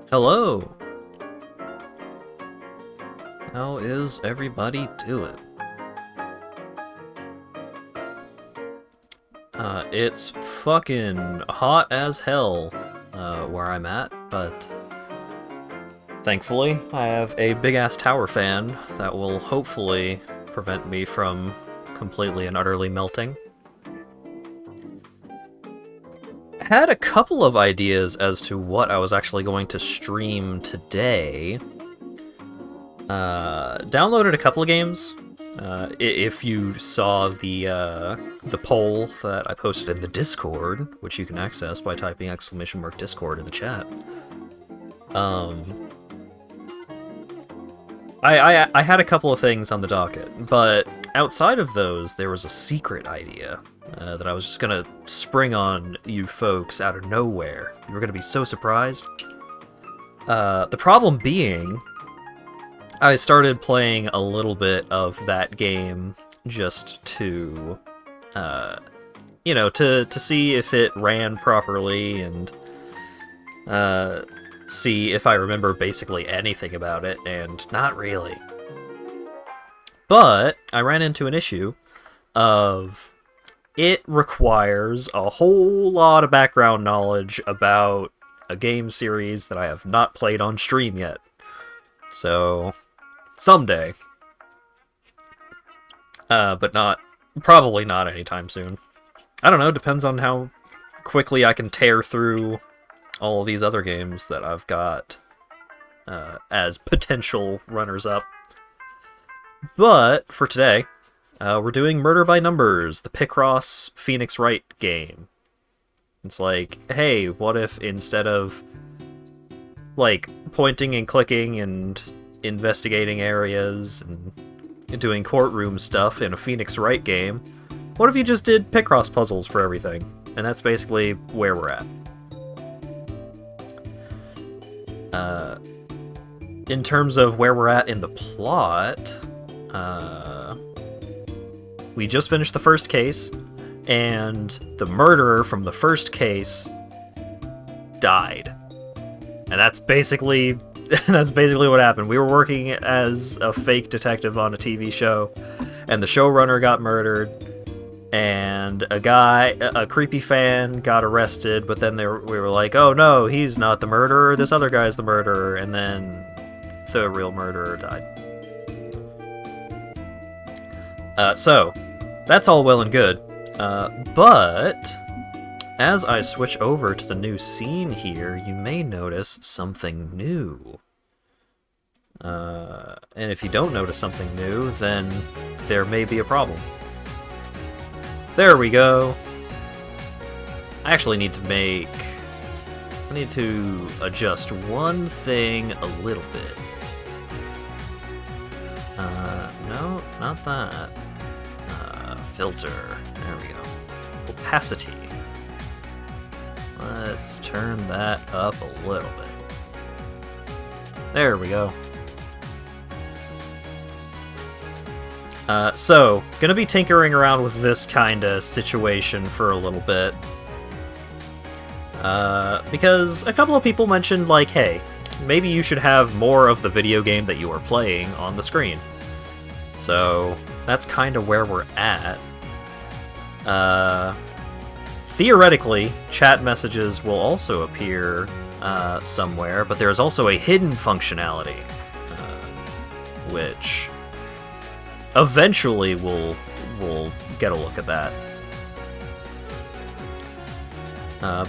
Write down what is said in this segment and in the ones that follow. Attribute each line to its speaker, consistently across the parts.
Speaker 1: Hello! How is everybody doing? It's fucking hot as hell where I'm at, but thankfully I have a big-ass tower fan that will hopefully prevent me from completely and utterly melting. Had a couple of ideas as to what I was actually going to stream today. Downloaded a couple of games. If you saw the poll that I posted in the Discord, which you can access by typing !Discord in the chat. I had a couple of things on the docket, but outside of those, there was a secret idea that I was just gonna spring on you folks out of nowhere. You were gonna be so surprised. The problem being, I started playing a little bit of that game just to, you know, to see if it ran properly and see if I remember basically anything about it, and not really. But I ran into an issue of it requires a whole lot of background knowledge about a game series that I have not played on stream yet. So, someday. But probably not anytime soon. I don't know, depends on how quickly I can tear through all of these other games that I've got as potential runners-up. But, for today, we're doing Murder by Numbers, the Picross Phoenix Wright game. It's like, hey, what if instead of, like, pointing and clicking and investigating areas and doing courtroom stuff in a Phoenix Wright game, what if you just did Picross puzzles for everything? And that's basically where we're at. In terms of where we're at in the plot, we just finished the first case, and the murderer from the first case died. And that's basically what happened. We were working as a fake detective on a TV show, and the showrunner got murdered, and a creepy fan got arrested, but then we were like, oh no, he's not the murderer, this other guy's the murderer, and then the real murderer died. So, that's all well and good, but as I switch over to the new scene here, you may notice something new. And if you don't notice something new, then there may be a problem. There we go. I actually need to I need to adjust one thing a little bit. No, not that. Filter. There we go. Opacity. Let's turn that up a little bit. There we go. So, gonna be tinkering around with this kind of situation for a little bit. Because a couple of people mentioned, like, hey, maybe you should have more of the video game that you are playing on the screen. So, that's kind of where we're at. Theoretically, chat messages will also appear somewhere, but there's also a hidden functionality, which eventually we'll get a look at that.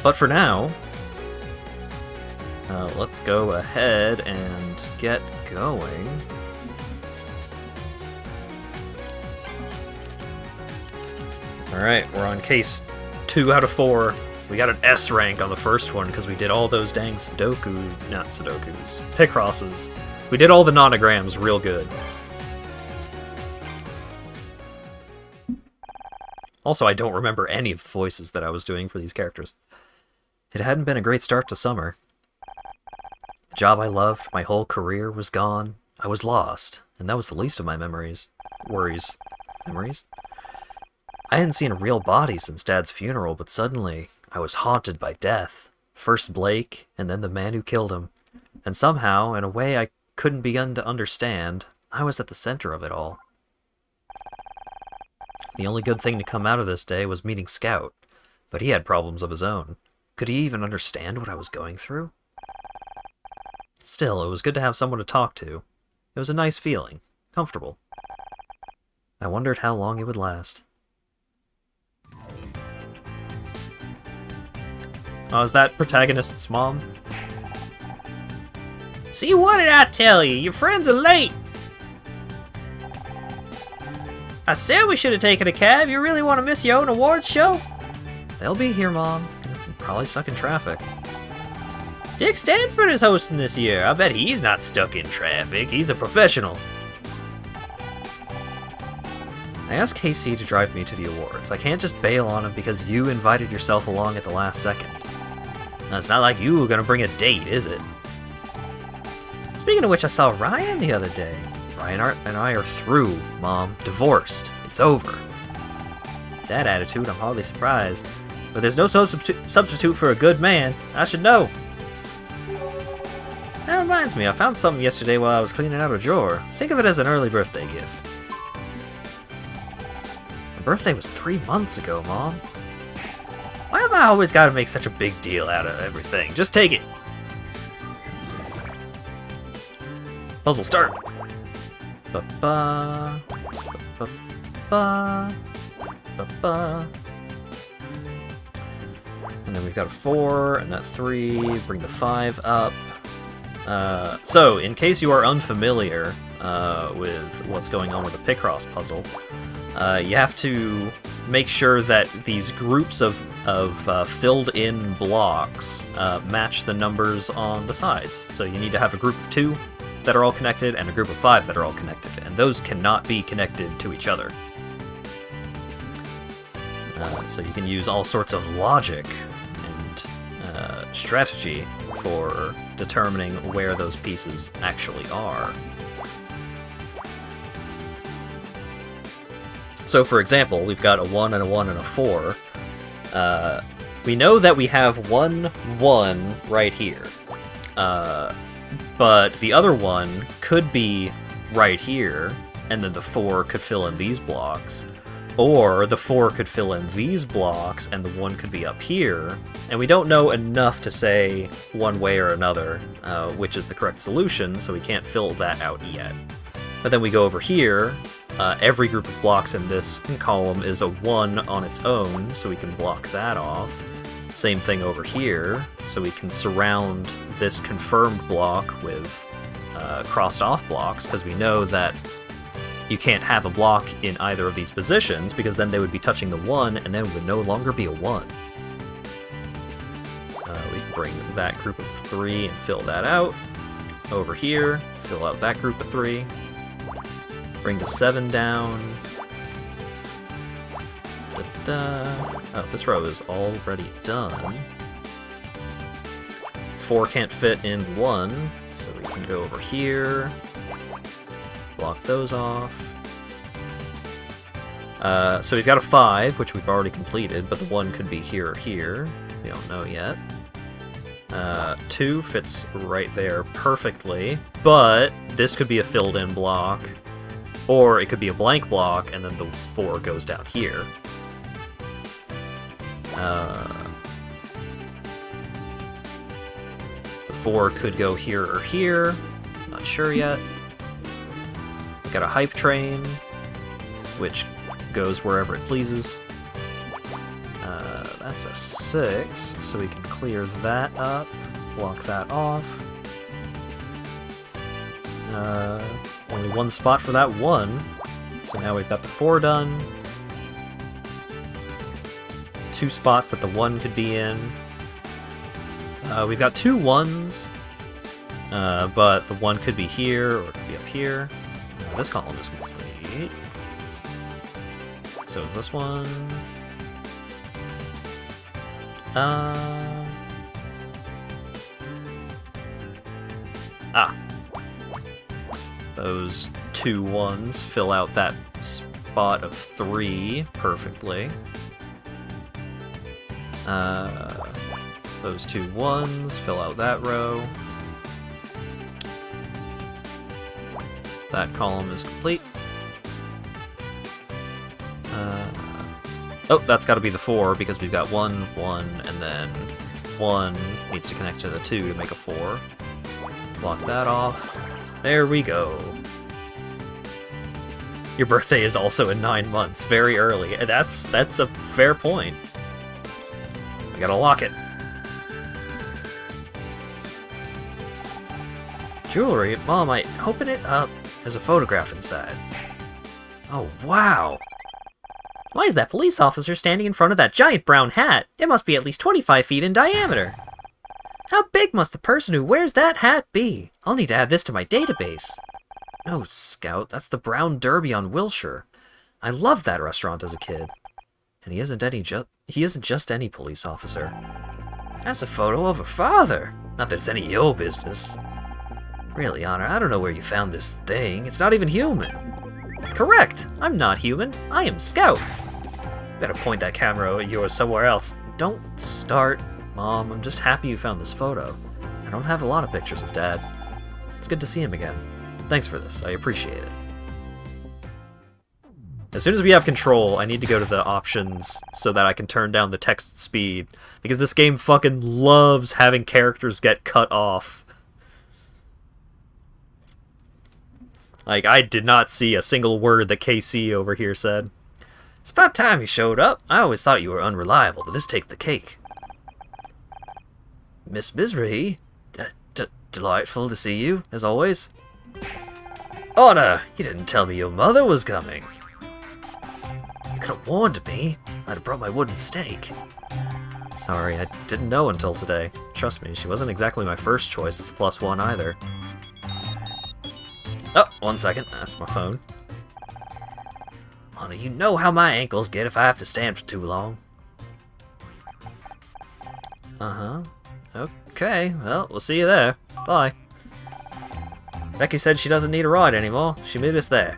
Speaker 1: But for now, let's go ahead and get going. Alright, we're on case 2 out of 4. We got an S rank on the first one because we did all those dang not Sudokus, Picrosses. We did all the nonograms real good. Also, I don't remember any of the voices that I was doing for these characters. It hadn't been a great start to summer. The job I loved, my whole career, was gone. I was lost, and that was the least of my worries. Memories? I hadn't seen a real body since Dad's funeral, but suddenly, I was haunted by death. First Blake, and then the man who killed him. And somehow, in a way I couldn't begin to understand, I was at the center of it all. The only good thing to come out of this day was meeting Scout, but he had problems of his own. Could he even understand what I was going through? Still, it was good to have someone to talk to. It was a nice feeling. Comfortable. I wondered how long it would last. Oh, is that protagonist's mom? See, what did I tell you? Your friends are late! I said we should have taken a cab. You really want to miss your own awards show? They'll be here, Mom. Probably stuck in traffic. Dick Stanford is hosting this year. I bet he's not stuck in traffic. He's a professional. I asked Casey to drive me to the awards. I can't just bail on him because you invited yourself along at the last second. Now, it's not like you were going to bring a date, is it? Speaking of which, I saw Ryan the other day. Ryan and I are through, Mom. Divorced. It's over. That attitude, I'm hardly surprised. But there's no substitute for a good man. I should know. That reminds me, I found something yesterday while I was cleaning out a drawer. Think of it as an early birthday gift. My birthday was 3 months ago, Mom. Why have I always got to make such a big deal out of everything? Just take it. Puzzle start. Ba-ba. Ba-ba. Ba-ba. And then we've got a 4, and that 3, bring the 5 up. So, in case you are unfamiliar with what's going on with the Picross puzzle, you have to make sure that these groups of filled-in blocks match the numbers on the sides. So you need to have a group of 2 that are all connected and a group of 5 that are all connected, and those cannot be connected to each other. So you can use all sorts of logic and strategy for determining where those pieces actually are. So for example, we've got a 1 and a 1 and a 4. We know that we have 1, 1 right here. But the other one could be right here, and then the 4 could fill in these blocks. Or the 4 could fill in these blocks, and the 1 could be up here. And we don't know enough to say one way or another which is the correct solution, so we can't fill that out yet. But then we go over here. Every group of blocks in this column is a 1 on its own, so we can block that off. Same thing over here, so we can surround this confirmed block with crossed off blocks, because we know that you can't have a block in either of these positions, because then they would be touching the 1, and then it would no longer be a 1. We can bring that group of 3 and fill that out. Over here, fill out that group of 3. Bring the 7 down. Oh, this row is already done. 4 can't fit in 1, so we can go over here. Block those off. So we've got a 5, which we've already completed, but the 1 could be here or here. We don't know yet. 2 fits right there perfectly, but this could be a filled-in block, or it could be a blank block, and then the 4 goes down here. The 4 could go here or here. Not sure yet. We've got a hype train, which goes wherever it pleases. That's a 6, so we can clear that up, block that off. Only 1 spot for that 1, so now we've got the 4 done. 2 spots that the 1 could be in. We've got 2 1s, but the 1 could be here or it could be up here. This column is complete. So is this one. Those 2 1s fill out that spot of 3 perfectly. Those 2 1s fill out that row. That column is complete. Oh, that's got to be the 4, because we've got 1, 1, and then 1 needs to connect to the 2 to make a 4. Block that off. There we go. Your birthday is also in 9 months, very early. That's a fair point. I gotta lock it. Jewelry? Mom, I open it up. There's a photograph inside. Oh, wow. Why is that police officer standing in front of that giant brown hat? It must be at least 25 feet in diameter. How big must the person who wears that hat be? I'll need to add this to my database. No, Scout, that's the Brown Derby on Wilshire. I loved that restaurant as a kid. And he isn't just any police officer. That's a photo of her father. Not that it's any of your business. Really, Honor, I don't know where you found this thing. It's not even human. Correct! I'm not human. I am Scout. You better point that camera at yours somewhere else. Don't start. Mom, I'm just happy you found this photo. I don't have a lot of pictures of Dad. It's good to see him again. Thanks for this. I appreciate it. As soon as we have control, I need to go to the options so that I can turn down the text speed, because this game fucking loves having characters get cut off. Like, I did not see a single word that KC over here said. It's about time you showed up. I always thought you were unreliable, but this takes the cake. Miss Bisree, delightful to see you, as always. Honor, you didn't tell me your mother was coming. You could have warned me. I'd have brought my wooden stake. Sorry, I didn't know until today. Trust me, she wasn't exactly my first choice as a +1 either. Oh, 1 second. That's my phone. Honor, you know how my ankles get if I have to stand for too long. Uh-huh. Okay, well, we'll see you there. Bye. Becky said she doesn't need a ride anymore. She met us there.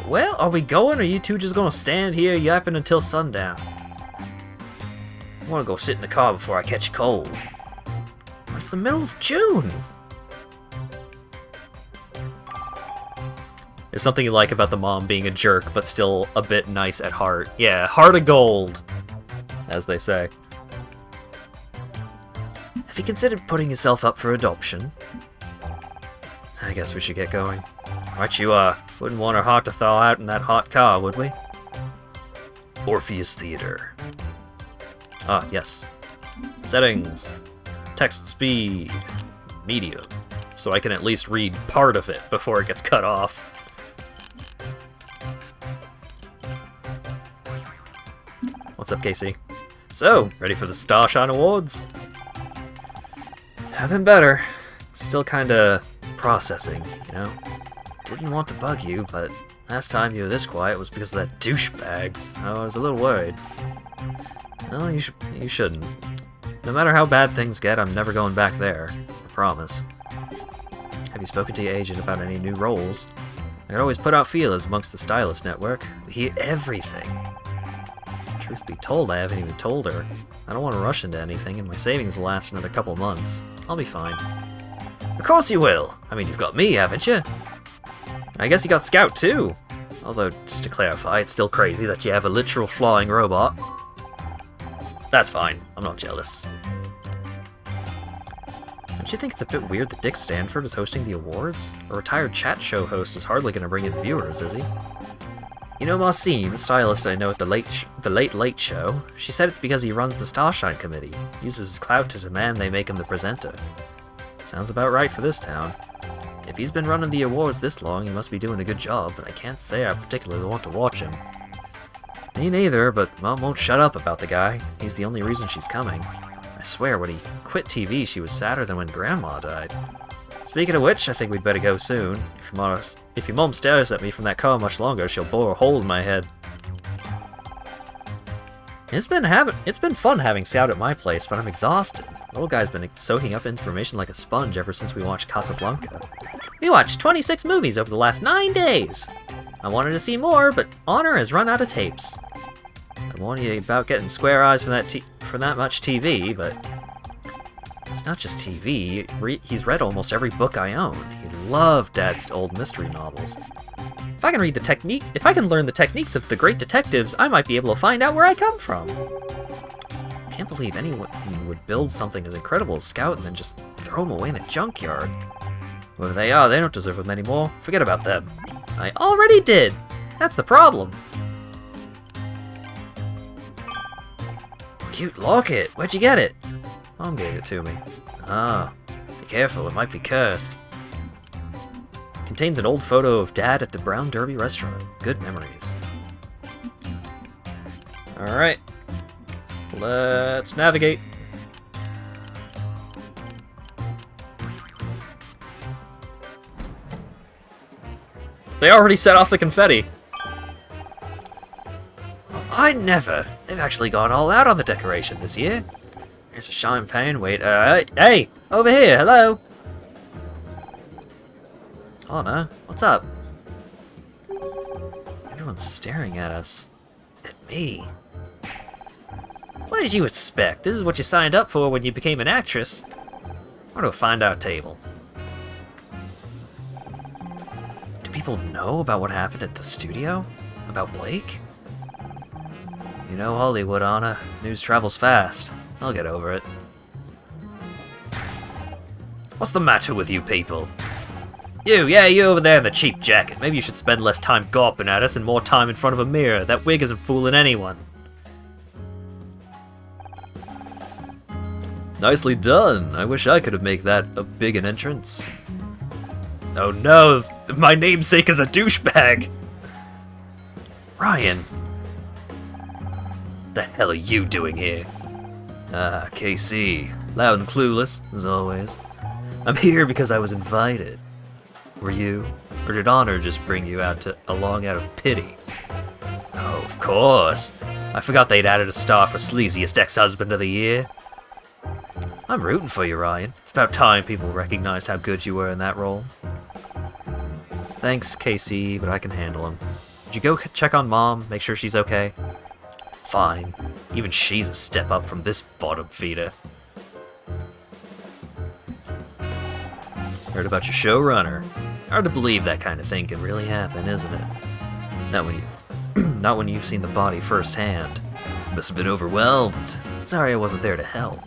Speaker 1: Well, are we going, or are you two just gonna stand here yapping until sundown? I wanna go sit in the car before I catch a cold. It's the middle of June! There's something you like about the mom being a jerk, but still a bit nice at heart. Yeah, heart of gold, as they say. Have you considered putting yourself up for adoption? I guess we should get going. Right you are. Wouldn't want our heart to thaw out in that hot car, would we? Orpheus Theater. Ah, yes. Settings. Text speed. Medium. So I can at least read part of it before it gets cut off. What's up, Casey? So, ready for the Starshine Awards? Have been better. Still kinda processing, you know? Didn't want to bug you, but last time you were this quiet was because of that douchebag, so I was a little worried. Well, you shouldn't. No matter how bad things get, I'm never going back there. I promise. Have you spoken to your agent about any new roles? I could always put out feelers amongst the stylist network. We hear everything. Truth be told, I haven't even told her. I don't want to rush into anything, and my savings will last another couple of months. I'll be fine. Of course you will! I mean, you've got me, haven't you? And I guess you got Scout, too. Although, just to clarify, it's still crazy that you have a literal flying robot. That's fine. I'm not jealous. Don't you think it's a bit weird that Dick Stanford is hosting the awards? A retired chat show host is hardly going to bring in viewers, is he? You know Marcine, the stylist I know at the Late Late Show, she said it's because he runs the Starshine Committee, uses his clout to demand they make him the presenter. Sounds about right for this town. If he's been running the awards this long, he must be doing a good job, but I can't say I particularly want to watch him. Me neither, but Mom won't shut up about the guy. He's the only reason she's coming. I swear, when he quit TV, she was sadder than when Grandma died. Speaking of which, I think we'd better go soon. If your mom stares at me from that car much longer, she'll bore a hole in my head. It's been fun having Scout at my place, but I'm exhausted. The little guy's been soaking up information like a sponge ever since we watched Casablanca. We watched 26 movies over the last 9 days! I wanted to see more, but Honor has run out of tapes. I warned you about getting square eyes from that much TV, but it's not just TV. He's read almost every book I own. He loved Dad's old mystery novels. If I can learn the techniques of the great detectives, I might be able to find out where I come from. I can't believe anyone would build something as incredible as Scout and then just throw him away in a junkyard. Whoever they are, they don't deserve him anymore. Forget about them. I already did! That's the problem. Cute locket! Where'd you get it? Mom gave it to me. Ah, be careful, it might be cursed. Contains an old photo of Dad at the Brown Derby restaurant. Good memories. Alright. Let's navigate. They already set off the confetti. Well, I never. They've actually gone all out on the decoration this year. Here's a champagne. Wait, hey! Over here, hello! Oh no, what's up? Everyone's staring at us. At me. What did you expect? This is what you signed up for when you became an actress. Or to find our table. Do people know about what happened at the studio? About Blake? You know Hollywood, Anna. News travels fast. I'll get over it. What's the matter with you people? You over there in the cheap jacket. Maybe you should spend less time gawping at us and more time in front of a mirror. That wig isn't fooling anyone. Nicely done. I wish I could have made that a big an entrance. Oh no, my namesake is a douchebag. Ryan. The hell are you doing here? Ah, KC. Loud and clueless, as always. I'm here because I was invited. Were you? Or did Honor just bring you along out of pity? Oh, of course. I forgot they'd added a star for sleaziest ex-husband of the year. I'm rooting for you, Ryan. It's about time people recognized how good you were in that role. Thanks, KC, but I can handle him. Did you go check on Mom, make sure she's okay? Fine. Even she's a step up from this bottom feeder. Heard about your showrunner. Hard to believe that kind of thing can really happen, isn't it? Not when you've seen the body firsthand. Must have been overwhelmed. Sorry I wasn't there to help.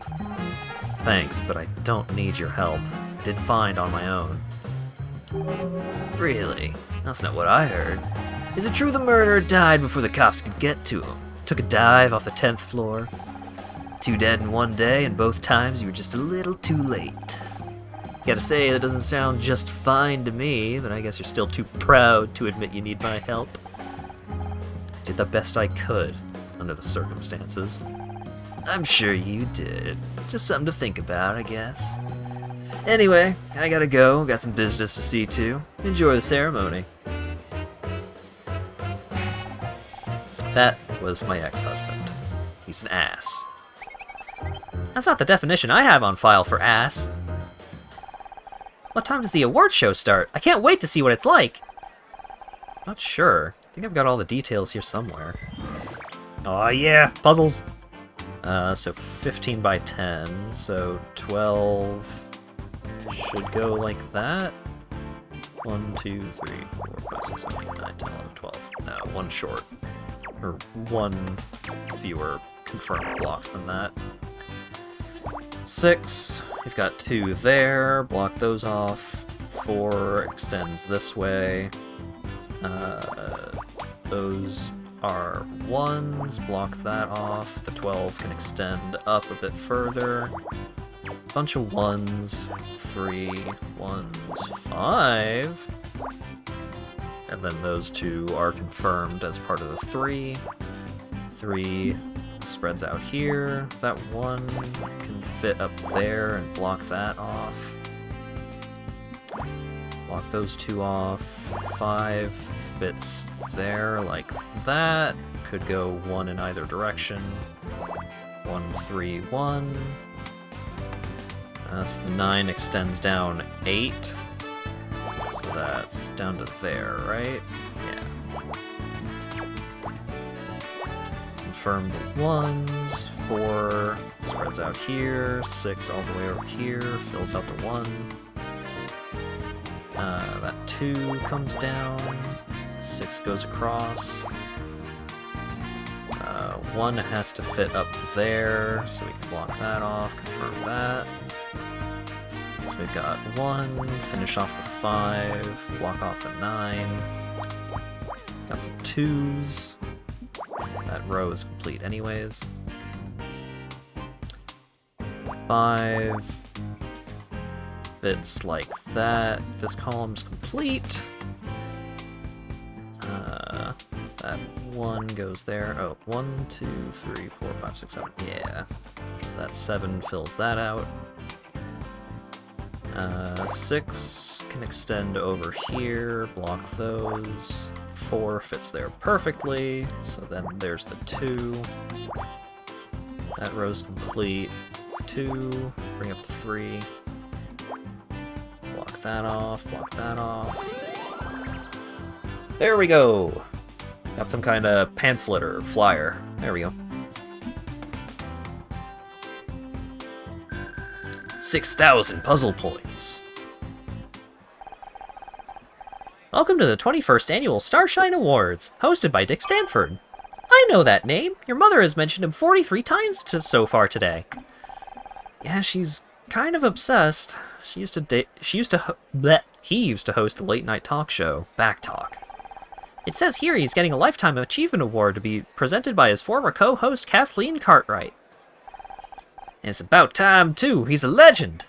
Speaker 1: Thanks, but I don't need your help. I did find on my own. Really? That's not what I heard. Is it true the murderer died before the cops could get to him? Took a dive off the 10th floor? 2 dead in 1 day, and both times you were just a little too late. Gotta say, that doesn't sound just fine to me, but I guess you're still too proud to admit you need my help. Did the best I could. under the circumstances. I'm sure you did. Just something to think about, I guess. Anyway, I gotta go. Got some business to see to. Enjoy the ceremony. That was my ex-husband. He's an ass. That's not the definition I have on file for ass. What time does the award show start? I can't wait to see what it's like. Not sure. I think I've got all the details here somewhere. Oh yeah, puzzles. So 15 by 10, so 12 should go like that. 1, 2, 3, 4, 5, 6, 7, 8, 9, 10, 11, 12. No, one short. Or one fewer confirmed blocks than that. 6, we've got 2 there, block those off. 4 extends this way. Those are 1s, block that off. The 12 can extend up a bit further. Bunch of 1s, 3, 1s, 5. And then those 2 are confirmed as part of the 3. 3 spreads out here. That 1 can fit up there and block that off. Block those 2 off. 5 fits there like that. Could go 1 in either direction. 1, 3, 1. So the 9 extends down 8. So that's down to there, right? Yeah. Confirm the 1s. 4 spreads out here. 6 all the way over here. Fills out the 1. That 2 comes down. 6 goes across. 1 has to fit up there, so we can block that off, confirm that. So we've got 1, finish off the 5, block off the 9. Got some 2s. That row is complete anyways. 5 fits like that. This column's complete. That 1 goes there. Oh, 1, 2, 3, 4, 5, 6, 7. Yeah. So that 7 fills that out. 6 can extend over here, block those. 4 fits there perfectly, so then there's the 2. That row's complete. 2, bring up the 3. Block that off, block that off. There we go! Got some kind of pamphlet or flyer. There we go. 6,000 puzzle points. Welcome to the 21st Annual Starshine Awards, hosted by Dick Stanford. I know that name. Your mother has mentioned him 43 times so far today. Yeah, she's kind of obsessed. He used to host a late-night talk show, Back Talk. It says here he's getting a Lifetime Achievement Award to be presented by his former co-host Kathleen Cartwright. And it's about time, too. He's a legend.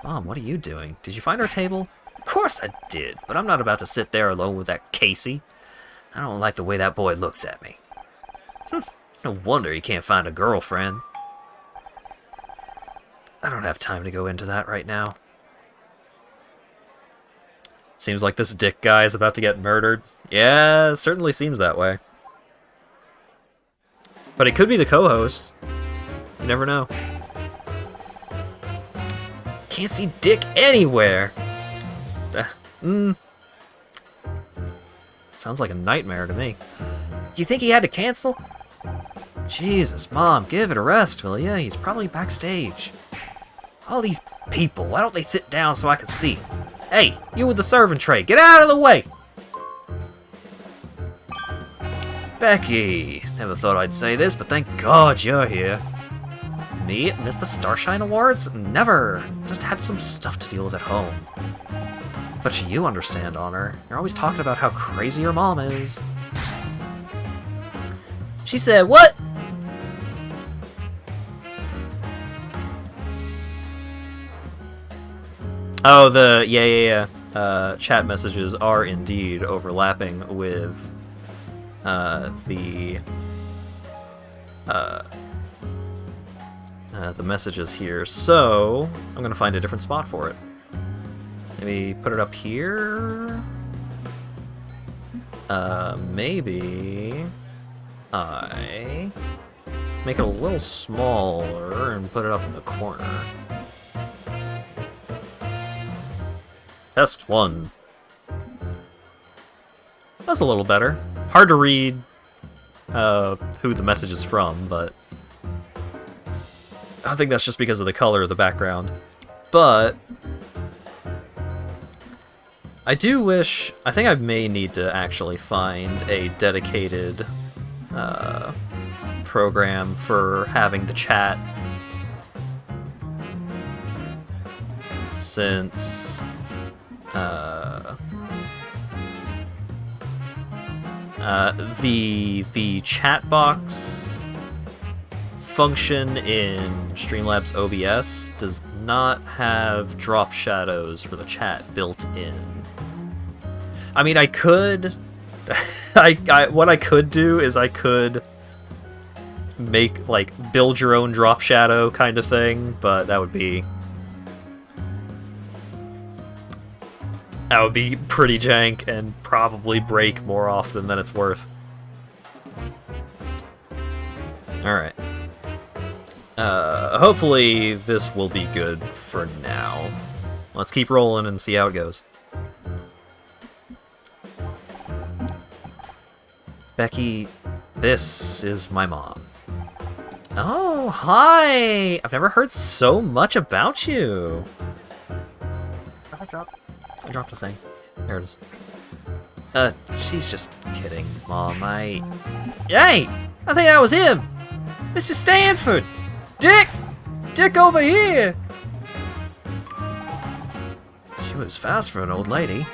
Speaker 1: Mom, what are you doing? Did you find our table? Of course I did, but I'm not about to sit there alone with that Casey. I don't like the way that boy looks at me. No wonder he can't find a girlfriend. I don't have time to go into that right now. Seems like this Dick guy is about to get murdered. Yeah, it certainly seems that way. But it could be the co-host. You never know. Can't see Dick anywhere. Sounds like a nightmare to me. Do you think he had to cancel? Jesus, Mom, give it a rest, will ya? He's probably backstage. All these people, why don't they sit down so I can see? Hey, you with the serving tray, get out of the way! Becky, never thought I'd say this, but thank God you're here. Me miss the Starshine Awards? Never. Just had some stuff to deal with at home. But you understand, Honor. You're always talking about how crazy your mom is. She said, what? Oh, yeah. Chat messages are indeed overlapping with the the messages here, so I'm gonna find a different spot for it. Maybe put it up here? Maybe I make it a little smaller and put it up in the corner. Test 1. That's a little better. Hard to read who the message is from, but I think that's just because of the color of the background. But I do wish... I think I may need to actually find a dedicated program for having the chat, since the chat box function in Streamlabs OBS does not have drop shadows for the chat built in. I mean, I could... what I could do is I could make, like, build your own drop shadow kind of thing, but that would be pretty jank and probably break more often than it's worth. Alright. Hopefully this will be good for now. Let's keep rolling and see how it goes. Becky, this is my mom. Oh, hi! I've never heard so much about you. What did I drop? I dropped a thing. There it is. She's just kidding, Mom. Hey! I think that was him! Mr. Stanford! Dick! Dick over here! She was fast for an old lady.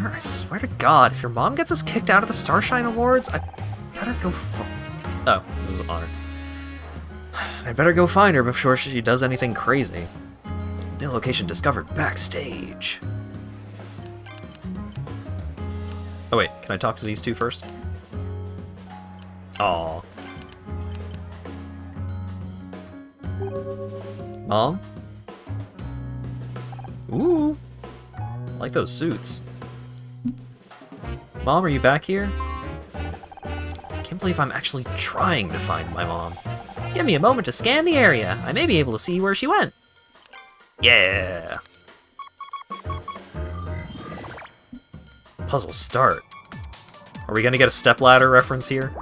Speaker 1: I swear to God, if your mom gets us kicked out of the Starshine Awards, I better go Oh, this is Honor. I better go find her before she does anything crazy. New location discovered backstage. Oh wait, can I talk to these two first? Aww. Mom? Ooh! I like those suits. Mom, are you back here? I can't believe I'm actually trying to find my mom. Give me a moment to scan the area. I may be able to see where she went. Yeah! Puzzle start. Are we gonna get a stepladder reference here?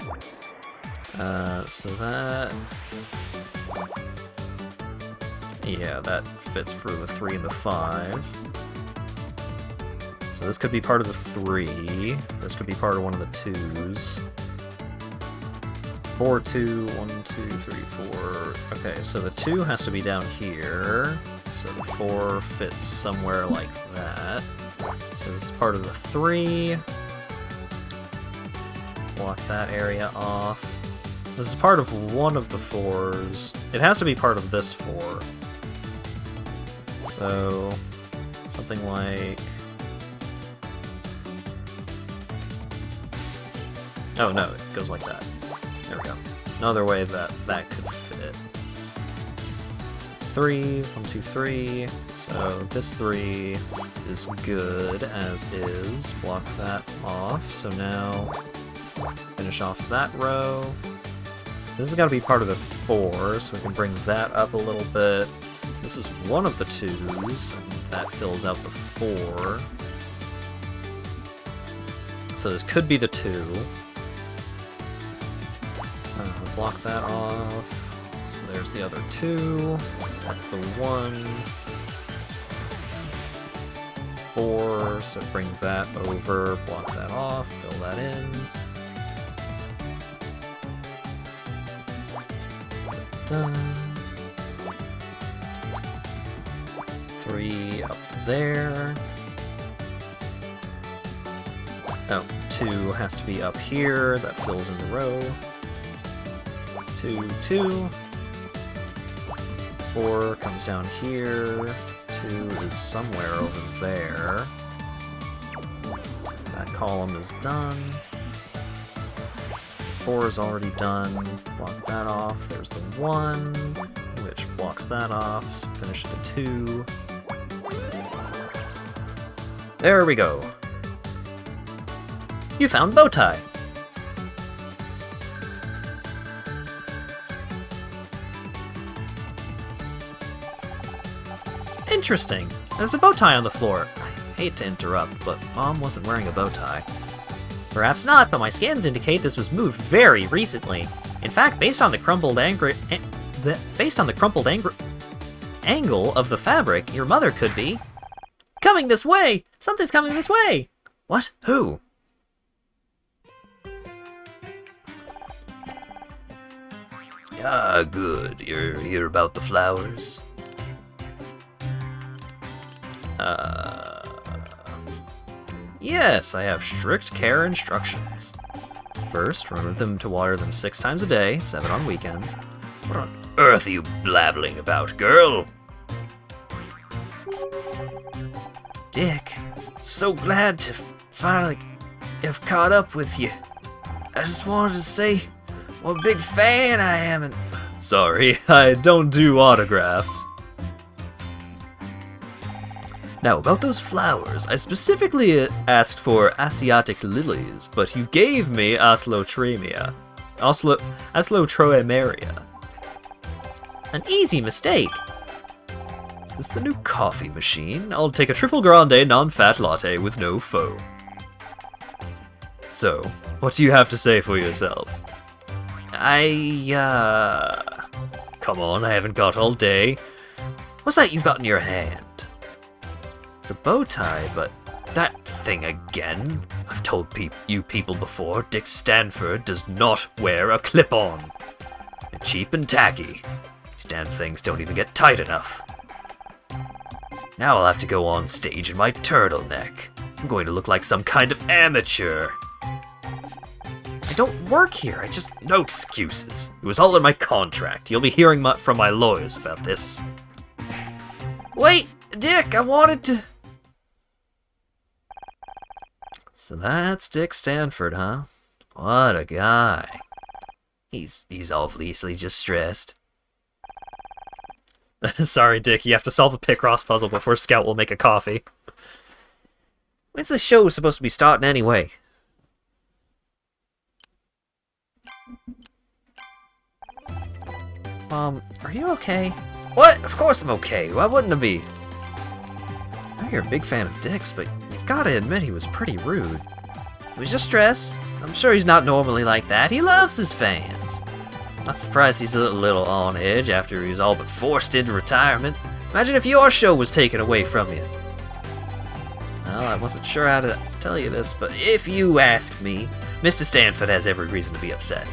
Speaker 1: So that... Yeah, that fits for the 3 and the 5. So this could be part of the 3. This could be part of one of the 2s. 4, 2, 1, 2, 3, 4. Okay, so the 2 has to be down here. So the 4 fits somewhere like that. So this is part of the 3. Block that area off. This is part of one of the 4s. It has to be part of this 4. So something like... Oh no, it goes like that. There we go. Another way that that could fit. 3, 1, 2, 3. So this 3 is good as is. Block that off. So now finish off that row. This has got to be part of the 4, so we can bring that up a little bit. This is one of the 2s, and that fills out the 4. So this could be the 2. Block that off. So there's the other 2. That's the 1. 4, so bring that over, block that off, fill that in. Done. 3 up there. Oh, 2 has to be up here, that fills in the row. 2, 2. 4 comes down here. 2 is somewhere over there. That column is done. 4 is already done. Block that off. There's the 1, which blocks that off. So finish the 2. There we go. You found Bowtie. Interesting. There's a bow tie on the floor. I hate to interrupt, but Mom wasn't wearing a bow tie. Perhaps not, but my scans indicate this was moved very recently. In fact, based on the crumpled angle of the fabric, your mother could be coming this way. Something's coming this way. What? Who? Ah, good. You're here about the flowers? Yes, I have strict care instructions. First, remember them to water them 6 times a day, 7 on weekends. What on earth are you blabbling about, girl? Dick, so glad to finally have caught up with you. I just wanted to say what a big fan I am and... Sorry, I don't do autographs. Now, about those flowers, I specifically asked for Asiatic lilies, but you gave me Aslotroemeria. An easy mistake. Is this the new coffee machine? I'll take a triple grande non-fat latte with no foam. So, what do you have to say for yourself? Come on, I haven't got all day. What's that you've got in your hand? It's a bow tie, but that thing again. I've told you people before, Dick Stanford does not wear a clip-on. They're cheap and tacky. These damn things don't even get tight enough. Now I'll have to go on stage in my turtleneck. I'm going to look like some kind of amateur. I don't work here, no excuses. It was all in my contract. You'll be hearing from my lawyers about this. Wait, Dick, I wanted to... So that's Dick Stanford, huh? What a guy. He's obviously just stressed. Sorry, Dick, you have to solve a Picross puzzle before Scout will make a coffee. When's the show supposed to be starting anyway? Are you okay? What? Of course I'm okay. Why wouldn't I be? I know you're a big fan of Dick's, but you've got to admit he was pretty rude. It was just stress. I'm sure he's not normally like that. He loves his fans. Not surprised he's a little on edge after he was all but forced into retirement. Imagine if your show was taken away from you. Well, I wasn't sure how to tell you this, but if you ask me, Mr. Stanford has every reason to be upset.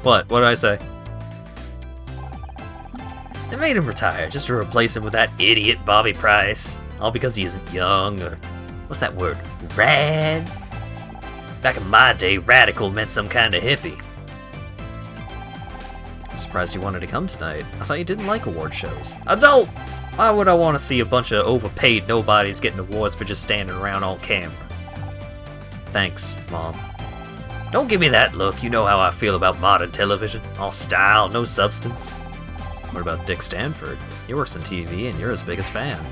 Speaker 1: What? What did I say? They made him retire just to replace him with that idiot Bobby Price. All because he isn't young, or what's that word? Rad? Back in my day, radical meant some kind of hippie. I'm surprised you wanted to come tonight. I thought you didn't like award shows. I don't! Why would I want to see a bunch of overpaid nobodies getting awards for just standing around on camera? Thanks, Mom. Don't give me that look. You know how I feel about modern television. All style, no substance. What about Dick Stanford? He works in TV and you're his biggest fan.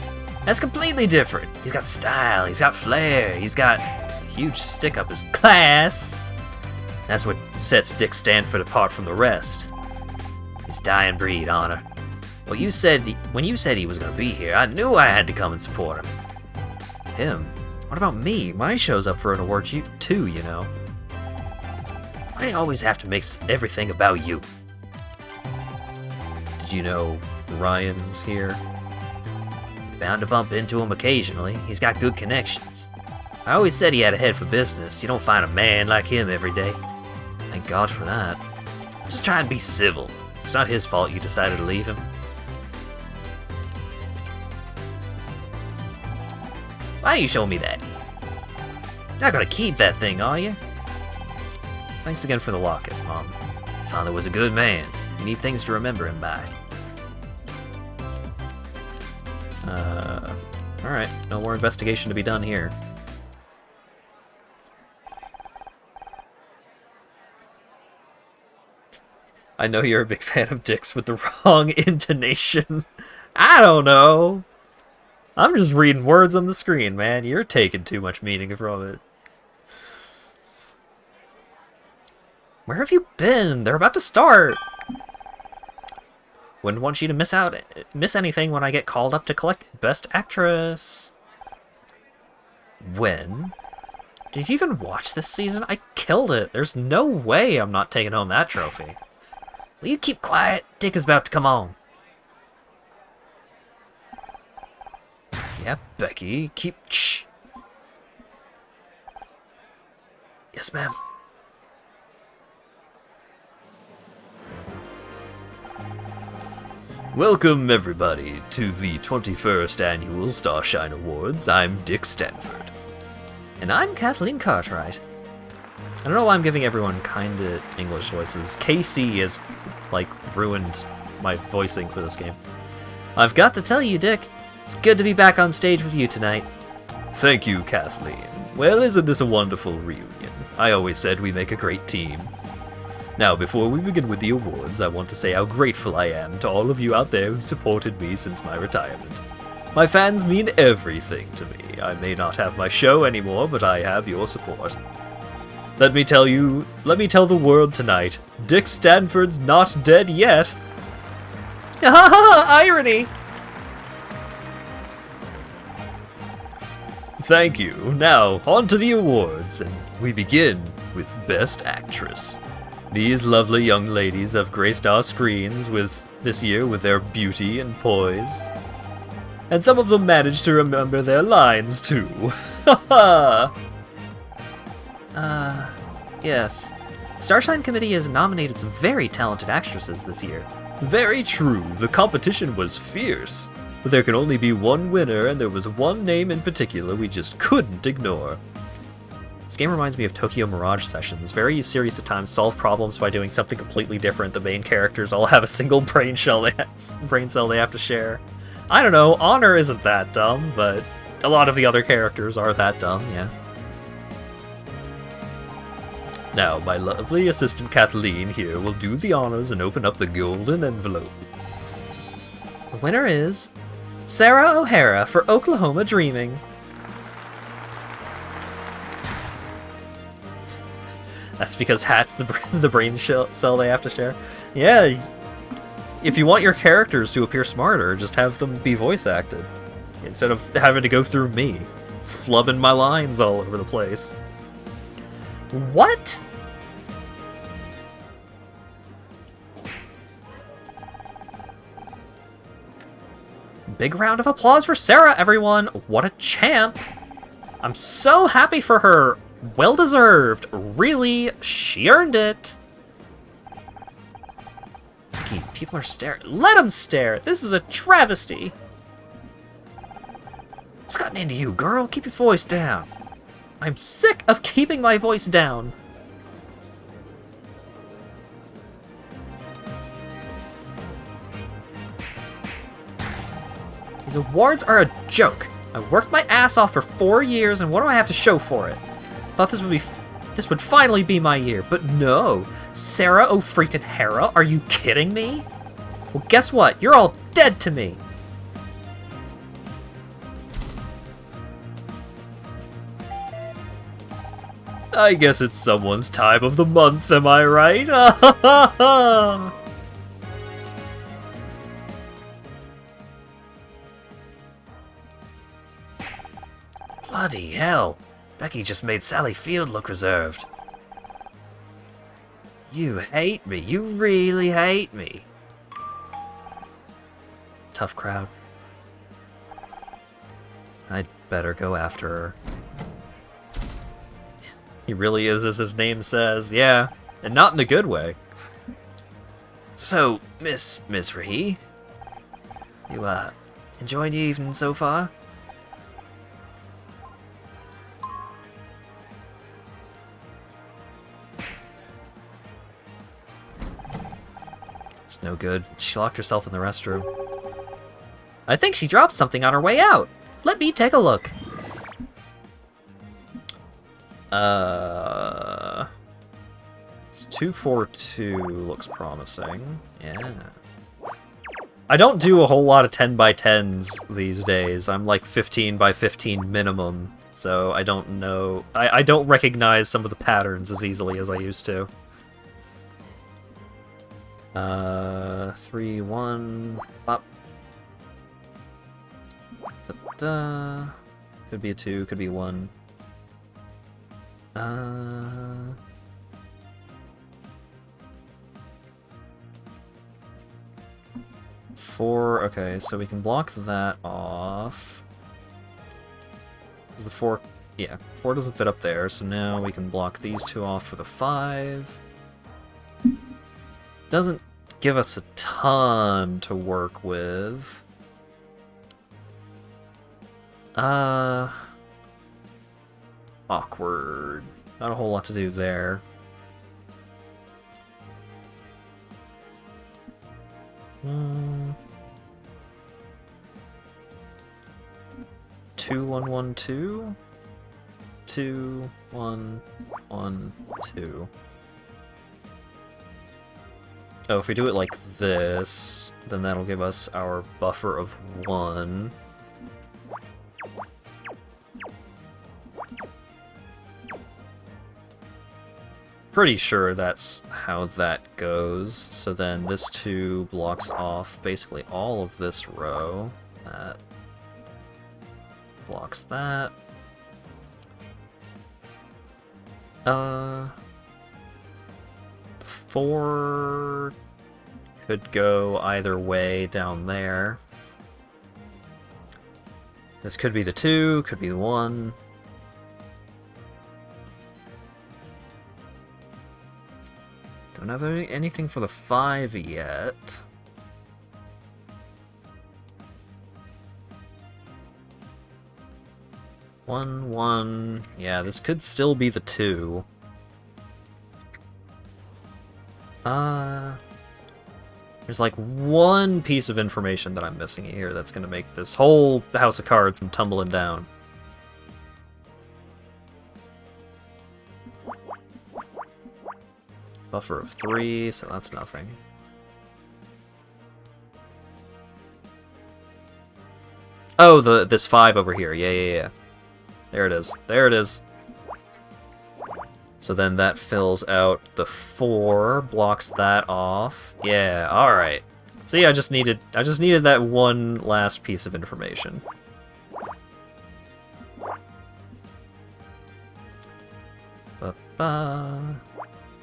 Speaker 1: That's completely different. He's got style, he's got flair, he's got a huge stick up his class. That's what sets Dick Stanford apart from the rest. His dying breed honor. Well, when you said he was going to be here, I knew I had to come and support him. Him? What about me? My show's up for an award too, you know. Why do you always have to make everything about you? Did you know Ryan's here? Bound to bump into him occasionally. He's got good connections. I always said he had a head for business. You don't find a man like him every day. Thank God for that. Just try and be civil. It's not his fault you decided to leave him. Why are you showing me that? You're not gonna keep that thing, are you? Thanks again for the locket, Mom. Father was a good man. You need things to remember him by. Alright, no more investigation to be done here. I know you're a big fan of dicks with the wrong intonation. I don't know. I'm just reading words on the screen, man. You're taking too much meaning from it. Where have you been? They're about to start. Wouldn't want you to miss anything when I get called up to collect Best Actress. When? Did you even watch this season? I killed it. There's no way I'm not taking home that trophy. Will you keep quiet? Dick is about to come on. Yeah, Becky, keep... Shh. Yes, ma'am. Welcome, everybody, to the 21st Annual Starshine Awards. I'm Dick Stanford. And I'm Kathleen Cartwright. I don't know why I'm giving everyone kinda English voices. KC has, like, ruined my voicing for this game. I've got to tell you, Dick, it's good to be back on stage with you tonight. Thank you, Kathleen. Well, isn't this a wonderful reunion? I always said we make a great team. Now, before we begin with the awards, I want to say how grateful I am to all of you out there who supported me since my retirement. My fans mean everything to me. I may not have my show anymore, but I have your support. Let me tell the world tonight, Dick Stanford's not dead yet. Ha ha ha! Irony! Thank you. Now, on to the awards, and we begin with Best Actress. These lovely young ladies have graced our screens this year with their beauty and poise. And some of them managed to remember their lines, too. Ha ha! Yes. Starshine Committee has nominated some very talented actresses this year. Very true. The competition was fierce. But there can only be one winner, and there was one name in particular we just couldn't ignore. This game reminds me of Tokyo Mirage Sessions. Very serious at times, solve problems by doing something completely different. The main characters all have a single brain cell they have to share. I don't know, Honor isn't that dumb, but a lot of the other characters are that dumb, yeah. Now, my lovely assistant Kathleen here will do the honors and open up the golden envelope. The winner is Sarah O'Hara for Oklahoma Dreaming. That's because Hat's the brain cell they have to share. Yeah, if you want your characters to appear smarter, just have them be voice acted. Instead of having to go through me, flubbing my lines all over the place. What? Big round of applause for Sarah, everyone! What a champ! I'm so happy for her! Well deserved! Really, she earned it! Okay, people are staring. Let them stare! This is a travesty! What's gotten into you, girl? Keep your voice down! I'm sick of keeping my voice down! These awards are a joke! I worked my ass off for 4 years, and what do I have to show for it? Thought this would finally be my year, but no. Sarah O'Freakin-Hara, are you kidding me? Well, guess what? You're all dead to me. I guess it's someone's time of the month, am I right? Bloody hell. Becky just made Sally Field look reserved. You hate me. You really hate me. Tough crowd. I'd better go after her. He really is, as his name says. Yeah, and not in the good way. So, Miss Rhee, you, enjoying the evening so far? It's no good. She locked herself in the restroom. I think she dropped something on her way out. Let me take a look. It's 242 looks promising. Yeah. I don't do a whole lot of 10 by 10s these days. I'm like 15 by 15 minimum, so I don't know. I don't recognize some of the patterns as easily as I used to. 3, 1, pop. Da-da. Could be a 2, could be 1. 4, okay, so we can block that off. Because the 4, yeah, 4 doesn't fit up there, so now we can block these 2 off for the 5. Doesn't give us a ton to work with. Awkward. Not a whole lot to do there. Hmm. 2, 1, 1, 2. 2, 1, 1, 2. Oh, if we do it like this, then that'll give us our buffer of 1. Pretty sure that's how that goes. So then this 2 blocks off basically all of this row. That blocks that. 4 could go either way down there. This could be the 2, could be the 1. Don't have anything for the 5 yet. One, 1. Yeah, this could still be the 2. There's like one piece of information that I'm missing here that's gonna make this whole house of cards come tumbling down. Buffer of 3, so that's nothing. Oh, this 5 over here. Yeah. There it is. There it is. So then that fills out the 4, blocks that off. Yeah, alright. See, I just needed that one last piece of information. Ba-ba.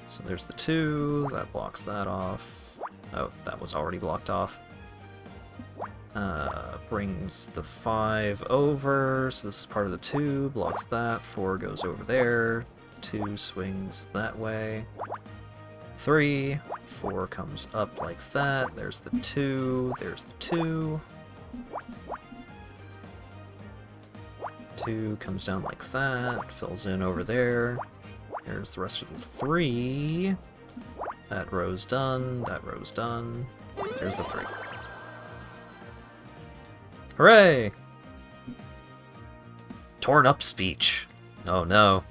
Speaker 1: So there's the 2, that blocks that off. Oh, that was already blocked off. Brings the 5 over, so this is part of the 2, blocks that, 4 goes over there, 2 swings that way, 3, 4 comes up like that, there's the 2, there's the 2, 2 comes down like that, fills in over there, there's the rest of the 3, that row's done, there's the 3. Hooray! Torn up speech. Oh no.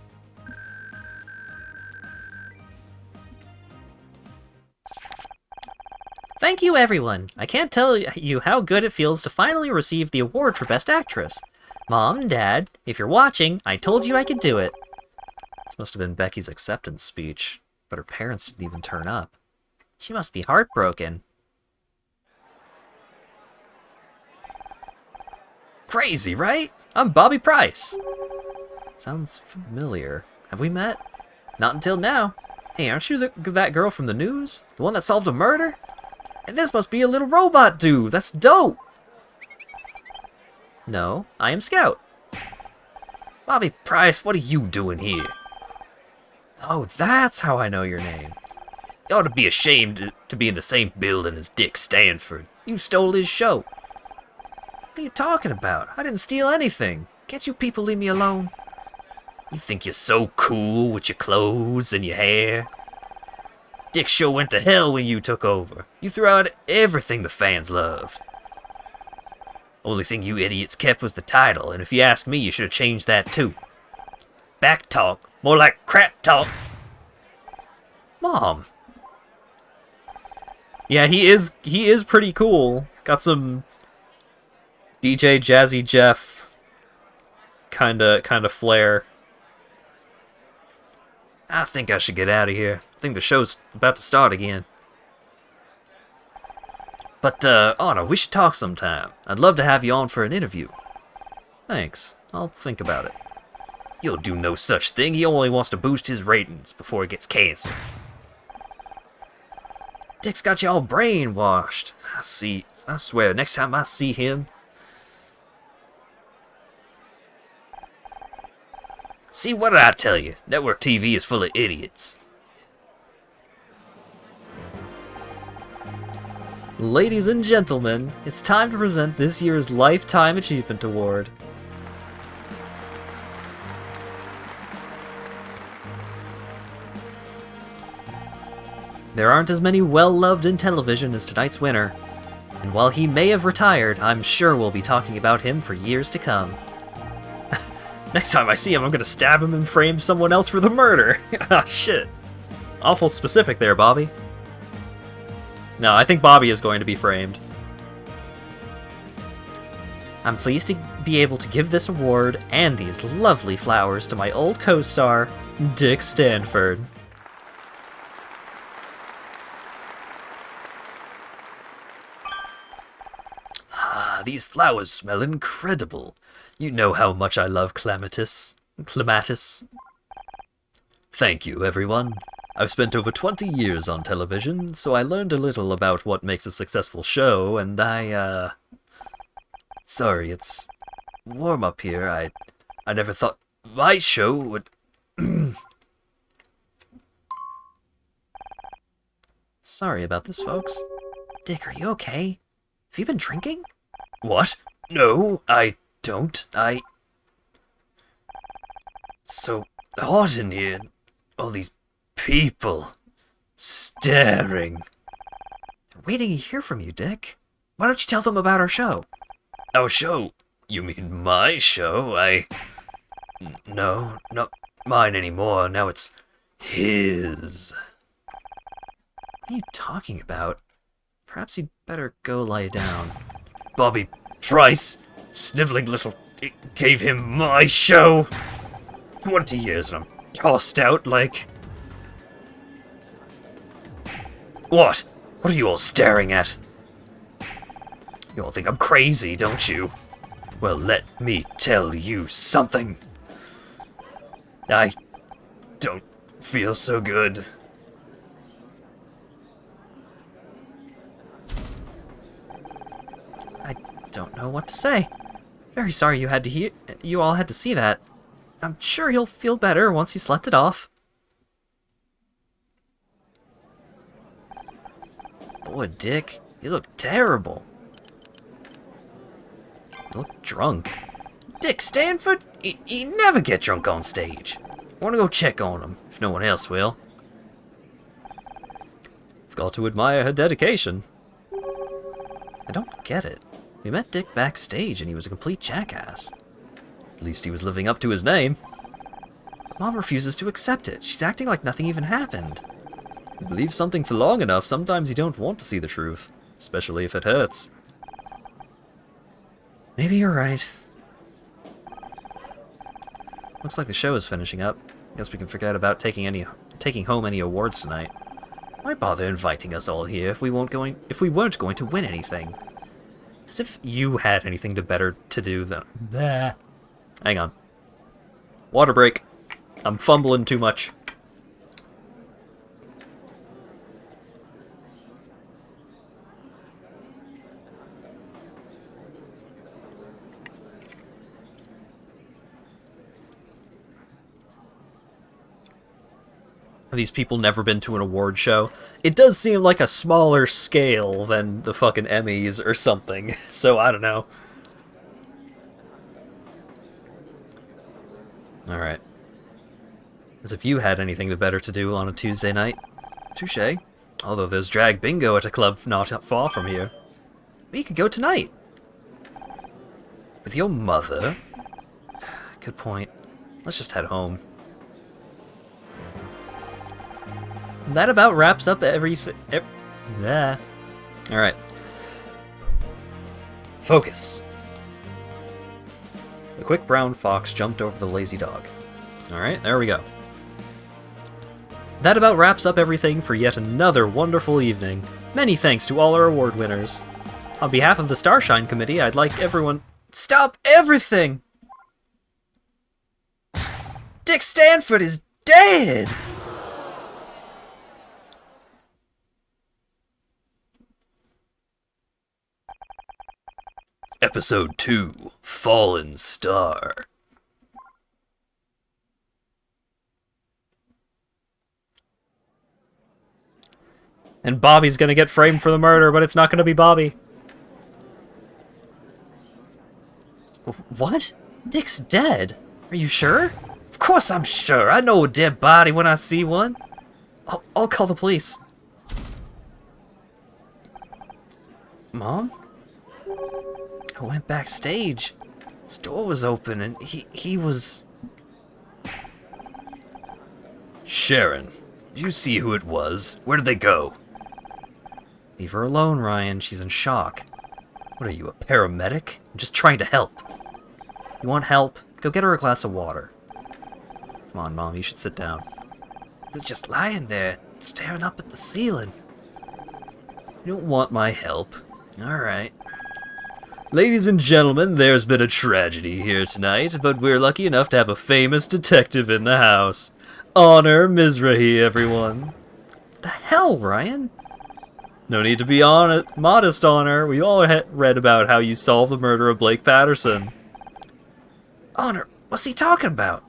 Speaker 1: Thank you, everyone. I can't tell you how good it feels to finally receive the award for Best Actress. Mom and Dad, if you're watching, I told you I could do it. This must have been Becky's acceptance speech, but her parents didn't even turn up. She must be heartbroken. Crazy, right? I'm Bobby Price. Sounds familiar. Have we met? Not until now. Hey, aren't you that girl from the news? The one that solved a murder? And this must be a little robot dude. That's dope. No, I am Scout. Bobby Price, what are you doing here? Oh, that's how I know your name. You ought to be ashamed to be in the same building as Dick Stanford. You stole his show. What are you talking about? I didn't steal anything. Can't you people leave me alone? You think you're so cool with your clothes and your hair? Dick's show went to hell when you took over. You threw out everything the fans loved. Only thing you idiots kept was the title, and if you ask me, you should have changed that too. Back talk. More like crap talk. Mom. Yeah, he is pretty cool. Got some DJ Jazzy Jeff kinda flair. I think I should get out of here. I think the show's about to start again. But, Anna, we should talk sometime. I'd love to have you on for an interview. Thanks. I'll think about it. You'll do no such thing. He only wants to boost his ratings before he gets canceled. Dick's got you all brainwashed. I swear, next time I see him... See, what did I tell you? Network TV is full of idiots. Ladies and gentlemen, it's time to present this year's Lifetime Achievement Award. There aren't as many well-loved in television as tonight's winner, and while he may have retired, I'm sure we'll be talking about him for years to come. Next time I see him, I'm gonna stab him and frame someone else for the murder! Ah, shit. Awful specific there, Bobby. No, I think Bobby is going to be framed. I'm pleased to be able to give this award and these lovely flowers to my old co-star, Dick Stanford. These flowers smell incredible. You know how much I love clematis. Thank you, everyone. I've spent over 20 years on television, so I learned a little about what makes a successful show, and Sorry, it's warm up here. I never thought my show would... Sorry about this, folks. Dick, are you okay? Have you been drinking? What? No, I don't. It's so hot in here. All these people staring. They're waiting to hear from you, Dick. Why don't you tell them about our show? Our show? You mean my show? No, not mine anymore. Now it's his. What are you talking about? Perhaps you'd better go lie down. Bobby Price, sniveling little... It gave him my show. 20 years and I'm tossed out like... What? What are you all staring at? You all think I'm crazy, don't you? Well, let me tell you something. I don't feel so good. I don't know what to say. Very sorry you all had to see that. I'm sure he'll feel better once he slept it off. Boy, Dick, you look terrible. You look drunk. Dick Stanford? He never get drunk on stage. I want to go check on him, if no one else will. I've got to admire her dedication. I don't get it. We met Dick backstage and he was a complete jackass. At least he was living up to his name. But Mom refuses to accept it. She's acting like nothing even happened. You believe something for long enough, sometimes you don't want to see the truth. Especially if it hurts. Maybe you're right. Looks like the show is finishing up. Guess we can forget about taking home any awards tonight. Why bother inviting us all here if we weren't going to win anything? As if you had anything better to do than... Bah. Hang on. Water break. I'm fumbling too much. Have these people never been to an award show? It does seem like a smaller scale than the fucking Emmys or something, so I don't know. Alright. As if you had anything better to do on a Tuesday night. Touché. Although there's drag bingo at a club not far from here. We could go tonight. With your mother? Good point. Let's just head home. That about wraps up everything. Yeah. Alright. Focus. The quick brown fox jumped over the lazy dog. Alright, there we go. That about wraps up everything for yet another wonderful evening. Many thanks to all our award winners. On behalf of the Starshine Committee, I'd like everyone... Stop everything! Dick Stanford is dead! Episode 2, Fallen Star. And Bobby's gonna get framed for the murder, but it's not gonna be Bobby. What? Nick's dead? Are you sure? Of course I'm sure. I know a dead body when I see one. I'll call the police. Mom? I went backstage. His door was open and he was... Sharon, did you see who it was? Where did they go? Leave her alone, Ryan. She's in shock. What are you, a paramedic? I'm just trying to help. You want help? Go get her a glass of water. Come on, Mom, you should sit down. He was just lying there, staring up at the ceiling. You don't want my help. Alright. Ladies and gentlemen, there's been a tragedy here tonight, but we're lucky enough to have a famous detective in the house. Honor Mizrahi, everyone. The hell, Ryan? No need to be modest, Honor. We all read about how you solved the murder of Blake Patterson. Honor, what's he talking about?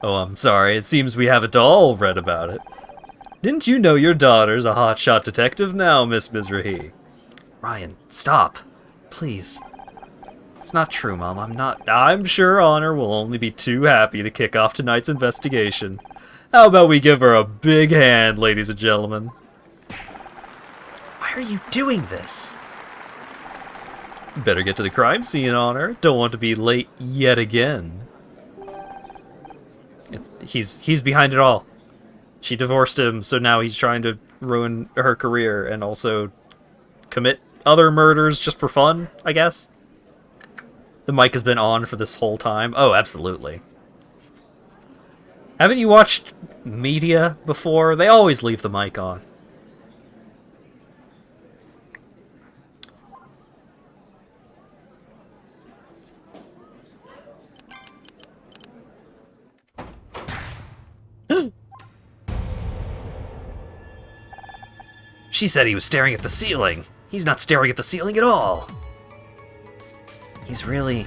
Speaker 1: Oh, I'm sorry. It seems we haven't all read about it. Didn't you know your daughter's a hotshot detective now, Miss Mizrahi? Ryan, stop. Please. It's not true, Mom. I'm sure Honor will only be too happy to kick off tonight's investigation. How about we give her a big hand, ladies and gentlemen? Why are you doing this? Better get to the crime scene, Honor. Don't want to be late yet again. He's behind it all. She divorced him, so now he's trying to ruin her career and also commit other murders just for fun, I guess. The mic has been on for this whole time. Oh, absolutely. Haven't you watched media before? They always leave the mic on. She said he was staring at the ceiling. He's not staring at the ceiling at all. He's really...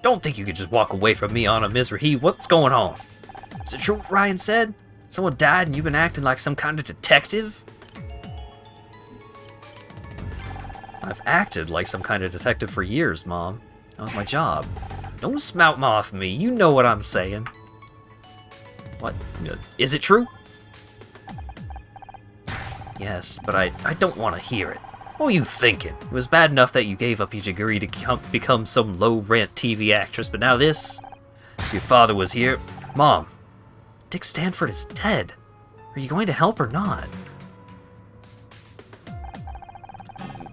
Speaker 1: Don't think you could just walk away from me, Anna Mizrahi. What's going on? Is it true what Ryan said? Someone died and you've been acting like some kind of detective? I've acted like some kind of detective for years, Mom. That was my job. Don't smout mouth me. You know what I'm saying. What? Is it true? Yes, but I don't want to hear it. What were you thinking? It was bad enough that you gave up your degree to become some low-rent TV actress, but now this? If your father was here... Mom, Dick Stanford is dead. Are you going to help or not?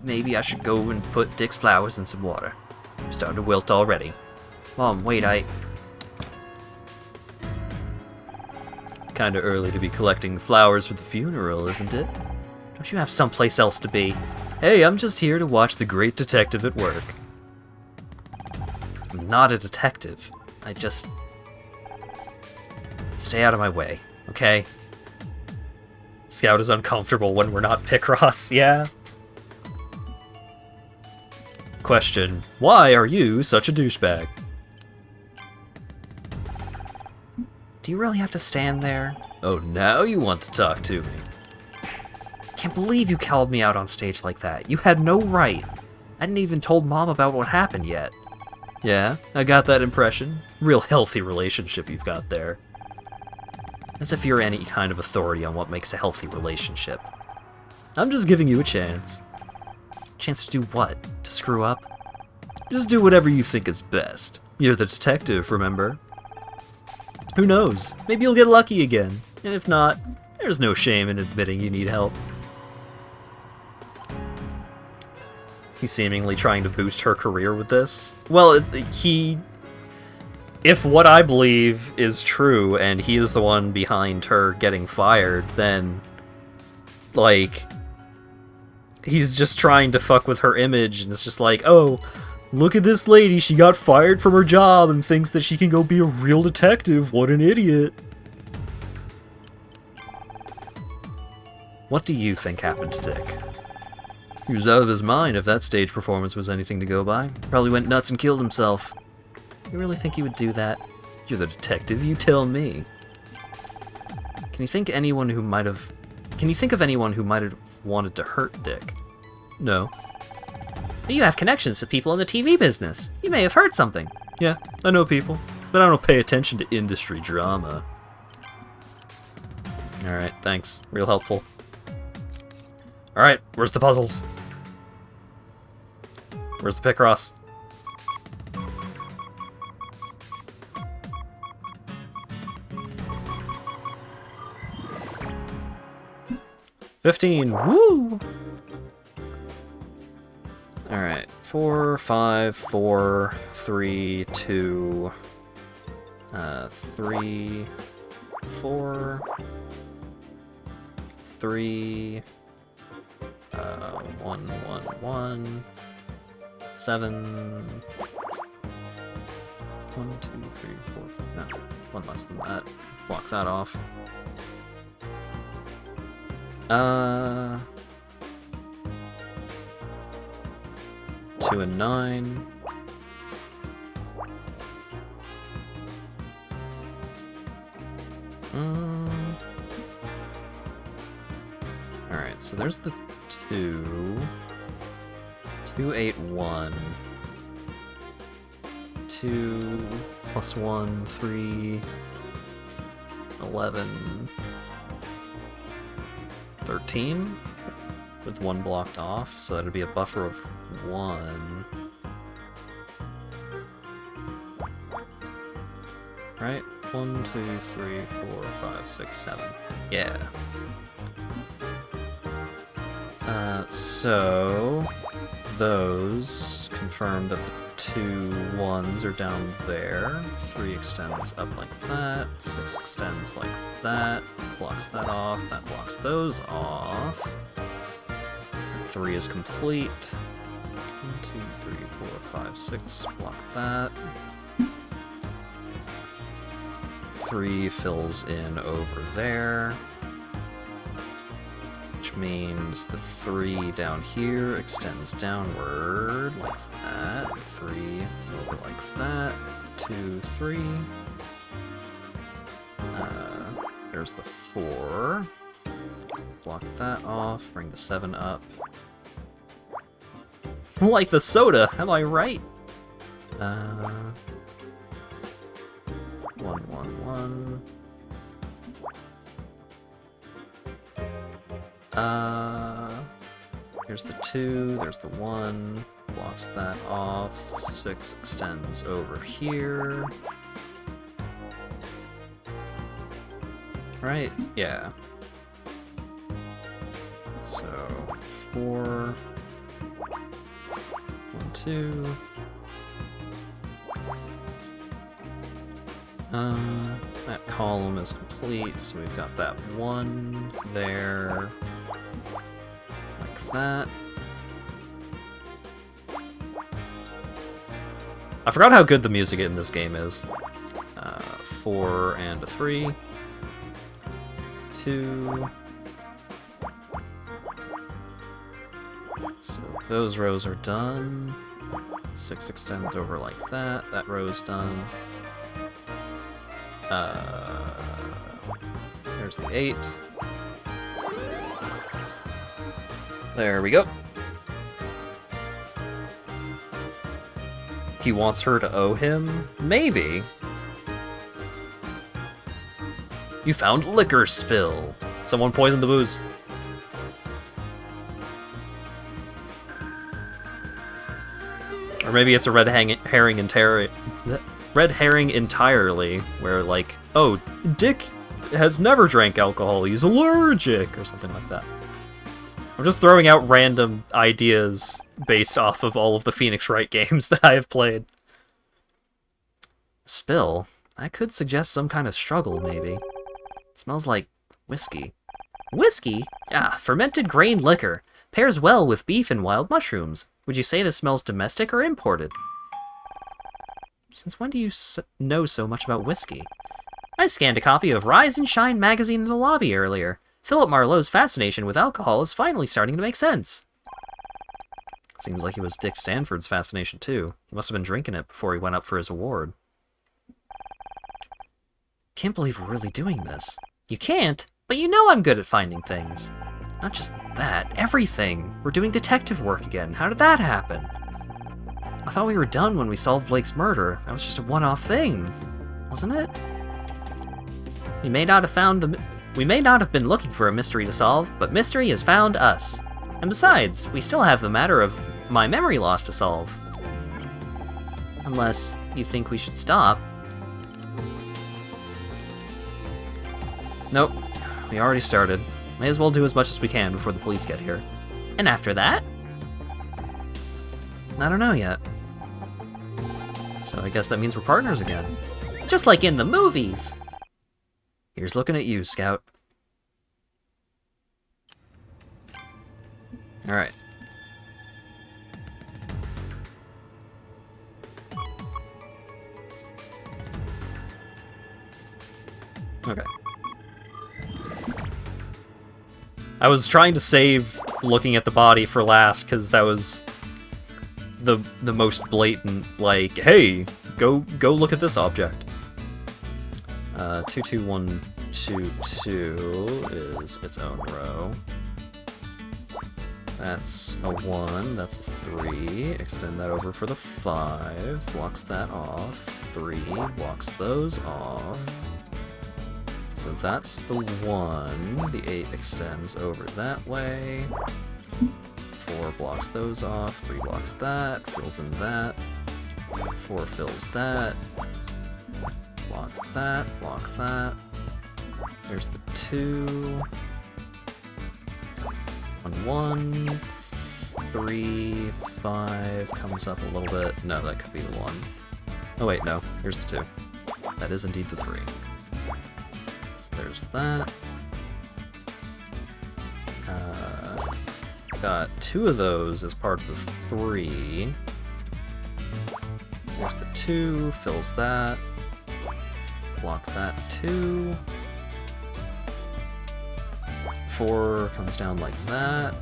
Speaker 1: Maybe I should go and put Dick's flowers in some water. They're starting to wilt already. Mom, wait, Kinda early to be collecting flowers for the funeral, isn't it? Don't you have someplace else to be? Hey, I'm just here to watch the great detective at work. I'm not a detective. I just... Stay out of my way, okay? Scout is uncomfortable when we're not Picross, yeah? Question, why are you such a douchebag? Do you really have to stand there? Oh, now you want to talk to me. Can't believe you called me out on stage like that. You had no right. I hadn't even told Mom about what happened yet. Yeah, I got that impression. Real healthy relationship you've got there. As if you're any kind of authority on what makes a healthy relationship. I'm just giving you a chance. Chance to do what? To screw up? Just do whatever you think is best. You're the detective, remember? Who knows? Maybe you'll get lucky again. And if not, there's no shame in admitting you need help. He's seemingly trying to boost her career with this. Well, if what I believe is true, and he is the one behind her getting fired, then, like, he's just trying to fuck with her image, and it's just like, oh, look at this lady, she got fired from her job and thinks that she can go be a real detective, what an idiot. What do you think happened to Dick? He was out of his mind if that stage performance was anything to go by. Probably went nuts and killed himself. You really think he would do that? You're the detective, you tell me. Can you think of anyone who might have wanted to hurt Dick? No. But you have connections to people in the TV business. You may have heard something. Yeah, I know people, but I don't pay attention to industry drama. Alright, thanks. Real helpful. Alright, where's the puzzles? Where's the Picross? $15, woo! Alright, 4, 5, 4, 3, 2, 3, 4, 3, 1, 1, 1, 7, 1, 2, 3, 4, 5, no, one less than that. Block that off. 2 and 9. Alright, so there's the 2. 2, 8, 1. 2 plus 1, 3, 11, 13, with 1 blocked off, so that'd be a buffer of 1. Right? 1, 2, 3, 4, 5, 6, 7. Yeah. So those confirm that the 2 1s are down there. 3 extends up like that. 6 extends like that. Blocks that off. That blocks those off. 3 is complete. 1, 2, 3, 4, 5, 6. Block that. 3 fills in over there. Which means the 3 down here extends downward like that. 3 over like that. 2, 3. There's the 4. Block that off. Bring the 7 up. Like the soda, am I right? 1, 1, 1. Here's the 2, there's the 1, blocks that off, 6 extends over here. Right? Yeah. So, 4, 1, 2. That column is complete, so we've got that 1 there. Like that. I forgot how good the music in this game is. 4 and a 3. 2. So those rows are done. 6 extends over like that. That row's done. There's the 8. There we go. He wants her to owe him? Maybe. You found liquor spill. Someone poisoned the booze. Or maybe it's a red herring entirely, where like, oh, Dick has never drank alcohol, he's allergic, or something like that. I'm just throwing out random ideas based off of all of the Phoenix Wright games that I have played. Spill? That could suggest some kind of struggle, maybe. It smells like whiskey. Whiskey? Ah, fermented grain liquor. Pairs well with beef and wild mushrooms. Would you say this smells domestic or imported? Since when do you know so much about whiskey? I scanned a copy of Rise and Shine magazine in the lobby earlier. Philip Marlowe's fascination with alcohol is finally starting to make sense. Seems like it was Dick Stanford's fascination too. He must have been drinking it before he went up for his award. Can't believe we're really doing this. You can't, but you know I'm good at finding things. Not just that, everything. We're doing detective work again. How did that happen? I thought we were done when we solved Blake's murder. That was just a one-off thing, wasn't it? We may not have been looking for a mystery to solve, but mystery has found us. And besides, we still have the matter of my memory loss to solve. Unless you think we should stop. Nope, we already started. May as well do as much as we can before the police get here. And after that? I don't know yet. So I guess that means we're partners again. Just like in the movies! Here's looking at you, Scout. Alright. Okay. I was trying to save looking at the body for last, because that was the most blatant, like, hey, go look at this object. 22122 is its own row. That's a 1, that's a 3. Extend that over for the 5. Blocks that off. 3 blocks those off. So that's the 1. The 8 extends over that way. 4 blocks those off. 3 blocks that. Fills in that. 4 fills that. Block that. Block that. There's the 2. 1, 3, 5 comes up a little bit. No, that could be the 1. Oh wait, no. Here's the 2. That is indeed the 3. So there's that. Got 2 of those as part of the 3. There's the 2, fills that. Block that 2. 4 comes down like that.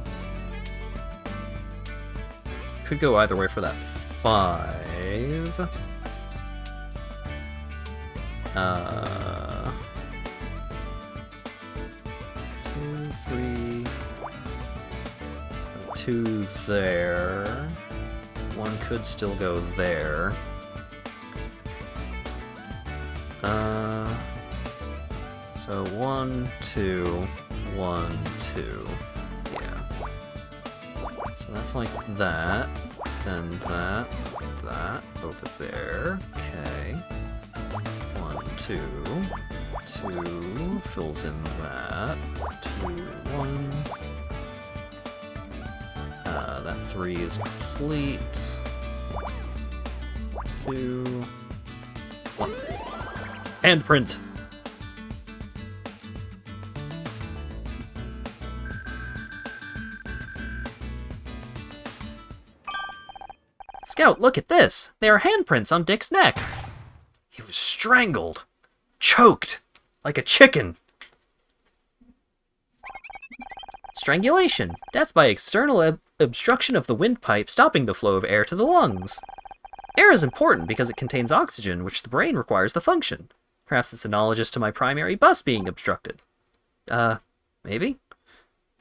Speaker 1: Could go either way for that 5. 2, 3. 2 there. 1 could still go there. So 1, 2, 1, 2. Yeah. So that's like that. Then that. That. Over there. Okay. 1, 2. 2. Fills in that. 2, 1. That 3 is complete. 2. 1. Handprint! Scout, look at this! There are handprints on Dick's neck! He was strangled! Choked! Like a chicken! Strangulation. Death by external obstruction of the windpipe, stopping the flow of air to the lungs. Air is important because it contains oxygen, which the brain requires to function. Perhaps it's analogous to my primary bus being obstructed. Maybe?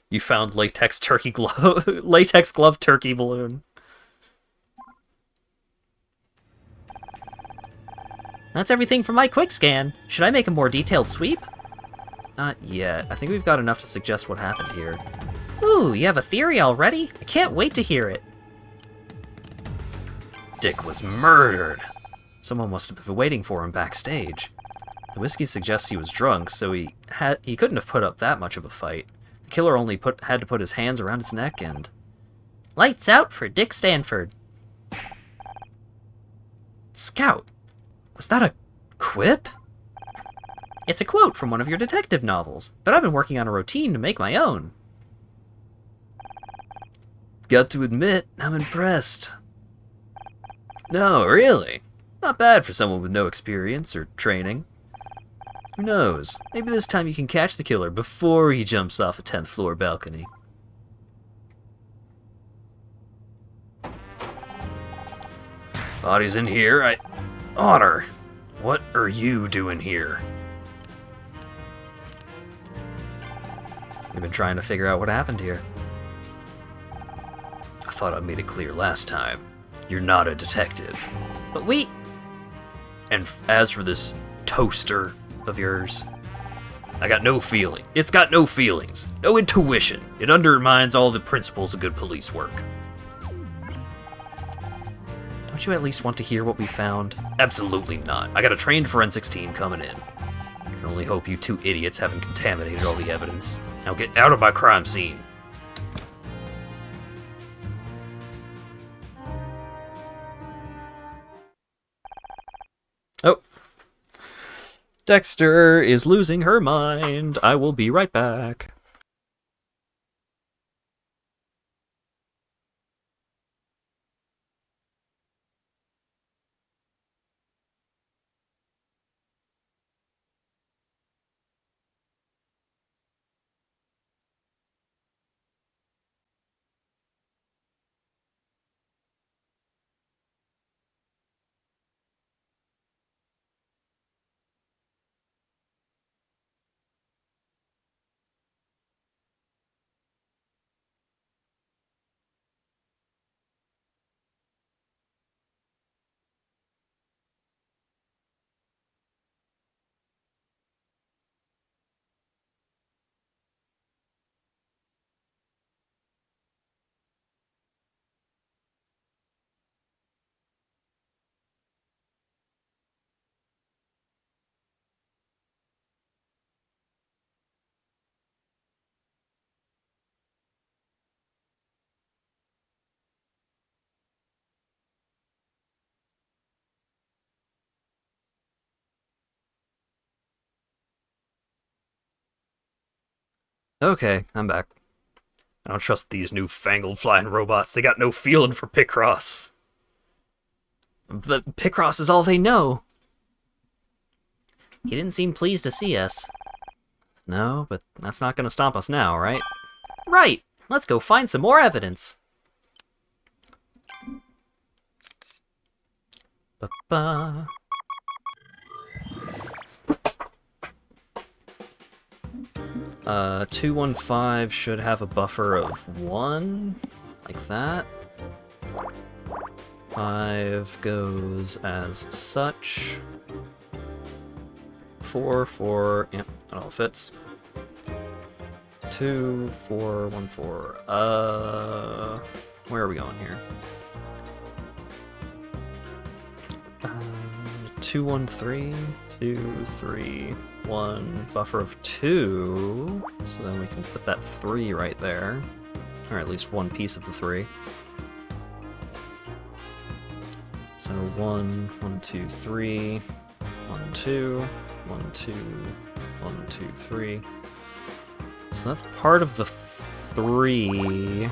Speaker 1: You found latex glove turkey balloon. That's everything from my quick scan. Should I make a more detailed sweep? Not yet. I think we've got enough to suggest what happened here. Ooh, you have a theory already? I can't wait to hear it. Dick was murdered. Someone must have been waiting for him backstage. The whiskey suggests he was drunk, so he couldn't have put up that much of a fight. The killer only had to put his hands around his neck and... Lights out for Dick Stanford. Scout, was that a quip? It's a quote from one of your detective novels, but I've been working on a routine to make my own. Got to admit, I'm impressed. No, really? Not bad for someone with no experience or training. Who knows? Maybe this time you can catch the killer before he jumps off a 10th floor balcony. Body's in here. Honor, what are you doing here? We've been trying to figure out what happened here. I thought I made it clear last time. You're not a detective. But we... And as for this toaster of yours, I got no feeling. It's got no feelings. No intuition. It undermines all the principles of good police work. Don't you at least want to hear what we found? Absolutely not. I got a trained forensics team coming in. I can only hope you two idiots haven't contaminated all the evidence. Now get out of my crime scene. Oh. Dexter is losing her mind. I will be right back. Okay, I'm back. I don't trust these newfangled flying robots. They got no feeling for Picross. The Picross is all they know. He didn't seem pleased to see us. No, but that's not gonna stop us now, right? Right! Let's go find some more evidence. Ba-ba. 215 should have a buffer of 1, like that. 5 goes as such. 4, yep, that all fits. 2, 4, 1, 4. Where are we going here? 2, 1, 3, 2, 3, 1, buffer of 2, so then we can put that 3 right there, or at least one piece of the 3. So 1, 1, 2, 3, 1, 2, 1, 2, 1, 2, 3. So that's part of the 3.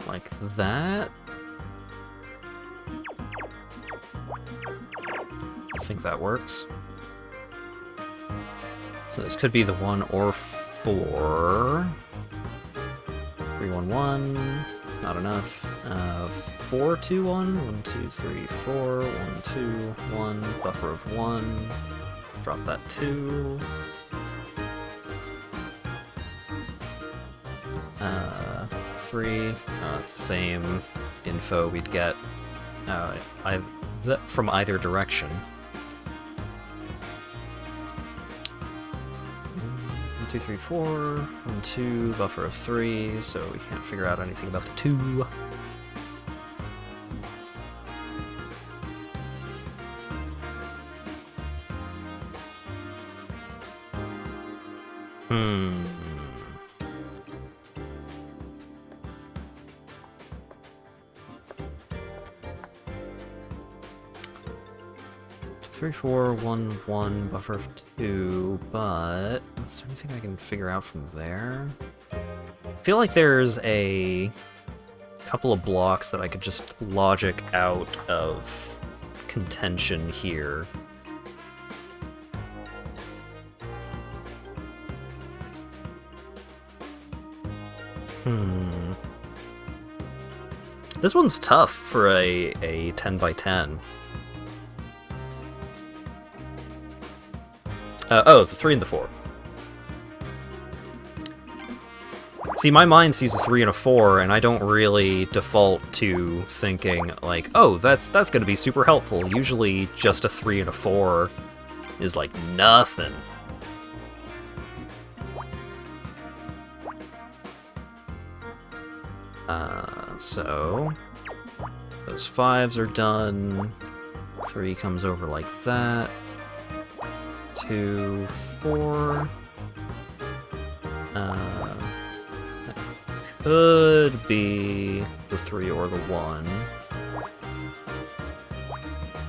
Speaker 1: Like that. I think that works. So this could be the 1 or 4. 3, 1, 1. It's not enough. 4, 2, 1. 1, 2, 3, 4. 1, 2, 1. Buffer of 1. Drop that 2. 3. It's the same info we'd get from either direction. 1, 2, 3, 4. 1, 2, buffer of 3, so we can't figure out anything about the 2. Three, 4, 1, 1, buffer of 2, but is there anything I can figure out from there? I feel like there's a couple of blocks that I could just logic out of contention here. This one's tough for a 10 by 10. Oh, the 3 and the 4. See, my mind sees a 3 and a 4, and I don't really default to thinking, like, oh, that's gonna be super helpful. Usually, just a 3 and a 4 is, like, nothing. So those 5s are done. 3 comes over like that. 2, 4. That could be the 3 or the 1.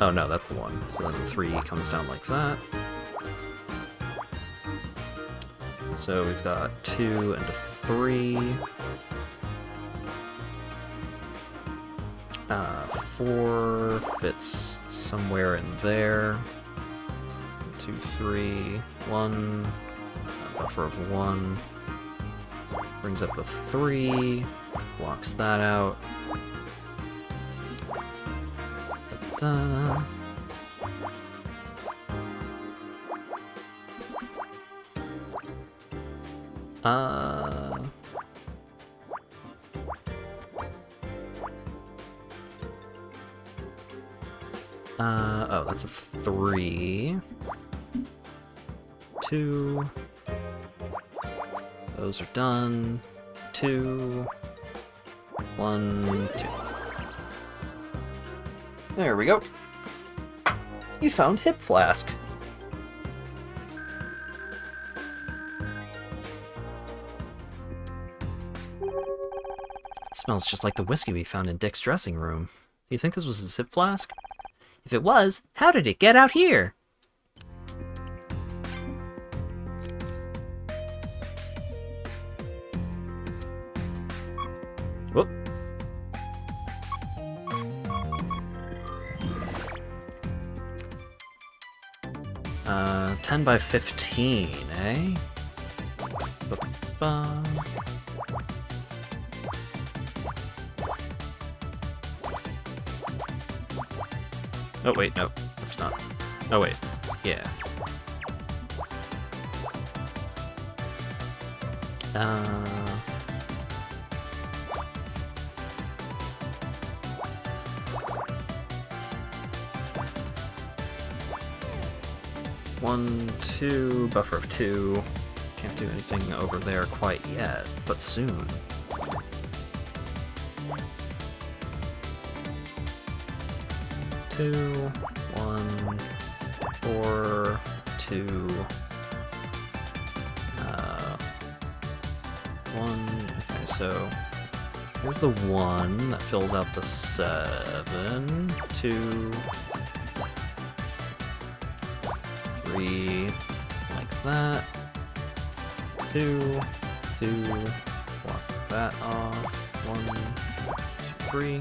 Speaker 1: Oh no, that's the 1. So then the 3 comes down like that. So we've got 2 and a 3. 4 fits somewhere in there. 2, 3, 1. Buffer of 1. Brings up the 3. Blocks that out. Da-da. Oh, that's a 3. 2. Those are done. 2. 1, 2. There we go. You found Hip Flask. Smells just like the whiskey we found in Dick's dressing room. Do you think this was his Hip Flask? If it was, how did it get out here? Whoop. 10 by 15, eh? Ba-ba. Oh wait, no, it's not. Oh wait, yeah. One, 2, buffer of 2. Can't do anything over there quite yet, but soon. Two, 1, 4, 2, 1. Okay, so here's the 1 that fills out the 7. 2, 3, like that. 2, 2, block that off. 1, 2, 3.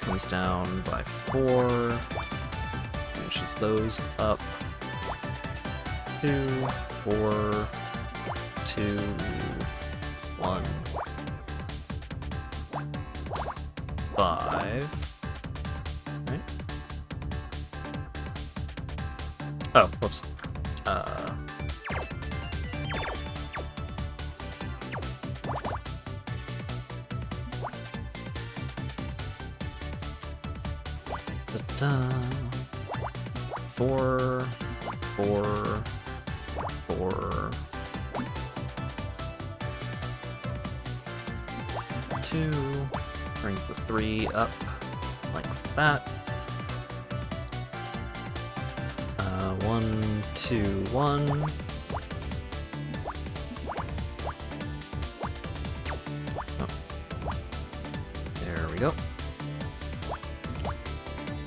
Speaker 1: Comes down by 4. Finishes those up. 2, 4, 2, 1, 5. Right? Oh, whoops. Da-da. 4, 4, 4, 2, brings the 3 up like that. 1, 2, 1. Oh. There we go.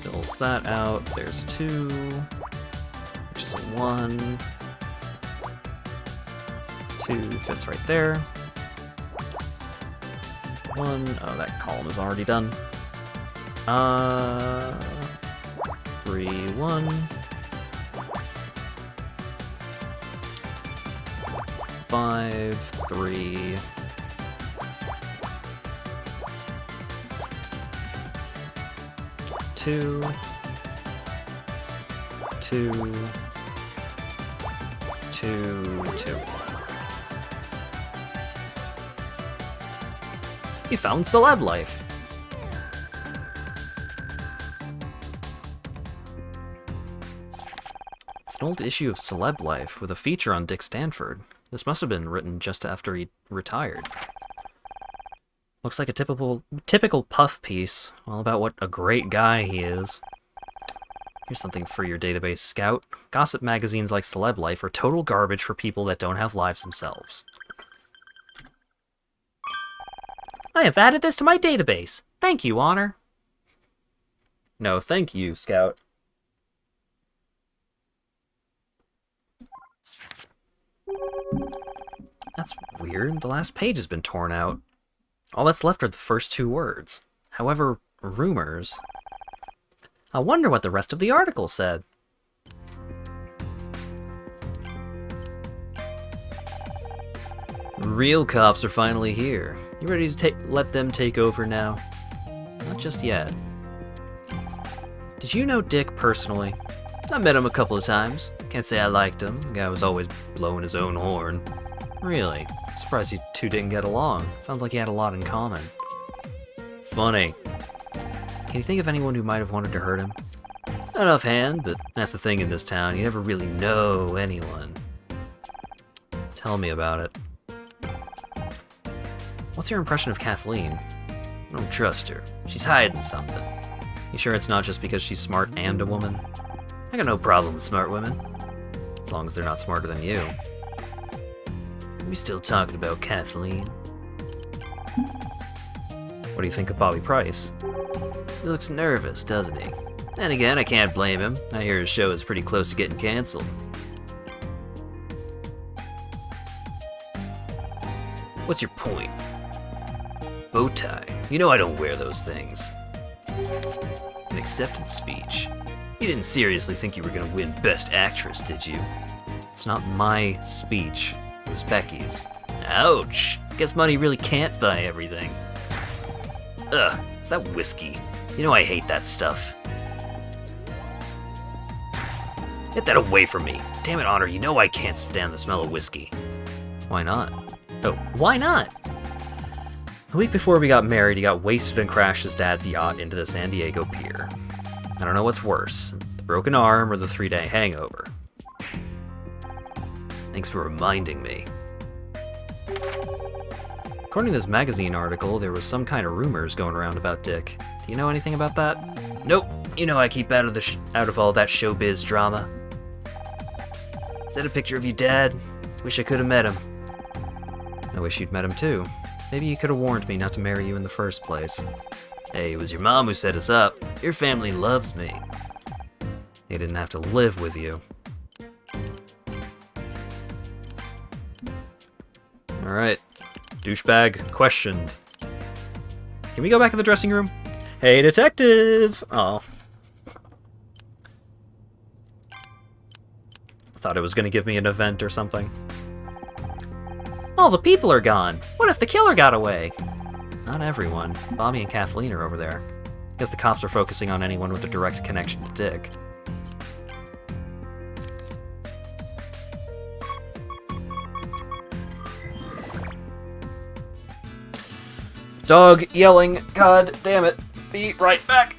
Speaker 1: Fills that out. There's a 2, which is a 1. 2 fits right there. 1. Oh, that column is already done. 3, 1. 5, 3. 2, 2, 2, 2. You found Celeb Life. It's an old issue of Celeb Life with a feature on Dick Stanford. This must have been written just after he retired. Looks like a typical puff piece, all about what a great guy he is. Here's something for your database, Scout. Gossip magazines like Celeb Life are total garbage for people that don't have lives themselves. I have added this to my database. Thank you, Honor. No, thank you, Scout. That's weird. The last page has been torn out. All that's left are the first 2 words. However, rumors... I wonder what the rest of the article said. Real cops are finally here. You ready to let them take over now? Not just yet. Did you know Dick personally? I met him a couple of times. Can't say I liked him. The guy was always blowing his own horn. Really? Surprised you two didn't get along. Sounds like you had a lot in common. Funny. Can you think of anyone who might have wanted to hurt him? Not offhand, but that's the thing in this town. You never really know anyone. Tell me about it. What's your impression of Kathleen? I don't trust her. She's hiding something. You sure it's not just because she's smart and a woman? I got no problem with smart women. As long as they're not smarter than you. Are we still talking about Kathleen? What do you think of Bobby Price? He looks nervous, doesn't he? And again, I can't blame him. I hear his show is pretty close to getting canceled. What's your point? Bow tie. You know I don't wear those things. An acceptance speech. You didn't seriously think you were gonna win Best Actress, did you? It's not my speech. It was Becky's. Ouch! Guess money really can't buy everything. Ugh, is that whiskey? You know I hate that stuff. Get that away from me. Damn it, Honor, you know I can't stand the smell of whiskey. Why not? Oh, why not? A week before we got married, he got wasted and crashed his dad's yacht into the San Diego pier. I don't know what's worse, the broken arm or the 3-day hangover. Thanks for reminding me. According to this magazine article, there was some kind of rumors going around about Dick. Do you know anything about that? Nope. You know I keep out of all that showbiz drama. Is that a picture of your dad? Wish I could have met him. I wish you'd met him too. Maybe you could have warned me not to marry you in the first place. Hey, it was your mom who set us up. Your family loves me. They didn't have to live with you. Alright. Douchebag questioned. Can we go back in the dressing room? Hey, detective! Oh. I thought it was going to give me an event or something. All the people are gone. What if the killer got away? Not everyone. Bobby and Kathleen are over there. Guess the cops are focusing on anyone with a direct connection to Dick. Dog yelling. God damn it. Be right back.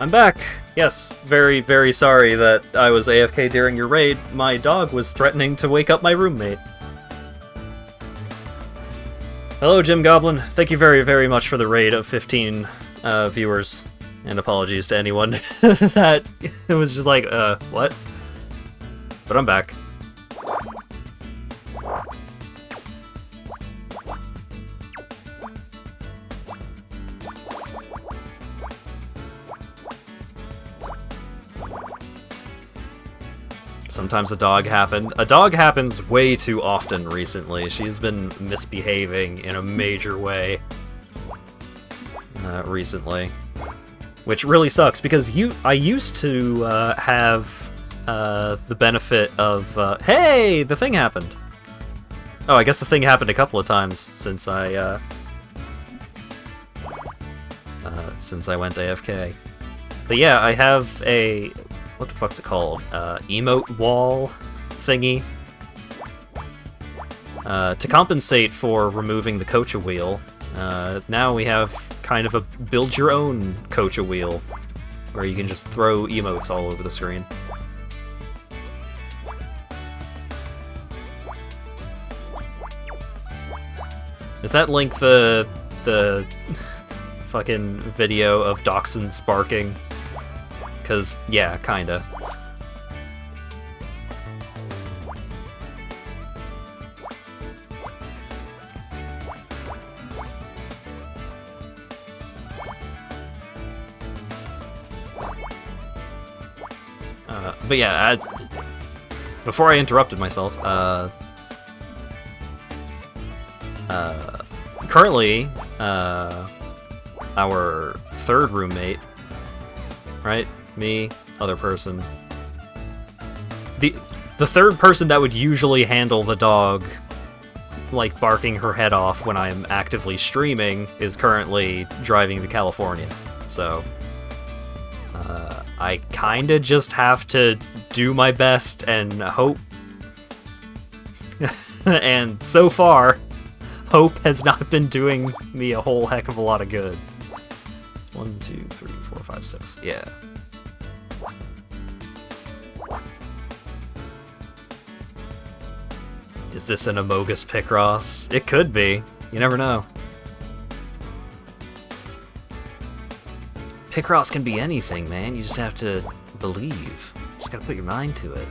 Speaker 1: I'm back! Yes, very, very sorry that I was AFK during your raid. My dog was threatening to wake up my roommate. Hello, Jim Goblin. Thank you very, very much for the raid of 15 viewers. And apologies to anyone that it was just like, what? But I'm back. Sometimes a dog happens way too often recently. She's been misbehaving in a major way recently. Which really sucks, because I used to have the benefit of, hey, the thing happened! Oh, I guess the thing happened a couple of times since I went AFK. But yeah, I have a, what the fuck's it called? Emote wall thingy. To compensate for removing the Kocha wheel, now we have kind of a build-your-own Kocha wheel, where you can just throw emotes all over the screen. Does that link the fucking video of dachshunds barking? Because, yeah, kinda. But yeah, before I interrupted myself, currently, our third roommate, right? Me, other person. The third person that would usually handle the dog, like, barking her head off when I'm actively streaming, is currently driving to California, so... I kinda just have to do my best and hope. And so far, hope has not been doing me a whole heck of a lot of good. 1, 2, 3, 4, 5, 6, yeah. Is this an Amogus Picross? It could be. You never know. Picross can be anything, man. You just have to believe. Just gotta put your mind to it.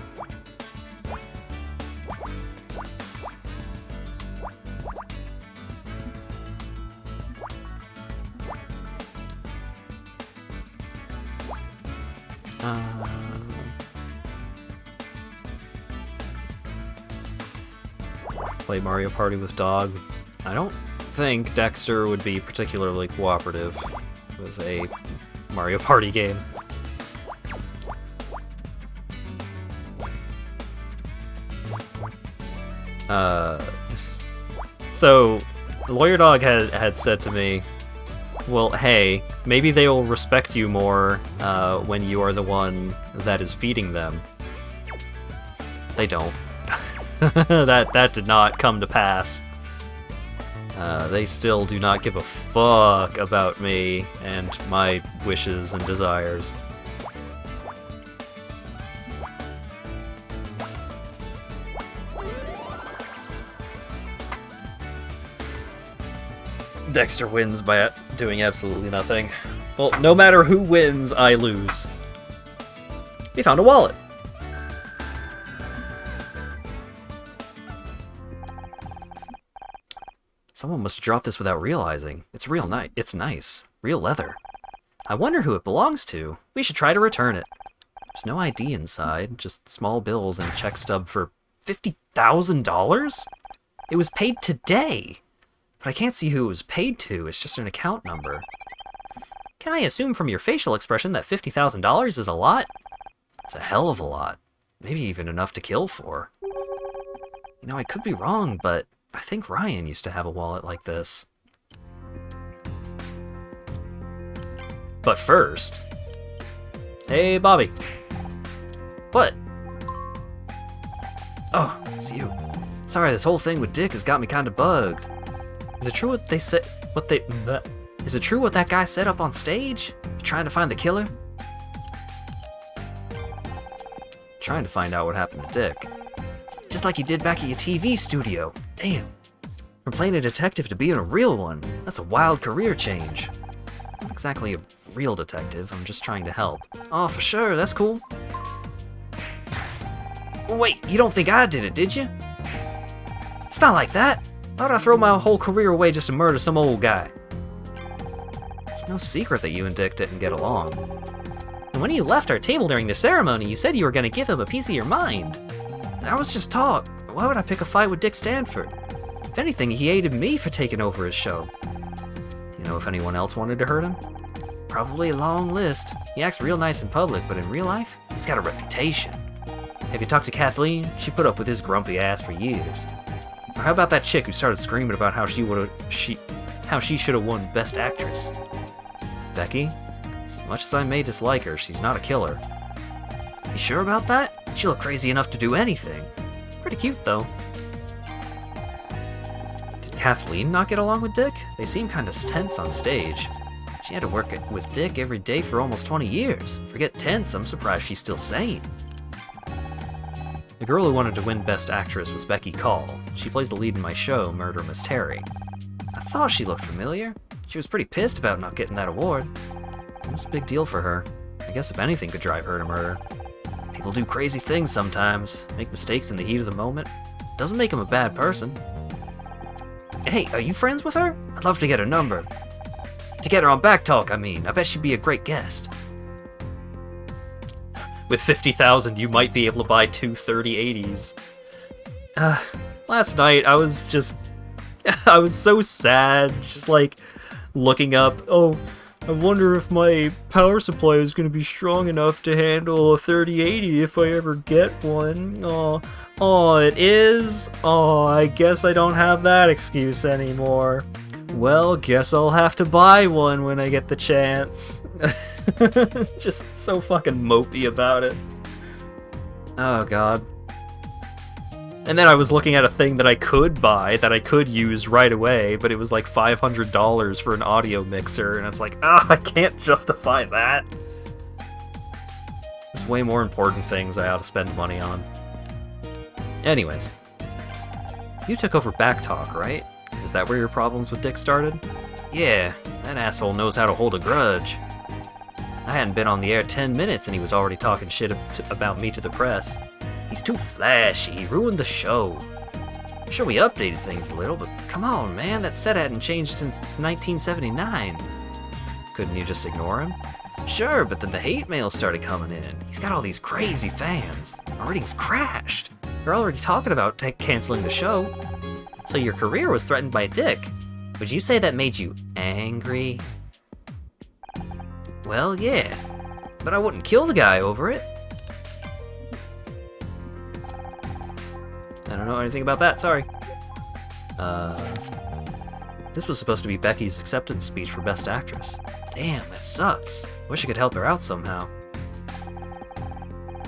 Speaker 1: Play Mario Party with dog. I don't think Dexter would be particularly cooperative with a Mario Party game. So, Lawyer Dog had said to me, well, hey, maybe they will respect you more when you are the one that is feeding them. They don't. That did not come to pass. They still do not give a fuck about me and my wishes and desires. Dexter wins by doing absolutely nothing. Well, no matter who wins, I lose. We found a wallet. Someone must have dropped this without realizing. It's real nice. It's nice. Real leather. I wonder who it belongs to. We should try to return it. There's no ID inside, just small bills and a check stub for $50,000? It was paid today. But I can't see who it was paid to. It's just an account number. Can I assume from your facial expression that $50,000 is a lot? It's a hell of a lot. Maybe even enough to kill for. You know, I could be wrong, but I think Ryan used to have a wallet like this. But first... Hey, Bobby. What? Oh, it's you. Sorry, this whole thing with Dick has got me kinda bugged. Is it true what they said? Is it true what that guy said up on stage? You trying to find the killer? trying to find out what happened to Dick. Just like you did back at your TV studio. Damn. From playing a detective to being a real one. That's a wild career change. Not exactly a real detective, I'm just trying to help. Oh, for sure, that's cool. Wait, you don't think I did it, did you? It's not like that. Why would I throw my whole career away just to murder some old guy? It's no secret that you and Dick didn't get along. And when you left our table during the ceremony, you said you were going to give him a piece of your mind. That was just talk. Why would I pick a fight with Dick Stanford? If anything, he hated me for taking over his show. Do you know if anyone else wanted to hurt him? Probably a long list. He acts real nice in public, but in real life, he's got a reputation. Have you talked to Kathleen? She put up with his grumpy ass for years. Or how about that chick who started screaming about how she should have won Best Actress? Becky? As much as I may dislike her, she's not a killer. You sure about that? She looked crazy enough to do anything. Pretty cute, though. Did Kathleen not get along with Dick? They seem kinda tense on stage. She had to work with Dick every day for almost 20 years. Forget tense, I'm surprised she's still sane. The girl who wanted to win Best Actress was Becky Call. She plays the lead in my show, Murder Miss Terry. I thought she looked familiar. She was pretty pissed about not getting that award. It was a big deal for her. I guess if anything could drive her to murder. People do crazy things sometimes, make mistakes in the heat of the moment. Doesn't make them a bad person. Hey, are you friends with her? I'd love to get her number. To get her on Backtalk, I mean. I bet she'd be a great guest. With 50,000, you might be able to buy two 3080s. Last night, I was so sad, just like, looking up, oh, I wonder if my power supply is going to be strong enough to handle a 3080 if I ever get one. Oh, it is? Oh, I guess I don't have that excuse anymore. Well, guess I'll have to buy one when I get the chance. Just so fucking mopey about it. Oh god. And then I was looking at a thing that I could buy, that I could use right away, but it was like $500 for an audio mixer, and it's like, I can't justify that. There's way more important things I ought to spend money on. Anyways. You took over Backtalk, right? Is that where your problems with Dick started? Yeah, that asshole knows how to hold a grudge. I hadn't been on the air 10 minutes and he was already talking shit about me to the press. He's too flashy, he ruined the show. Sure, we updated things a little, but come on, man, that set hadn't changed since 1979. Couldn't you just ignore him? Sure, but then the hate mail started coming in. He's got all these crazy fans. Our ratings crashed. They're already talking about canceling the show. So your career was threatened by Dick. Would you say that made you angry? Well, yeah. But I wouldn't kill the guy over it. I don't know anything about that, sorry. This was supposed to be Becky's acceptance speech for Best Actress. Damn, that sucks. Wish I could help her out somehow.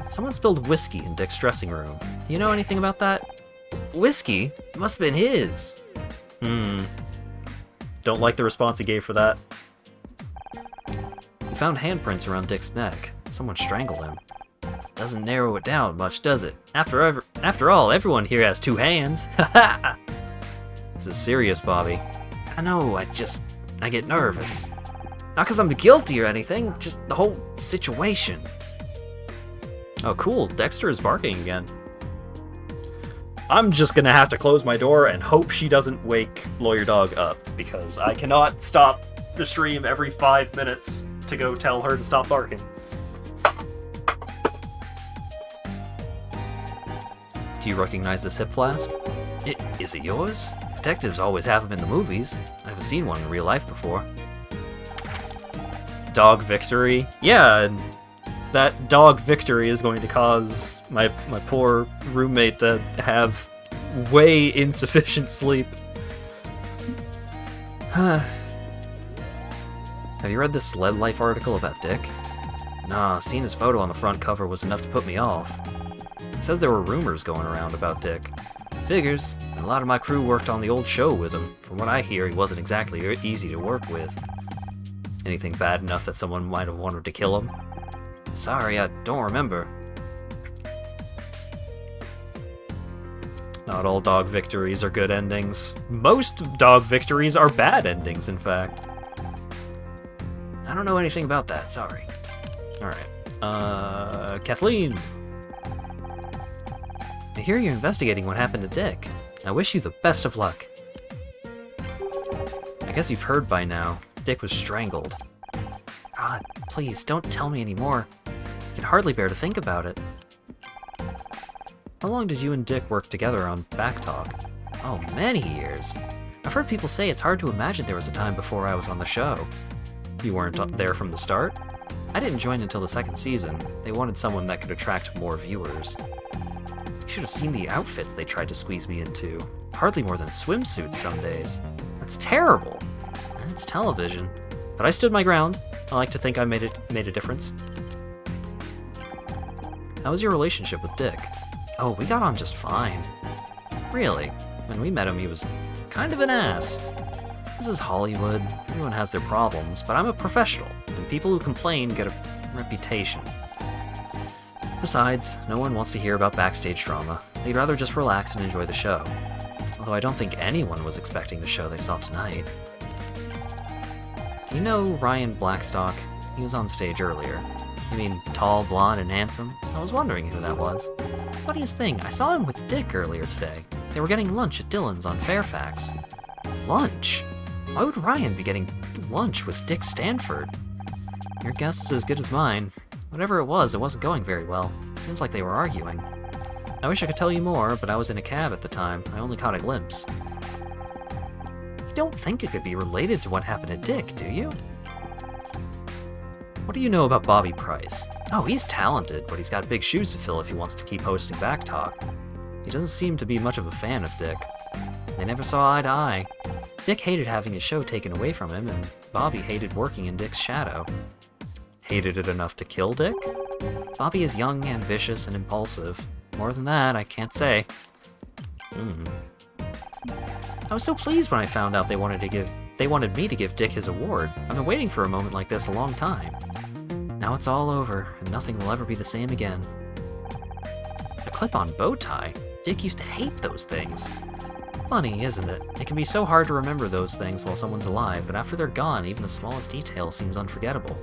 Speaker 1: Someone spilled whiskey in Dick's dressing room. Do you know anything about that? Whiskey? Must have been his. Don't like the response he gave for that. We found handprints around Dick's neck. Someone strangled him. Doesn't narrow it down much, does it? After all, everyone here has two hands. Ha! This is serious, Bobby. I know, I get nervous. Not because I'm guilty or anything, just the whole situation. Oh cool, Dexter is barking again. I'm just gonna have to close my door and hope she doesn't wake Lawyer Dog up, because I cannot stop the stream every 5 minutes to go tell her to stop barking. Do you recognize this hip flask? Is it yours? Detectives always have them in the movies. I haven't seen one in real life before. Dog victory? Yeah, and that dog victory is going to cause my poor roommate to have way insufficient sleep. Have you read this Sled Life article about Dick? Nah, seeing his photo on the front cover was enough to put me off. It says there were rumors going around about Dick. Figures, and a lot of my crew worked on the old show with him. From what I hear, he wasn't exactly easy to work with. Anything bad enough that someone might have wanted to kill him? Sorry, I don't remember. Not all dog victories are good endings. Most dog victories are bad endings, in fact. I don't know anything about that, sorry. Alright. Kathleen! I hear you're investigating what happened to Dick. I wish you the best of luck. I guess you've heard by now. Dick was strangled. God, please, don't tell me anymore. I can hardly bear to think about it. How long did you and Dick work together on Backtalk? Oh, many years. I've heard people say it's hard to imagine there was a time before I was on the show. You weren't there from the start? I didn't join until the second season. They wanted someone that could attract more viewers. You should have seen the outfits they tried to squeeze me into. Hardly more than swimsuits some days. That's terrible. It's television. But I stood my ground. I like to think I made a difference. How was your relationship with Dick? Oh, we got on just fine. Really? When we met him, he was kind of an ass. This is Hollywood. Everyone has their problems, but I'm a professional, and people who complain get a reputation. Besides, no one wants to hear about backstage drama. They'd rather just relax and enjoy the show. Although I don't think anyone was expecting the show they saw tonight. Do you know Ryan Blackstock? He was on stage earlier. You mean tall, blonde, and handsome? I was wondering who that was. Funniest thing, I saw him with Dick earlier today. They were getting lunch at Dylan's on Fairfax. Lunch? Why would Ryan be getting lunch with Dick Stanford? Your guess is as good as mine. Whatever it wasn't going very well. It seems like they were arguing. I wish I could tell you more, but I was in a cab at the time. I only caught a glimpse. You don't think it could be related to what happened to Dick, do you? What do you know about Bobby Price? Oh, he's talented, but he's got big shoes to fill if he wants to keep hosting Backtalk. He doesn't seem to be much of a fan of Dick. They never saw eye to eye. Dick hated having his show taken away from him, and Bobby hated working in Dick's shadow. Hated it enough to kill Dick? Bobby is young, ambitious, and impulsive. More than that, I can't say. I was so pleased when I found out they wanted me to give Dick his award. I've been waiting for a moment like this a long time. Now it's all over, and nothing will ever be the same again. A clip-on bow tie? Dick used to hate those things. Funny, isn't it? It can be so hard to remember those things while someone's alive, but after they're gone, even the smallest detail seems unforgettable.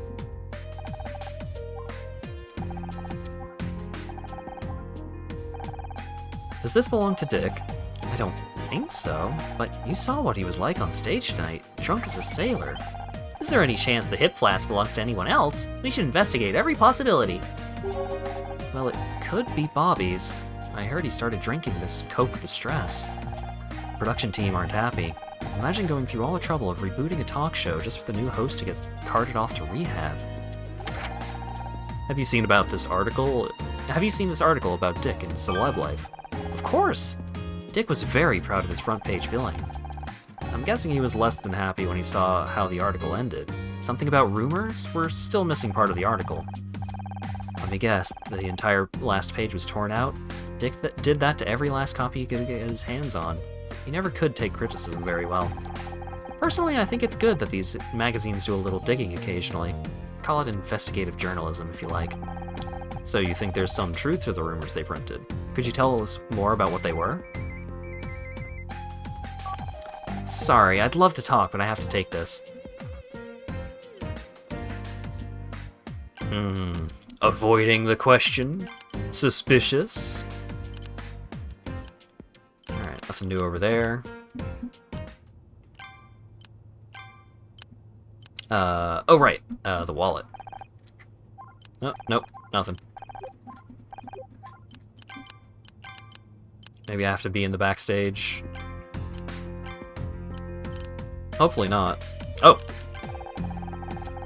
Speaker 1: Does this belong to Dick? I don't think so, but you saw what he was like on stage tonight, drunk as a sailor. Is there any chance the hip flask belongs to anyone else? We should investigate every possibility. Well, it could be Bobby's. I heard he started drinking this coke with the stress. The production team aren't happy. Imagine going through all the trouble of rebooting a talk show just for the new host to get carted off to rehab. Have you seen this article about Dick and celeb life? Of course! Dick was very proud of his front page billing. I'm guessing he was less than happy when he saw how the article ended. Something about rumors? We're still missing part of the article. Let me guess, the entire last page was torn out? Dick did that to every last copy he could get his hands on. He never could take criticism very well. Personally, I think it's good that these magazines do a little digging occasionally. Call it investigative journalism, if you like. So you think there's some truth to the rumors they printed? Could you tell us more about what they were? Sorry, I'd love to talk, but I have to take this. Avoiding the question? Suspicious? Alright, nothing new over there. Oh right, the wallet. Oh, nope, nothing. Maybe I have to be in the backstage. Hopefully not. Oh!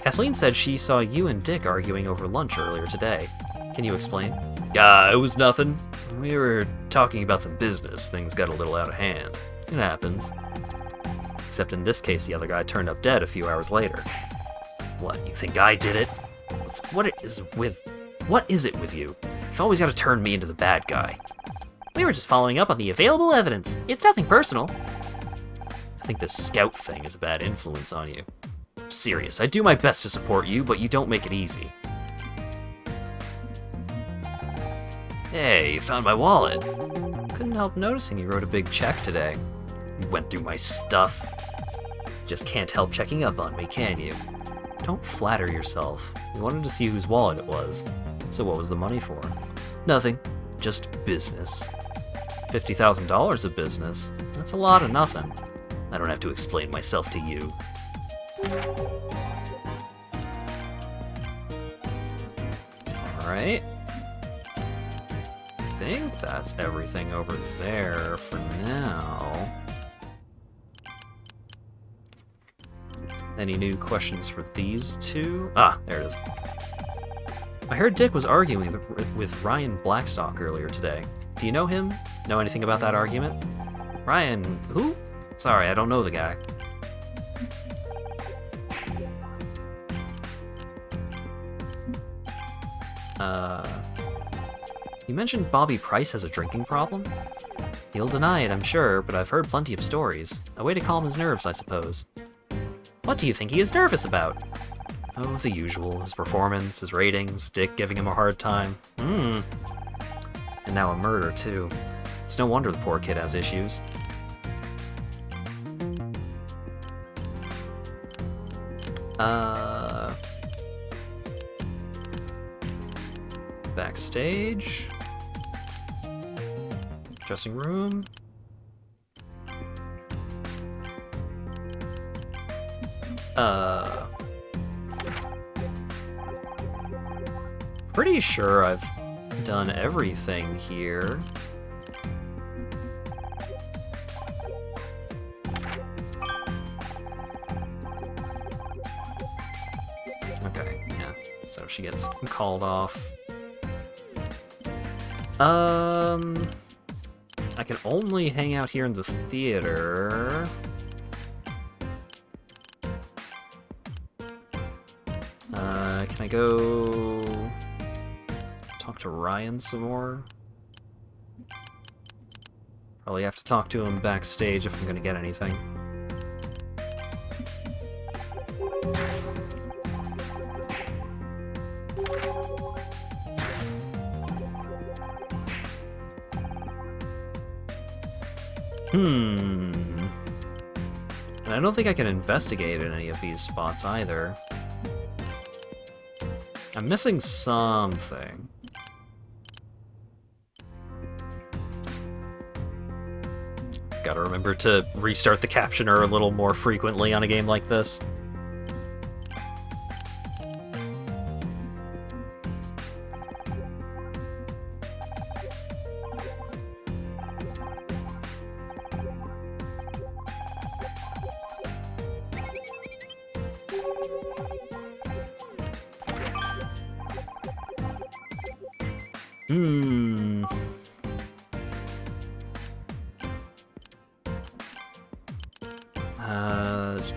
Speaker 1: Kathleen said she saw you and Dick arguing over lunch earlier today. Can you explain? It was nothing. We were talking about some business. Things got a little out of hand. It happens. Except in this case, the other guy turned up dead a few hours later. What, you think I did it? What is it with you? You've always got to turn me into the bad guy. We were just following up on the available evidence. It's nothing personal. I think this scout thing is a bad influence on you. I'm serious, I do my best to support you, but you don't make it easy. Hey, you found my wallet. Couldn't couldn't help noticing you wrote a big check today. You went through my stuff. Just can't help checking up on me, can you? Don't flatter yourself. We wanted to see whose wallet it was. So what was the money for? Nothing. Just business. $50,000 of business? That's a lot of nothing. I don't have to explain myself to you. Alright. I think that's everything over there for now. Any new questions for these two? Ah, there it is. I heard Dick was arguing with Ryan Blackstock earlier today. Do you know him? Know anything about that argument? Ryan, who? Sorry, I don't know the guy. You mentioned Bobby Price has a drinking problem? He'll deny it, I'm sure, but I've heard plenty of stories. A way to calm his nerves, I suppose. What do you think he is nervous about? Oh, the usual. His performance, his ratings, Dick giving him a hard time. And now a murder, too. It's no wonder the poor kid has issues. Backstage. Dressing room. Pretty sure I've done everything here. Okay, yeah. So she gets called off. I can only hang out here in the theater. Can I go talk to Ryan some more? Probably have to talk to him backstage if I'm gonna get anything. And I don't think I can investigate in any of these spots either. I'm missing something. Gotta remember to restart the captioner a little more frequently on a game like this.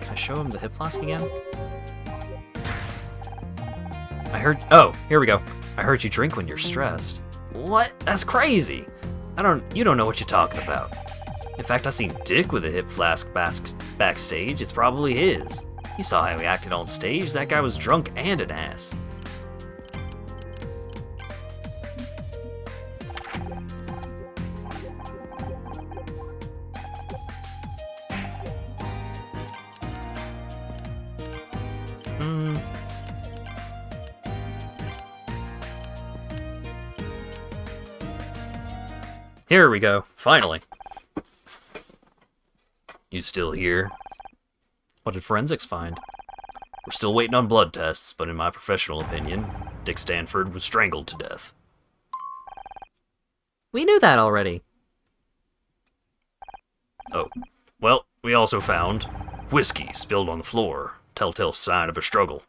Speaker 1: Can I show him the hip flask again? Oh, here we go. I heard you drink when you're stressed. What? That's crazy! You don't know what you're talking about. In fact, I seen Dick with a hip flask backstage. It's probably his. You saw how he acted on stage. That guy was drunk and an ass. Here we go, finally. You still here? What did forensics find? We're still waiting on blood tests, but in my professional opinion, Dick Stanford was strangled to death. We knew that already. Oh, well, we also found whiskey spilled on the floor, telltale sign of a struggle.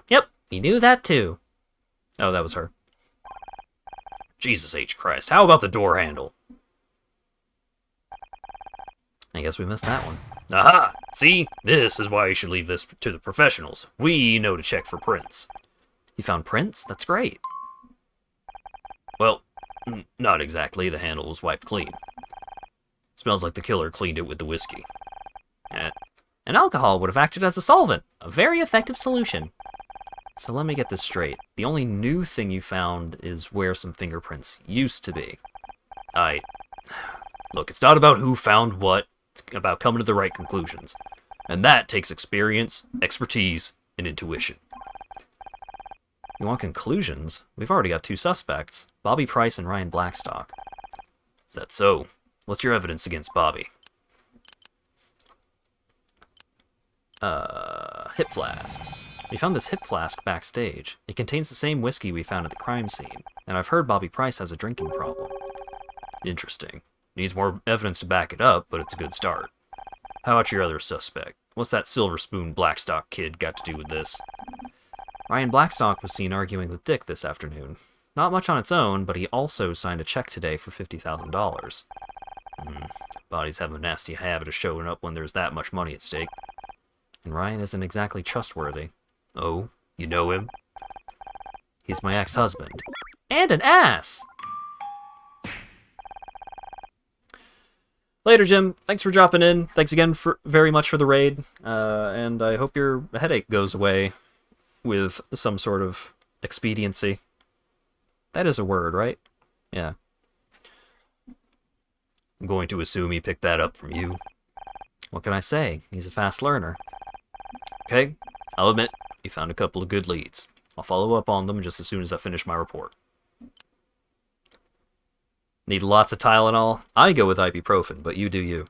Speaker 1: Yep, we knew that too. Oh, that was her. Jesus H. Christ, how about the door handle? I guess we missed that one. Aha! See? This is why you should leave this to the professionals. We know to check for prints. You found prints? That's great. Well, not exactly. The handle was wiped clean. Smells like the killer cleaned it with the whiskey. And alcohol would have acted as a solvent. A very effective solution. So let me get this straight. The only new thing you found is where some fingerprints used to be. Look, it's not about who found what, it's about coming to the right conclusions. And that takes experience, expertise, and intuition. You want conclusions? We've already got 2 suspects, Bobby Price and Ryan Blackstock. Is that so? What's your evidence against Bobby? Hip flask. We found this hip flask backstage. It contains the same whiskey we found at the crime scene, and I've heard Bobby Price has a drinking problem. Interesting. Needs more evidence to back it up, but it's a good start. How about your other suspect? What's that Silver Spoon Blackstock kid got to do with this? Ryan Blackstock was seen arguing with Dick this afternoon. Not much on its own, but he also signed a check today for $50,000. Bodies have a nasty habit of showing up when there's that much money at stake. And Ryan isn't exactly trustworthy. Oh, you know him? He's my ex-husband. And an ass! Later, Jim. Thanks for dropping in. Thanks again very much for the raid. And I hope your headache goes away with some sort of expediency. That is a word, right? Yeah. I'm going to assume he picked that up from you. What can I say? He's a fast learner. Okay, I'll admit, you found a couple of good leads. I'll follow up on them just as soon as I finish my report. Need lots of Tylenol? I go with ibuprofen, but you do you.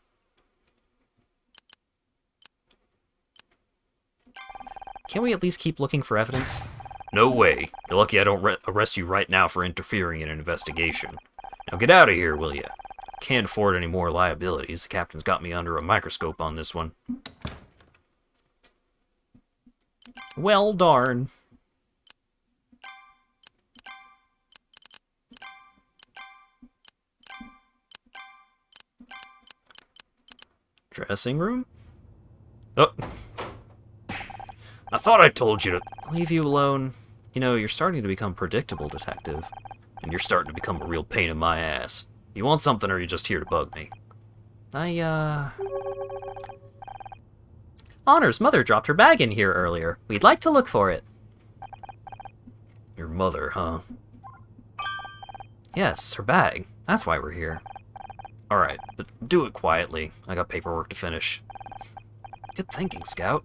Speaker 1: Can't we at least keep looking for evidence? No way. You're lucky I don't arrest you right now for interfering in an investigation. Now get out of here, will ya? Can't afford any more liabilities. The captain's got me under a microscope on this one. Well, darn. Dressing room? Oh. I thought I told you to... Leave you alone. You know, you're starting to become predictable, Detective. And you're starting to become a real pain in my ass. You want something or are you just here to bug me? Honor's mother dropped her bag in here earlier. We'd like to look for it. Your mother, huh? Yes, her bag. That's why we're here. Alright, but do it quietly. I got paperwork to finish. Good thinking, Scout.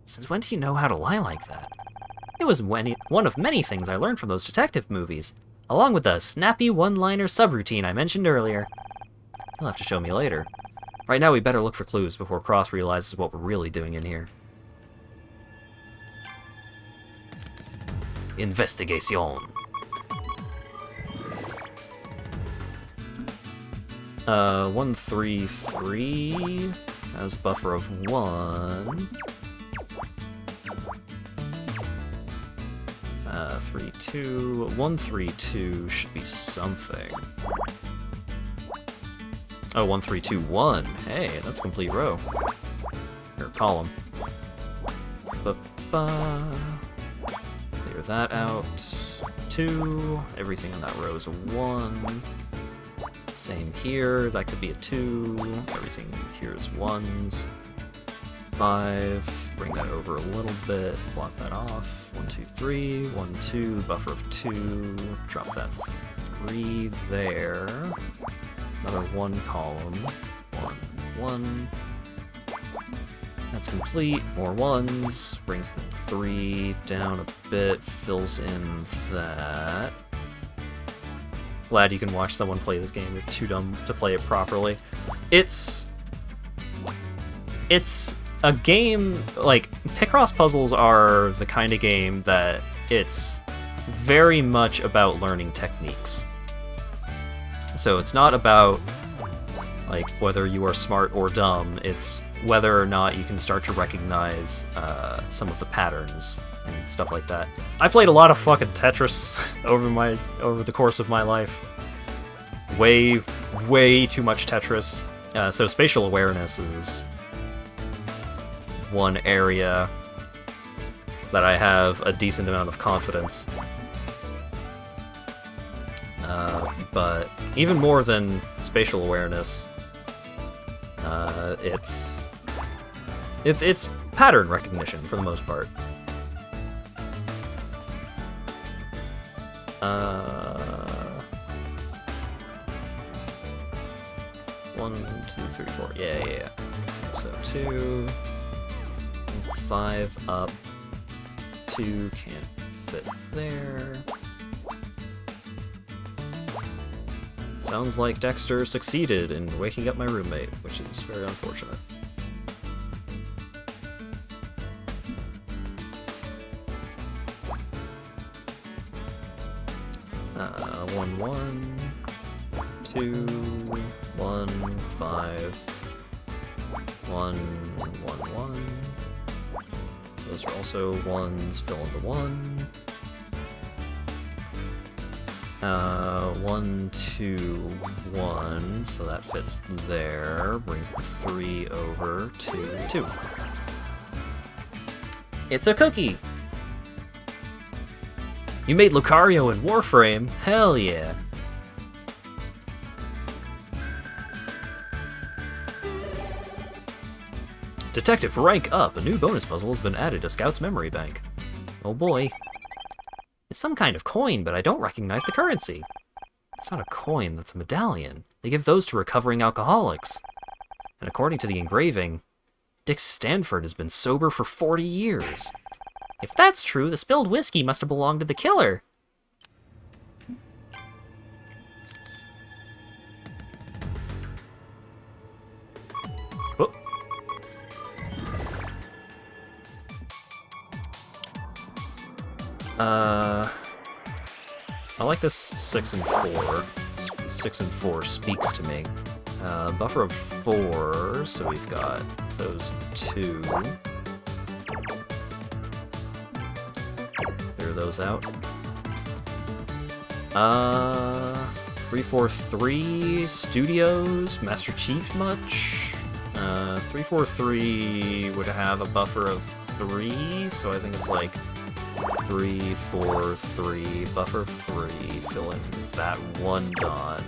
Speaker 1: Since when do you know how to lie like that? It was one of many things I learned from those detective movies, along with the snappy one-liner subroutine I mentioned earlier. You'll have to show me later. Right now we better look for clues before Cross realizes what we're really doing in here. Investigation. 133 has buffer of 1. 32. 132 should be something. Oh, 1321. Hey, that's a complete row. Or column. Ba-ba. Clear that out. 2. Everything in that row is a 1. Same here. That could be a 2. Everything here is 1s. 5. Bring that over a little bit. Block that off. 1, 2, 3. 1, 2. Buffer of 2. Drop that 3 there. Another 1 column. 1, 1. That's complete. More 1s. Brings the 3 down a bit. Fills in that. Glad you can watch someone play this game. You're too dumb to play it properly. It's a game, like, Picross puzzles are the kind of game that it's very much about learning techniques. So it's not about, like, whether you are smart or dumb, it's whether or not you can start to recognize some of the patterns and stuff like that. I played a lot of fucking Tetris over the course of my life. Way too much Tetris. So spatial awareness is one area that I have a decent amount of confidence. But even more than spatial awareness, it's pattern recognition for the most part. One, two, three, four. Yeah. So 2. Is the 5 up. 2 can't fit there. Sounds like Dexter succeeded in waking up my roommate, which is very unfortunate. One, 2, 1, 5, 1, 1. Those are also 1s, fill in the 1. 1, 2, 1, so that fits there. Brings the 3 over to 2. It's a cookie! You made Lucario in Warframe? Hell yeah! Detective, rank up! A new bonus puzzle has been added to Scout's memory bank. Oh boy. It's some kind of coin, but I don't recognize the currency. It's not a coin, that's a medallion. They give those to recovering alcoholics. And according to the engraving, Dick Stanford has been sober for 40 years. If that's true, the spilled whiskey must have belonged to the killer. Oh. I like this 6 and 4. 6 and 4 speaks to me. Buffer of 4, so we've got those 2. Clear those out. 343 Studios, Master Chief much? 343 would have a buffer of 3, so I think it's like 3, 4, 3, buffer 3, fill in that 1 dot.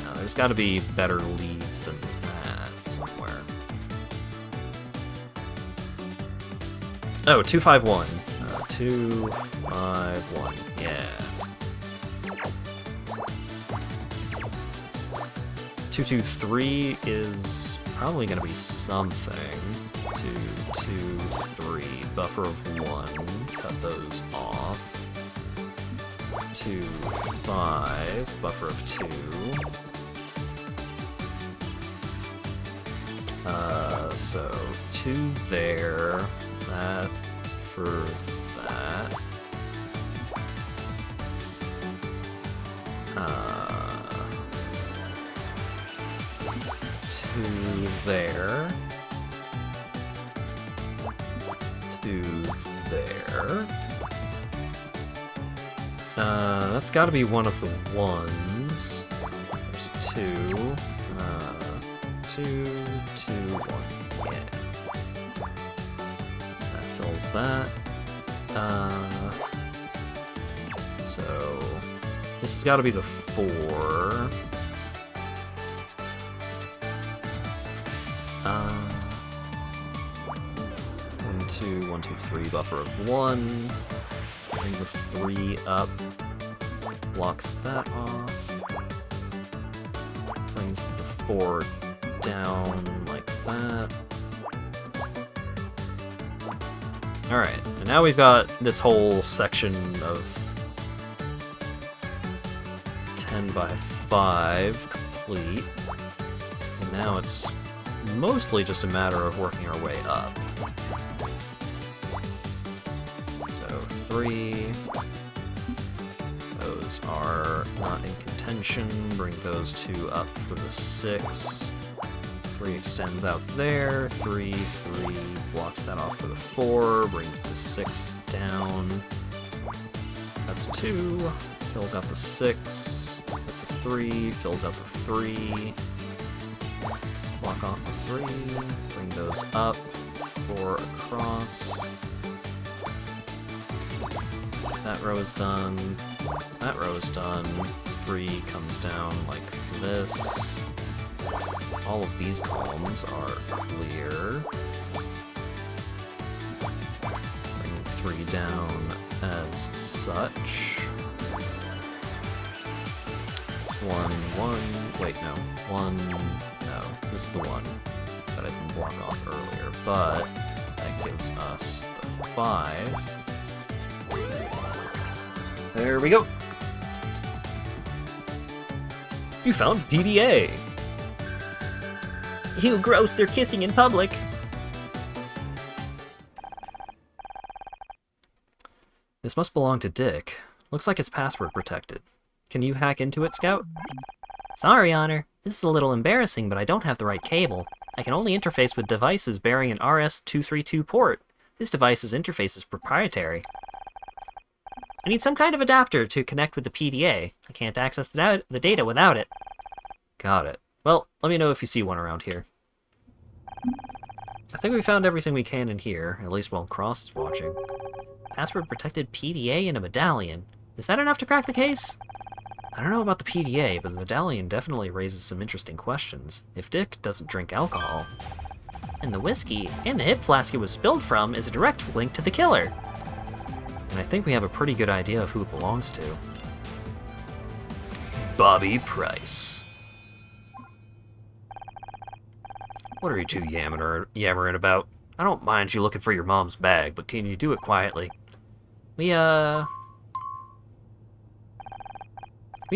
Speaker 1: Now, there's got to be better leads than that somewhere. Oh, 251. 251, yeah. 223 is probably going to be something. 2, 2, 3, buffer of 1, cut those off. 2, 5, buffer of 2. So 2 there, that for that. 2 there. 2 there. That's gotta be one of the 1s. There's a 2. 2, 2, 1. Yeah. That fills that. So this has got to be the 4. 1, 2, 1, 2, 3, buffer of 1. Bring the 3 up. Blocks that off. Brings the 4 down like that. Alright, and now we've got this whole section of 10 by 5 complete. And now it's mostly just a matter of working our way up. So 3. Those are not in contention. Bring those 2 up for the 6. 3 extends out there. 3, 3 blocks that off for the 4. Brings the 6 down. That's a 2. Fills out the 6. That's a 3. Fills out the 3. Block off the 3. Bring those up. 4 across. That row is done. That row is done. 3 comes down like this. All of these columns are clear. Bring 3 down as such. Wait, no. No, this is the one that I didn't block off earlier, but that gives us the 5. There we go! You found PDA!
Speaker 2: Ew, gross, they're kissing in public.
Speaker 1: This must belong to Dick. Looks like it's password protected. Can you hack into it, Scout?
Speaker 2: Sorry, Honor. This is a little embarrassing, but I don't have the right cable. I can only interface with devices bearing an RS-232 port. This device's interface is proprietary. I need some kind of adapter to connect with the PDA. I can't access the data without it.
Speaker 1: Got it. Well, let me know if you see one around here. I think we found everything we can in here, at least while Cross is watching.
Speaker 2: Password-protected PDA and a medallion. Is that enough to crack the case?
Speaker 1: I don't know about the PDA, but the medallion definitely raises some interesting questions. If Dick doesn't drink alcohol...
Speaker 2: And the whiskey and the hip flask it was spilled from is a direct link to the killer.
Speaker 1: And I think we have a pretty good idea of who it belongs to. Bobby Price. What are you two yammering about? I don't mind you looking for your mom's bag, but can you do it quietly?
Speaker 2: We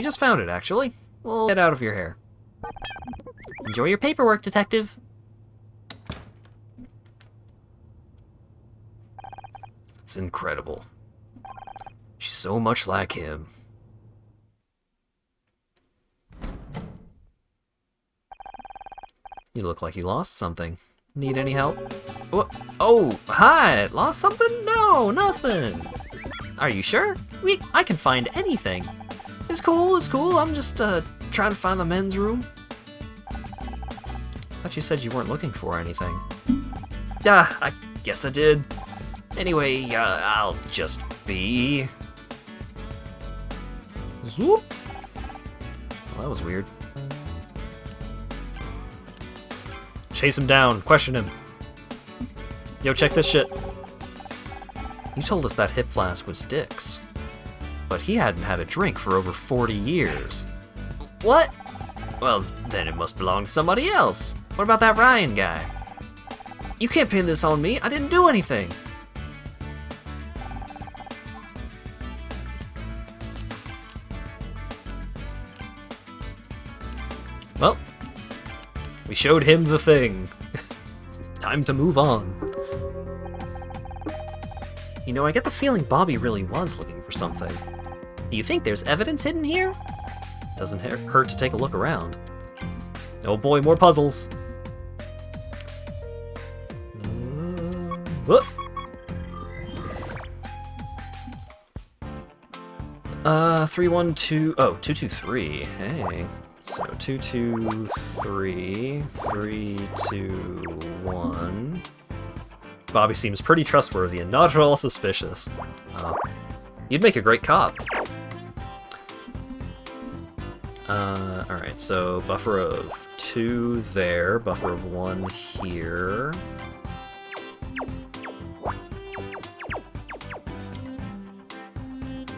Speaker 1: just found it, actually. We'll get out of your hair.
Speaker 2: Enjoy your paperwork, Detective.
Speaker 1: It's incredible. She's so much like him. You look like you lost something. Need any help? What? Oh, hi! Lost something? No, nothing!
Speaker 2: Are you sure? I can find anything.
Speaker 1: It's cool. I'm just, trying to find the men's room. I thought you said you weren't looking for anything.
Speaker 2: Yeah, I guess I did.
Speaker 1: Anyway, I'll just be... Zoop! Well, that was weird. Chase him down. Question him. Yo, check this shit. You told us that hip flask was Dick's. But he hadn't had a drink for over 40 years.
Speaker 2: What?
Speaker 1: Well, then it must belong to somebody else. What about that Ryan guy? You can't pin this on me. I didn't do anything. Well, we showed him the thing. Time to move on. You know, I get the feeling Bobby really was looking for something.
Speaker 2: Do you think there's evidence hidden here?
Speaker 1: Doesn't hurt to take a look around. Oh boy, more puzzles. Whoop. 312. Oh, 223. Hey. So 223, 321. Bobby seems pretty trustworthy and not at all suspicious. You'd make a great cop. Alright, so buffer of 2 there, buffer of 1 here.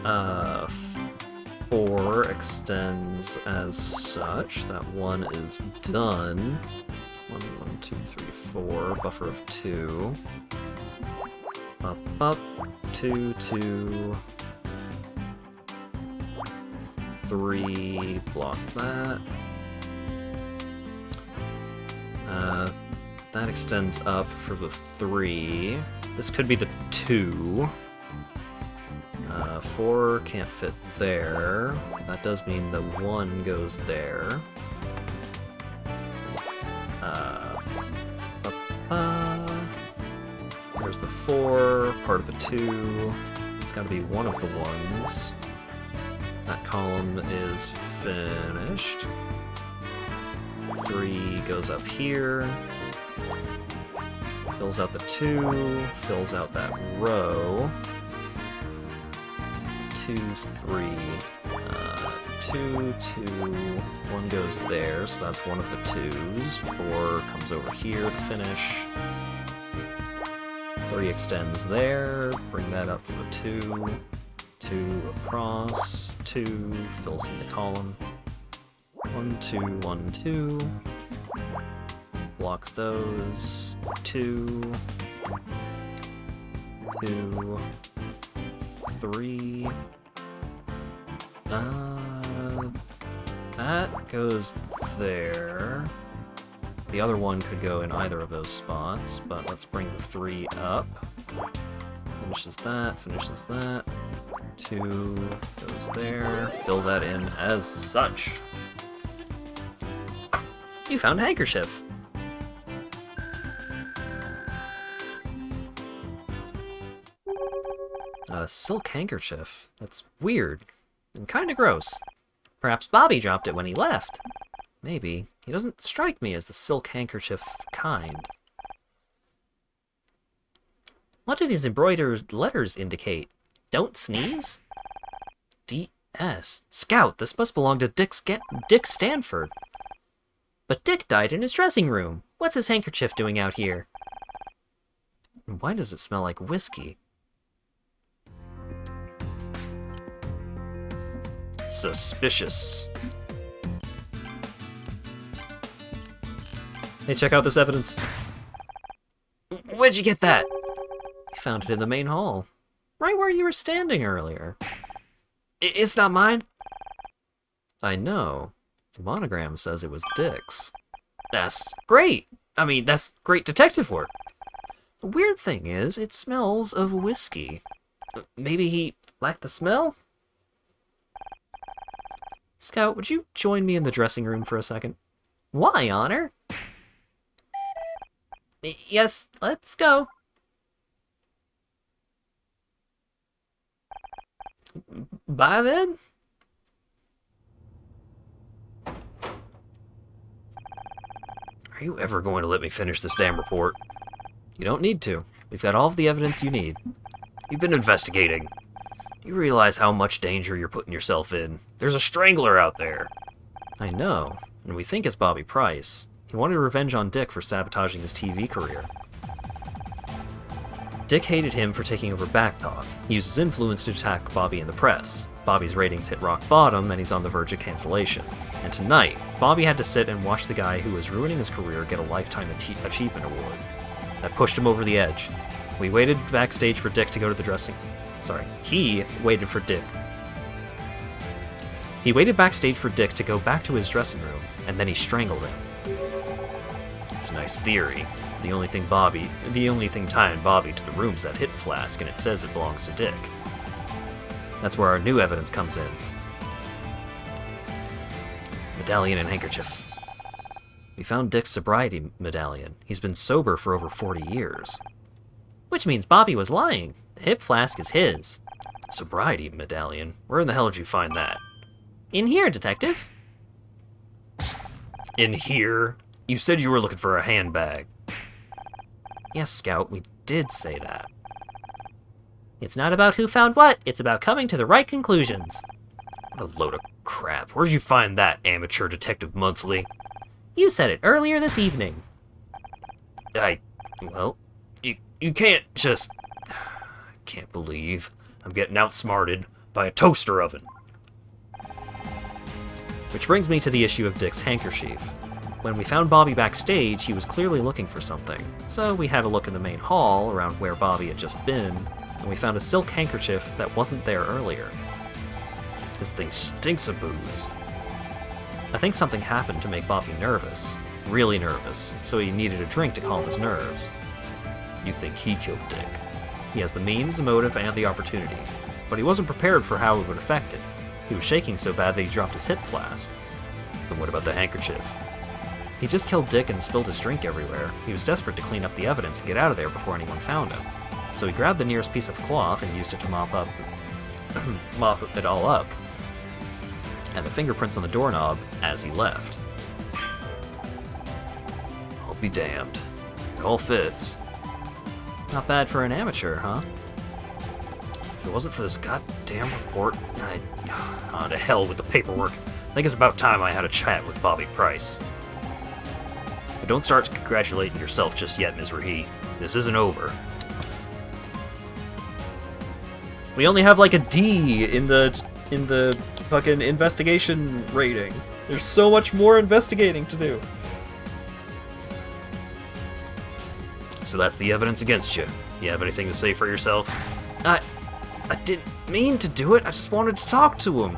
Speaker 1: Uh, 4 extends as such. That 1 is done. 1, 2, 3, 4. Buffer of 2. Up, 2, 2. 3. Block that. That extends up for the 3. This could be the 2. 4 can't fit there. That does mean the 1 goes there. There's the 4, part of the 2. It's got to be one of the ones. That column is finished. 3 goes up here. Fills out the 2. Fills out that row. 2, 3, 2, 2, 1 goes there, so that's one of the 2s. 4 comes over here to finish. 3 extends there, bring that up for the 2. 2 across, 2 fills in the column.
Speaker 2: 1, 2, 1, 2. Block those. 2. 2. 3. That goes there. The other one could go in either of those spots, but let's bring the 3 up. Finishes that. 2 goes there. Fill that in as such. You found a handkerchief. A silk handkerchief. That's weird and kind of gross. Perhaps Bobby dropped it when he left. Maybe. He doesn't strike me as the silk handkerchief kind. What do these embroidered letters indicate? Don't sneeze? D.S. Scout, this must belong to Dick Stanford. But Dick died in his dressing room. What's his handkerchief doing out here? And why does it smell like whiskey? Suspicious. Hey, check out this evidence. Where'd you get that? We found it in the main hall. Right where you were standing earlier. It's not mine? I know. The monogram says it was Dick's. That's great. I mean, that's great detective work. The weird thing is, it smells of whiskey. Maybe he lacked the smell? Scout, would you join me in the dressing room for a second? Why, Honor? Yes, let's go. Bye then? Are you ever going to let me finish this damn report? You don't need to. We've got all of the evidence you need. You've been investigating. You realize how much danger you're putting yourself in. There's a strangler out there. I know, and we think it's Bobby Price. He wanted revenge on Dick for sabotaging his TV career. Dick hated him for taking over Backtalk. He used his influence to attack Bobby in the press. Bobby's ratings hit rock bottom, and he's on the verge of cancellation. And tonight, Bobby had to sit and watch the guy who was ruining his career get a Lifetime Achievement Award. That pushed him over the edge. We waited backstage for Dick to go to the dressing... Sorry, he waited for Dick. He waited backstage for Dick to go back to his dressing room, and then he strangled him. It's a nice theory. The only thing tying Bobby to the room's that hip flask, and it says it belongs to Dick. That's where our new evidence comes in. Medallion and handkerchief. We found Dick's sobriety medallion. He's been sober for over 40 years. Which means Bobby was lying. The hip flask is his. Sobriety medallion? Where in the hell did you find that? In here, detective. In here? You said you were looking for a handbag. Yes, Scout, we did say that. It's not about who found what, it's about coming to the right conclusions. What a load of crap. Where'd you find that, Amateur Detective Monthly? You said it earlier this evening. Well, you can't just... I can't believe I'm getting outsmarted by a toaster oven. Which brings me to the issue of Dick's handkerchief. When we found Bobby backstage, he was clearly looking for something. So we had a look in the main hall, around where Bobby had just been, and we found a silk handkerchief that wasn't there earlier. This thing stinks of booze. I think something happened to make Bobby nervous. Really nervous, so he needed a drink to calm his nerves. You think he killed Dick? He has the means, the motive, and the opportunity. But he wasn't prepared for how it would affect him. He was shaking so bad that he dropped his hip flask. Then what about the handkerchief? He just killed Dick and spilled his drink everywhere. He was desperate to clean up the evidence and get out of there before anyone found him. So he grabbed the nearest piece of cloth and used it to mop it all up. And the fingerprints on the doorknob as he left. I'll be damned. It all fits. Not bad for an amateur, huh? If it wasn't for this goddamn report, to hell with the paperwork. I think it's about time I had a chat with Bobby Price. But don't start congratulating yourself just yet, Ms. Rahe. This isn't over. We only have like a D in the fucking investigation rating.
Speaker 1: There's so much more investigating to do. So that's the evidence against you. You have anything to say for yourself?
Speaker 2: I didn't mean to do it. I just wanted to talk to him.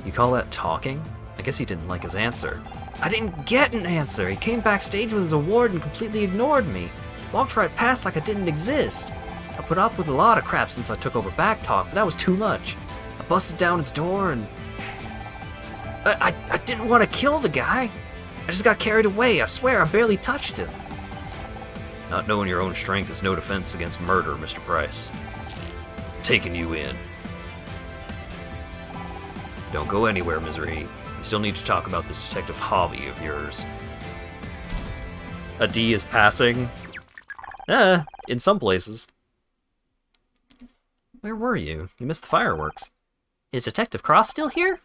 Speaker 1: You call that talking? I guess he didn't like his answer.
Speaker 2: I didn't get an answer. He came backstage with his award and completely ignored me. Walked right past like I didn't exist. I put up with a lot of crap since I took over Backtalk, but that was too much. I busted down his door and... I didn't want to kill the guy. I just got carried away. I swear I barely touched him.
Speaker 1: Not knowing your own strength is no defense against murder, Mr. Price. I'm taking you in. Don't go anywhere, Misery. We still need to talk about this detective hobby of yours. A D is passing. In some places.
Speaker 2: Where were you? You missed the fireworks. Is Detective Cross still here?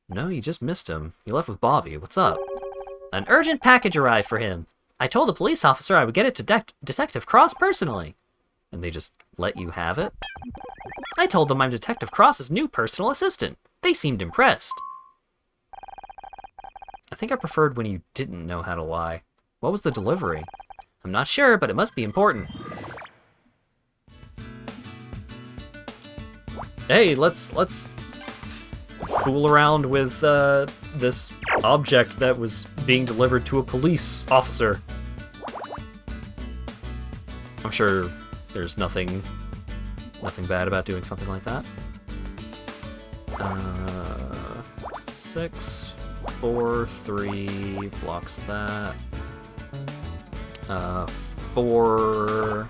Speaker 1: No, you just missed him. You left with Bobby. What's up?
Speaker 2: An urgent package arrived for him. I told the police officer I would get it to Detective Cross personally.
Speaker 1: And they just let you have it?
Speaker 2: I told them I'm Detective Cross's new personal assistant. They seemed impressed.
Speaker 1: I think I preferred when you didn't know how to lie. What was the delivery?
Speaker 2: I'm not sure, but it must be important.
Speaker 1: Hey, let's fool around with this object that was being delivered to a police officer. I'm sure there's nothing bad about doing something like that. 6, 4, 3 blocks that. 4.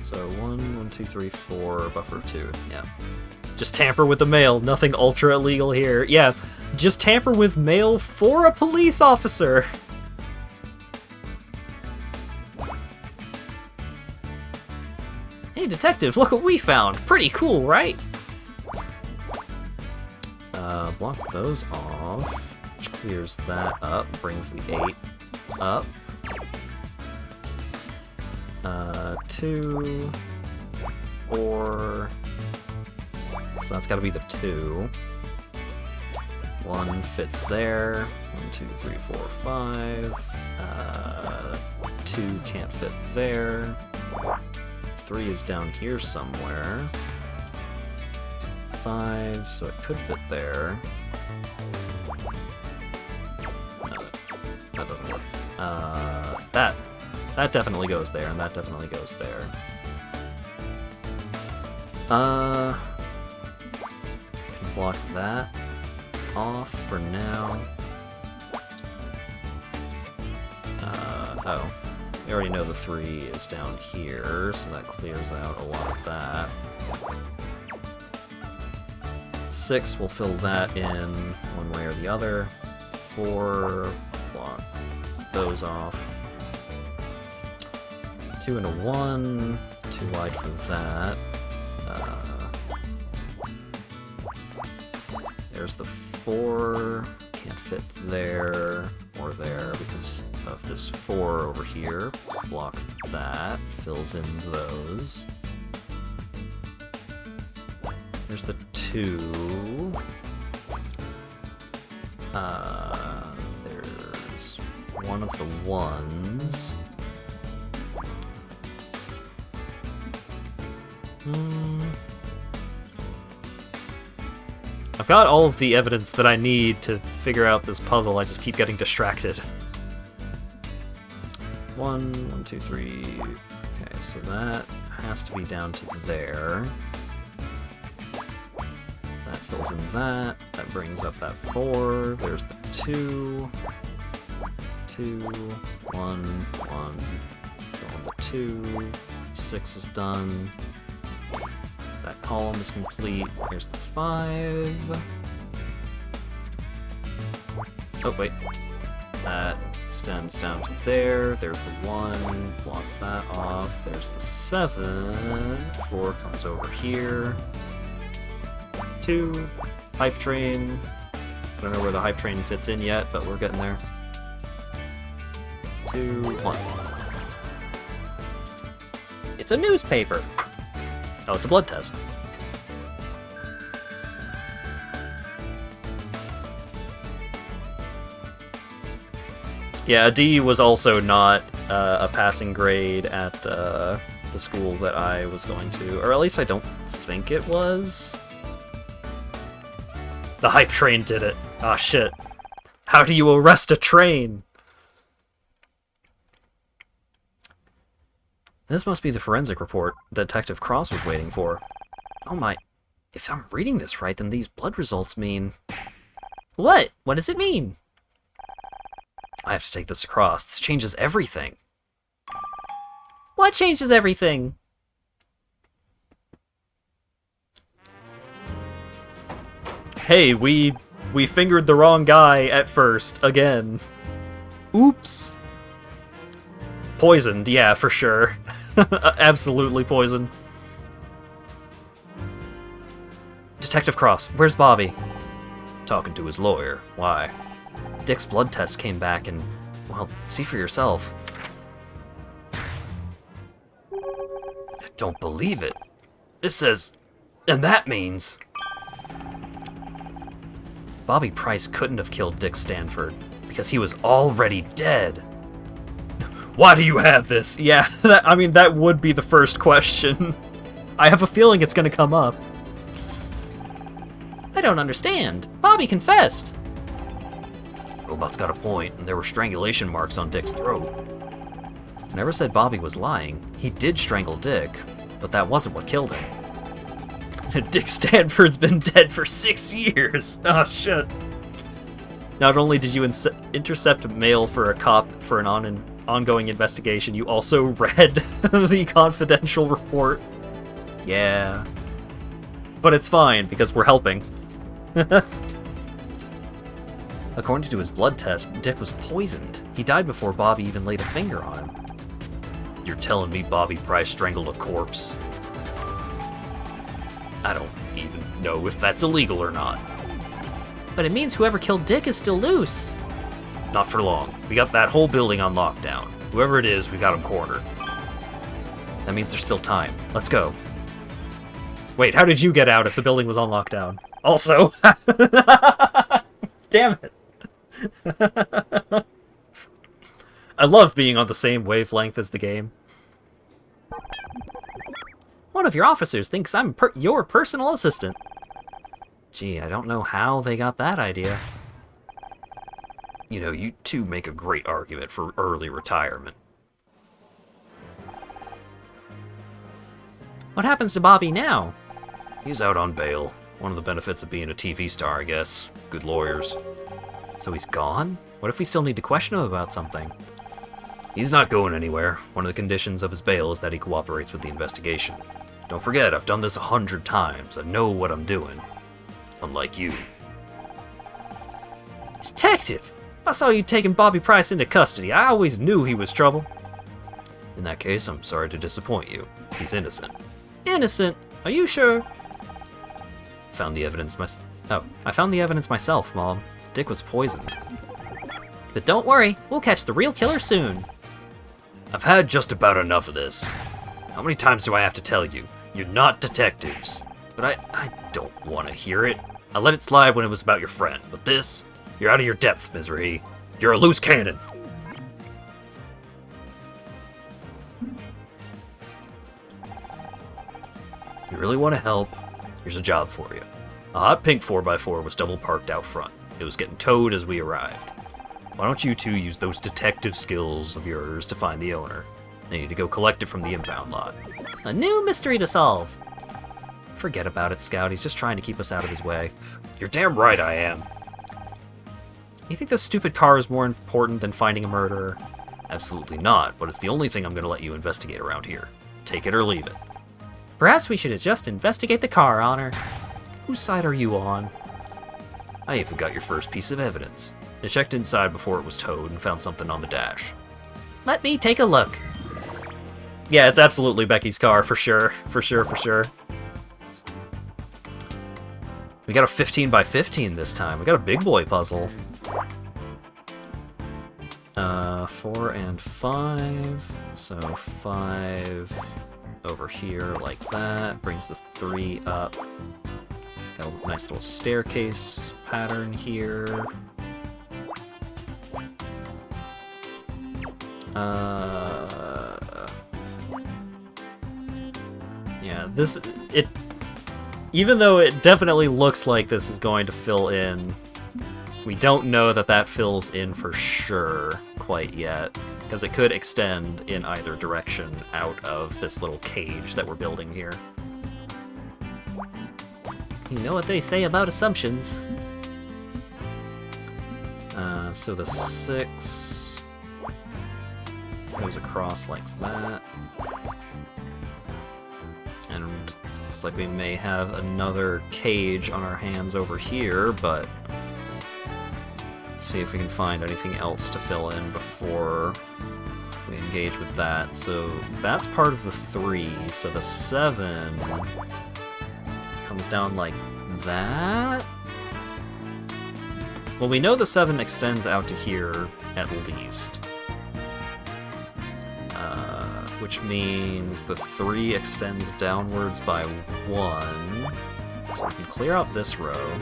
Speaker 1: So 1, 2, 3, 4, buffer 2. Yeah. Just tamper with the mail. Nothing ultra illegal here. Yeah, just tamper with mail for a police officer.
Speaker 2: Hey, detective, look what we found. Pretty cool, right?
Speaker 1: Block those off, which clears that up, brings the 8 up. 2, 4, so that's gotta be the 2. 1 fits there. 1, 2, 3, 4, 5. 2 can't fit there. 3 is down here somewhere. 5, so it could fit there. No, that doesn't work. That definitely goes there, and that definitely goes there. Can block that off for now. Oh. We already know the 3 is down here, so that clears out a lot of that. 6 will fill that in one way or the other. 4, block those off. 2 and a 1, too wide for that. There's the 4, can't fit there or there because of this 4 over here. Block that, fills in those. There's the 2. There's one of the 1s. I've got all of the evidence that I need to figure out this puzzle, I just keep getting distracted. 1, 2, 3. Okay, so that has to be down to there. That fills in that. That brings up that 4. There's the 2. 2, 1, 1. Go on the 2. 6 is done. That column is complete. Here's the 5. Oh, wait. That extends down to there. There's the 1. Block that off. There's the 7. 4 comes over here. 2. Hype train. I don't know where the hype train fits in yet, but we're getting there. 2, 1.
Speaker 2: It's a newspaper.
Speaker 1: Oh, it's a blood test. Yeah, a D was also not a passing grade at the school that I was going to, or at least I don't think it was. The hype train did it. Ah, shit. How do you arrest a train? This must be the forensic report Detective Cross was waiting for. Oh my... If I'm reading this right, then these blood results mean...
Speaker 2: What? What does it mean?
Speaker 1: I have to take this to Cross. This changes everything.
Speaker 2: What changes everything?
Speaker 1: Hey, we fingered the wrong guy at first, again. Oops. Poisoned, yeah, for sure. Absolutely poisoned. Detective Cross, where's Bobby? Talking to his lawyer. Why? Dick's blood test came back and, well, see for yourself. I don't believe it. This says... And that means... Bobby Price couldn't have killed Dick Stanford, because he was already dead. Why do you have this? Yeah, I mean, that would be the first question. I have a feeling it's gonna come up.
Speaker 2: I don't understand. Bobby confessed.
Speaker 1: Robot's got a point, and there were strangulation marks on Dick's throat. I never said Bobby was lying. He did strangle Dick, but that wasn't what killed him. Dick Stanford's been dead for 6 years! Oh, shit. Not only did you intercept mail for a cop for an ongoing investigation, you also read the confidential report. Yeah. But it's fine, because we're helping. According to his blood test, Dick was poisoned. He died before Bobby even laid a finger on him. You're telling me Bobby Price strangled a corpse? I don't even know if that's illegal or not.
Speaker 2: But it means whoever killed Dick is still loose.
Speaker 1: Not for long. We got that whole building on lockdown. Whoever it is, we got him cornered. That means there's still time. Let's go. Wait, how did you get out if the building was on lockdown? Also... Damn it. I love being on the same wavelength as the game.
Speaker 2: One of your officers thinks I'm your personal assistant.
Speaker 1: Gee, I don't know how they got that idea. You know, you two make a great argument for early retirement.
Speaker 2: What happens to Bobby now?
Speaker 1: He's out on bail. One of the benefits of being a TV star, I guess. Good lawyers. So he's gone? What if we still need to question him about something? He's not going anywhere. One of the conditions of his bail is that he cooperates with the investigation. Don't forget, I've done this 100 times. I know what I'm doing. Unlike you.
Speaker 2: Detective! I saw you taking Bobby Price into custody. I always knew he was trouble.
Speaker 1: In that case, I'm sorry to disappoint you. He's innocent.
Speaker 2: Innocent? Are you sure?
Speaker 1: I found the evidence myself, Mom. Dick was poisoned.
Speaker 2: But don't worry, we'll catch the real killer soon.
Speaker 1: I've had just about enough of this. How many times do I have to tell you? You're not detectives. But I don't want to hear it. I let it slide when it was about your friend, but this... You're out of your depth, Misery. You're a loose cannon. You really want to help? Here's a job for you. A hot pink 4x4 was double parked out front. It was getting towed as we arrived. Why don't you two use those detective skills of yours to find the owner? I need to go collect it from the impound lot.
Speaker 2: A new mystery to solve.
Speaker 1: Forget about it, Scout. He's just trying to keep us out of his way. You're damn right I am. You think this stupid car is more important than finding a murderer? Absolutely not, but it's the only thing I'm going to let you investigate around here. Take it or leave it.
Speaker 2: Perhaps we should just investigate the car, Honor.
Speaker 1: Whose side are you on? I even got your first piece of evidence. I checked inside before it was towed and found something on the dash.
Speaker 2: Let me take a look.
Speaker 1: Yeah, it's absolutely Becky's car, for sure. For sure. We got a 15 by 15 this time. We got a big boy puzzle. 4 and 5. So 5 over here like that. Brings the 3 up. Got a nice little staircase pattern here. Yeah, even though it definitely looks like this is going to fill in, we don't know that that fills in for sure quite yet, because it could extend in either direction out of this little cage that we're building here.
Speaker 2: You know what they say about assumptions.
Speaker 1: So the 6 goes across like that. And looks like we may have another cage on our hands over here, but let's see if we can find anything else to fill in before we engage with that. So that's part of the 3, so the 7 comes down like that. Well, we know the 7 extends out to here at least. Which means the 3 extends downwards by 1. So we can clear out this row.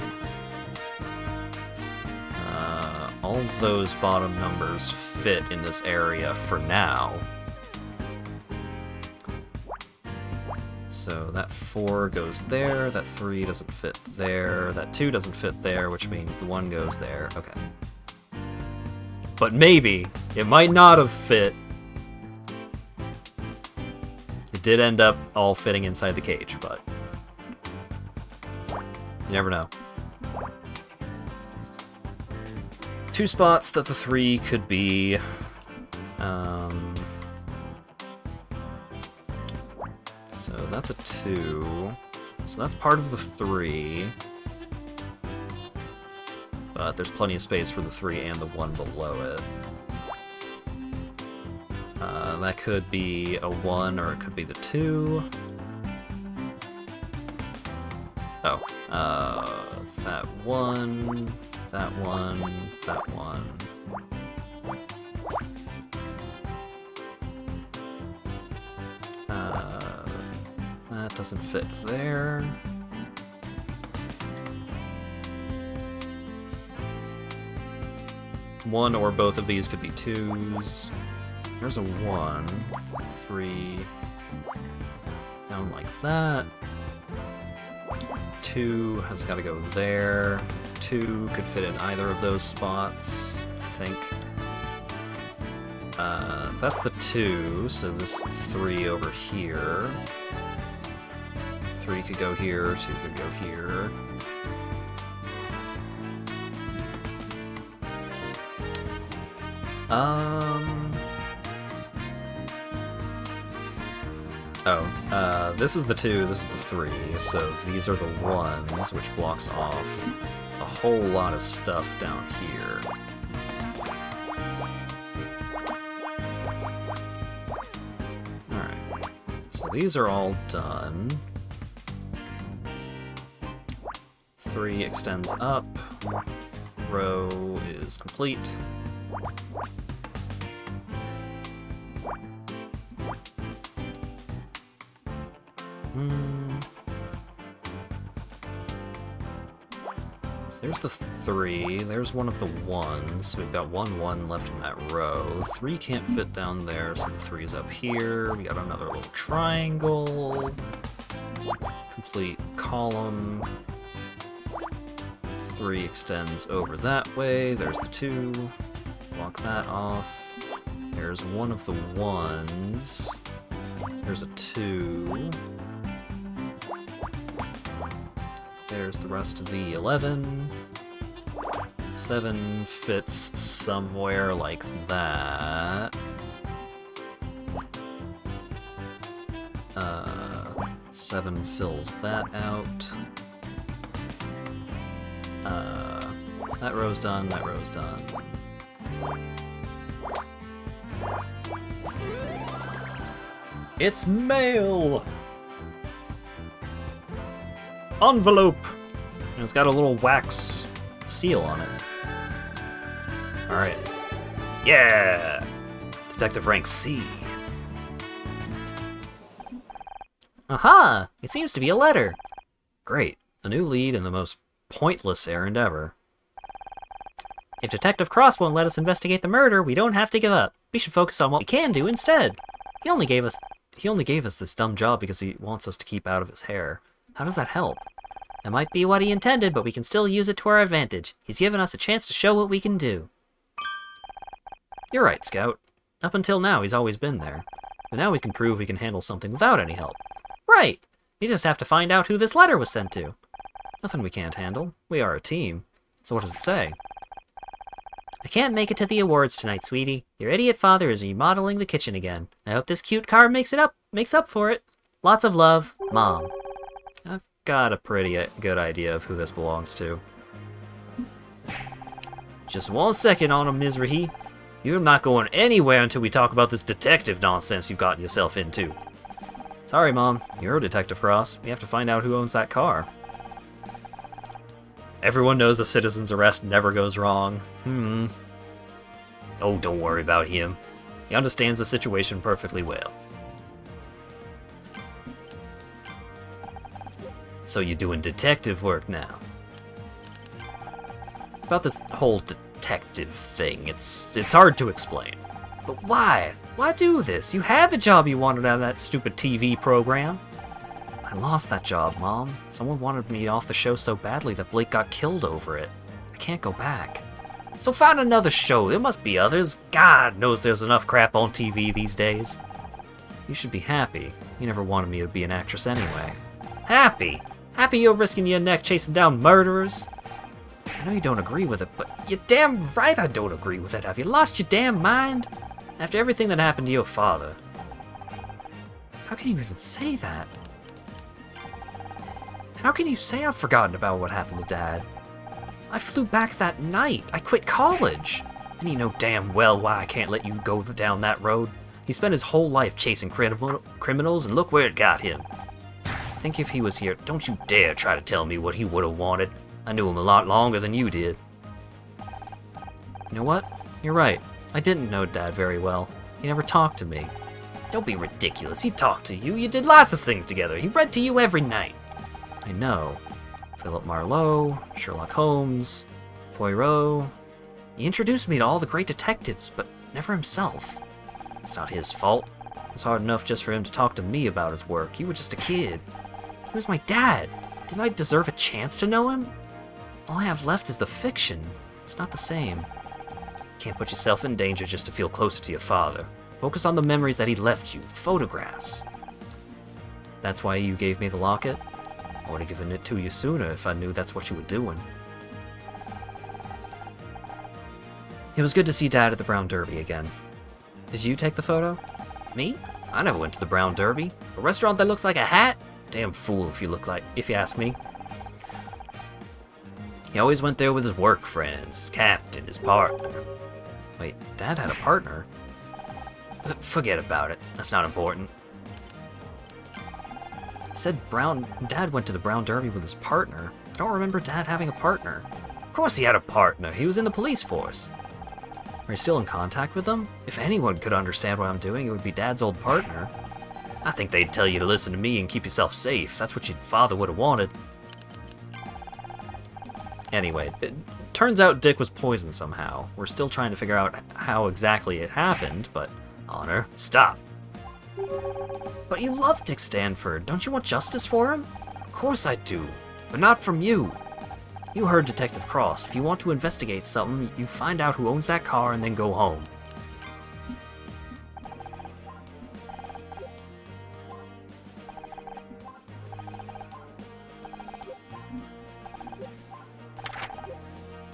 Speaker 1: All of those bottom numbers fit in this area for now. So that 4 goes there, that 3 doesn't fit there, that 2 doesn't fit there, which means the 1 goes there. Okay. But maybe it might not have fit. It did end up all fitting inside the cage, but you never know. 2 spots that the 3 could be. So that's a 2. So that's part of the 3. But there's plenty of space for the 3 and the 1 below it. That could be a 1 or it could be the 2. Oh, that 1, that 1, that 1. That doesn't fit there. One or both of these could be 2s. There's a 1, 3, down like that. 2 has got to go there. 2 could fit in either of those spots, I think. That's the 2, so this 3 over here. 3 could go here, 2 could go here. This is the 2, this is the 3, so these are the 1s, which blocks off a whole lot of stuff down here. Alright, so these are all done. 3 extends up, row is complete. So there's the 3, there's one of the 1s, so we've got 1, 1 left in that row. 3 can't fit down there, so the 3 is up here. We got another little triangle. Complete column. 3 extends over that way, there's the 2. Block that off. There's one of the 1s. There's a 2. There's the rest of the 11. 7 fits somewhere like that. 7 fills that out. That row's done, that row's done. It's mail! Envelope! And it's got a little wax seal on it. Alright. Yeah! Detective rank C.
Speaker 2: Aha! It seems to be a letter. Great. A new lead and the most pointless errand ever. If Detective Cross won't let us investigate the murder, we don't have to give up. We should focus on what we can do instead. He only gave us this dumb job because he wants us to keep out of his hair. How does that help? That might be what he intended, but we can still use it to our advantage. He's given us a chance to show what we can do. You're right, Scout. Up until now, he's always been there. But now we can prove we can handle something without any help. Right! We just have to find out who this letter was sent to. Nothing we can't handle. We are a team. So what does it say? I can't make it to the awards tonight, sweetie. Your idiot father is remodeling the kitchen again. I hope this cute car makes up for it. Lots of love, Mom. I've got a pretty good idea of who this belongs to. Just 1 second on him, Mizrahi. You're not going anywhere until we talk about this detective nonsense you've gotten yourself into. Sorry, Mom. You're Detective Cross. We have to find out who owns that car. Everyone knows a citizen's arrest never goes wrong. Oh, don't worry about him. He understands the situation perfectly well. So you're doing detective work now. About this whole detective thing, it's hard to explain. But why? Why do this? You had the job you wanted out of that stupid TV program. I lost that job, Mom. Someone wanted me off the show so badly that Blake got killed over it. I can't go back. So find another show. There must be others. God knows there's enough crap on TV these days. You should be happy. You never wanted me to be an actress anyway. Happy? Happy you're risking your neck chasing down murderers? I know you don't agree with it, but you're damn right I don't agree with it. Have you lost your damn mind? After everything that happened to your father. How can you even say that? How can you say I've forgotten about what happened to Dad? I flew back that night. I quit college. And you know damn well why I can't let you go down that road. He spent his whole life chasing criminals, and look where it got him. I think if he was here, don't you dare try to tell me what he would have wanted. I knew him a lot longer than you did. You know what? You're right. I didn't know Dad very well. He never talked to me. Don't be ridiculous. He talked to you. You did lots of things together. He read to you every night. I know. Philip Marlowe, Sherlock Holmes, Poirot. He introduced me to all the great detectives, but never himself. It's not his fault. It was hard enough just for him to talk to me about his work. You were just a kid. He was my dad. Didn't I deserve a chance to know him? All I have left is the fiction. It's not the same. Can't put yourself in danger just to feel closer to your father. Focus on the memories that he left you, the photographs. That's why you gave me the locket? I would have given it to you sooner if I knew that's what you were doing. It was good to see Dad at the Brown Derby again. Did you take the photo? Me? I never went to the Brown Derby. A restaurant that looks like a hat? Damn fool if you ask me. He always went there with his work friends, his captain, his partner. Wait, Dad had a partner? Forget about it. That's not important. Said Dad went to the Brown Derby with his partner. I don't remember Dad having a partner. Of course he had a partner. He was in the police force. Are you still in contact with them? If anyone could understand what I'm doing, it would be Dad's old partner. I think they'd tell you to listen to me and keep yourself safe. That's what your father would have wanted. Anyway, it turns out Dick was poisoned somehow. We're still trying to figure out how exactly it happened, but... Honor, stop. But you love Dick Stanford. Don't you want justice for him? Of course I do, but not from you. You heard Detective Cross. If you want to investigate something, you find out who owns that car and then go home.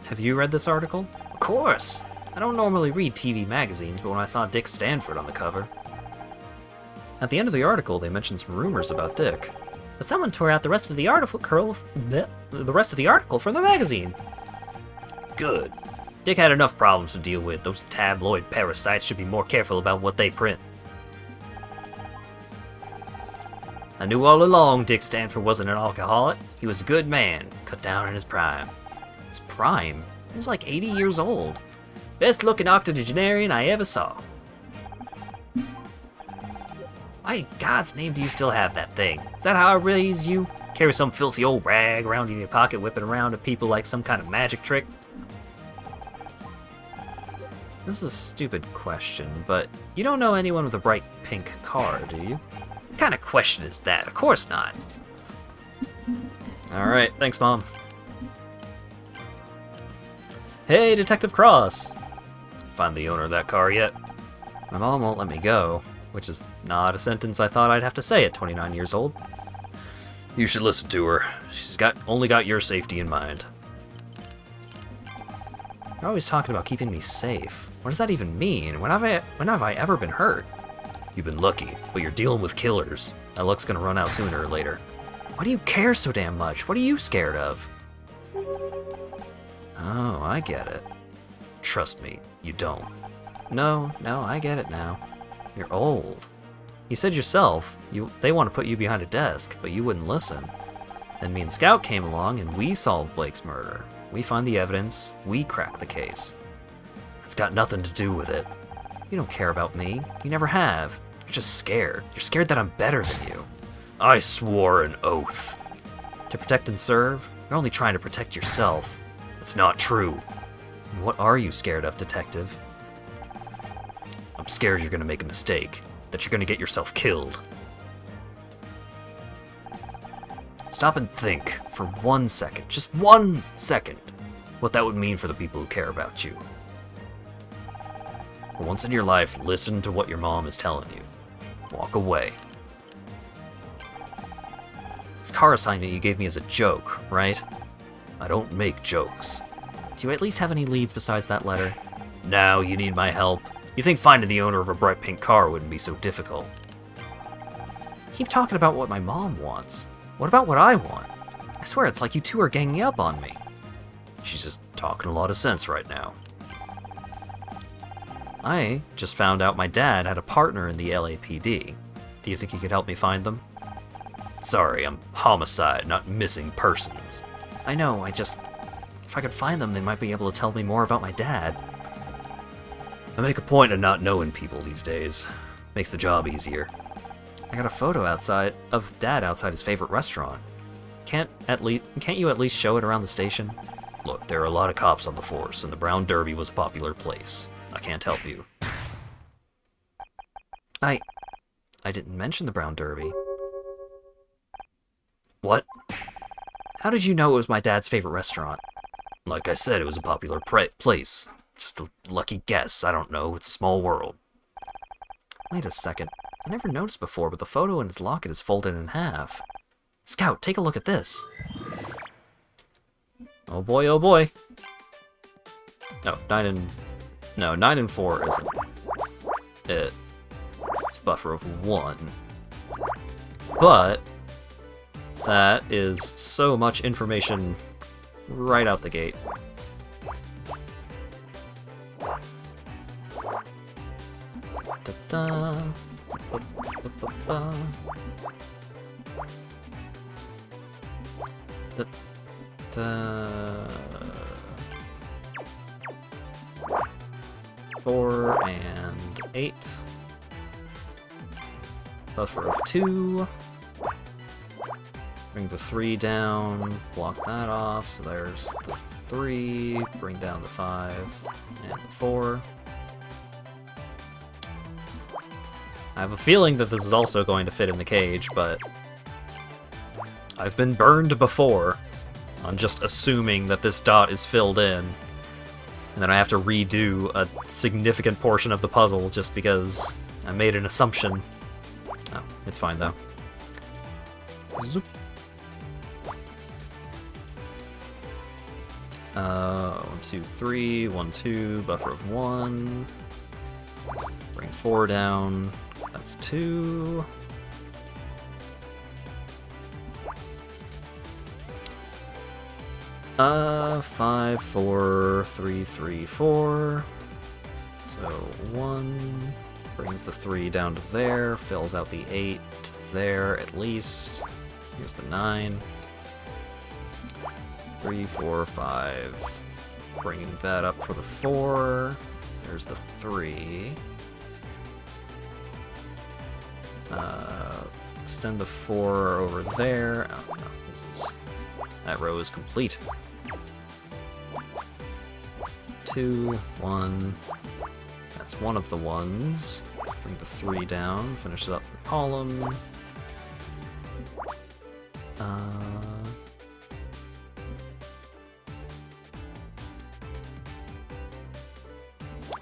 Speaker 2: Have you read this article? Of course! I don't normally read TV magazines, but when I saw Dick Stanford on the cover... At the end of the article, they mentioned some rumors about Dick. But someone tore out the rest of the article from the magazine. Good. Dick had enough problems to deal with. Those tabloid parasites should be more careful about what they print. I knew all along Dick Stanford wasn't an alcoholic. He was a good man, cut down in his prime. His prime? He was like 80 years old. Best looking octogenarian I ever saw. Why in God's name do you still have that thing? Is that how I raised you? Carry some filthy old rag around in your pocket, whipping around at people like some kind of magic trick? This is a stupid question, but you don't know anyone with a bright pink car, do you? What kind of question is that? Of course not.
Speaker 1: Alright, thanks, Mom. Hey, Detective Cross! Find the owner of that car yet?
Speaker 2: My mom won't let me go, which is not a sentence I thought I'd have to say at 29 years old.
Speaker 1: You should listen to her. She's only got your safety in mind.
Speaker 2: You're always talking about keeping me safe. What does that even mean? When have I ever been hurt?
Speaker 1: You've been lucky, but you're dealing with killers. That luck's gonna run out sooner or later.
Speaker 2: Why do you care so damn much? What are you scared of? Oh, I get it.
Speaker 1: Trust me, you don't.
Speaker 2: No, I get it now. You're old. You said yourself, they want to put you behind a desk, but you wouldn't listen. Then me and Scout came along and we solved Blake's murder. We find the evidence, we crack the case.
Speaker 1: It's got nothing to do with it.
Speaker 2: You don't care about me. You never have. You're just scared. You're scared that I'm better than you.
Speaker 1: I swore an oath.
Speaker 2: To protect and serve? You're only trying to protect yourself.
Speaker 1: It's not true.
Speaker 2: And what are you scared of, Detective?
Speaker 1: I'm scared you're gonna make a mistake. That you're gonna get yourself killed.
Speaker 2: Stop and think for 1 second, just 1 second,
Speaker 1: what that would mean for the people who care about you. For once in your life, listen to what your mom is telling you. Walk away.
Speaker 2: This car assignment you gave me is a joke, right?
Speaker 1: I don't make jokes.
Speaker 2: Do you at least have any leads besides that letter?
Speaker 1: Now you need my help. You think finding the owner of a bright pink car wouldn't be so difficult.
Speaker 2: Keep talking about what my mom wants. What about what I want? I swear it's like you two are ganging up on me.
Speaker 1: She's just talking a lot of sense right now.
Speaker 2: I just found out my dad had a partner in the LAPD. Do you think you could help me find them?
Speaker 1: Sorry, I'm homicide, not missing persons.
Speaker 2: I know, if I could find them, they might be able to tell me more about my dad.
Speaker 1: I make a point of not knowing people these days. Makes the job easier.
Speaker 2: I got a photo of Dad outside his favorite restaurant. Can't you at least show it around the station?
Speaker 1: Look, there are a lot of cops on the force, and the Brown Derby was a popular place. I can't help you.
Speaker 2: I didn't mention the Brown Derby.
Speaker 1: What?
Speaker 2: How did you know it was my dad's favorite restaurant?
Speaker 1: Like I said, it was a popular place. Just a lucky guess, I don't know, it's a small world.
Speaker 2: Wait a second. I never noticed before, but the photo in his locket is folded in half. Scout, take a look at this.
Speaker 1: Oh boy, oh boy. No, 9 and 4 isn't it. It's a buffer of 1. But that is so much information right out the gate.
Speaker 2: Da-da.
Speaker 1: 4 and 8. Buffer of 2. Bring the 3 down, block that off, so there's the 3, bring down the 5, and the 4. I have a feeling that this is also going to fit in the cage, but I've been burned before on just assuming that this dot is filled in, and then I have to redo a significant portion of the puzzle just because I made an assumption. Oh, it's fine though. Zoop. 1, 2, 3, 1, 2, buffer of 1. Bring 4 down. That's 2. Uh, 5, 4, 3, 3, 4. So 1 brings the 3 down to there, fills out the 8 there at least. Here's the 9. 3, 4, 5. Bringing that up for the 4. There's the 3. Extend the 4 over there. Oh no, that row is complete. 2, 1. That's one of the ones. Bring the 3 down, finish it up the column.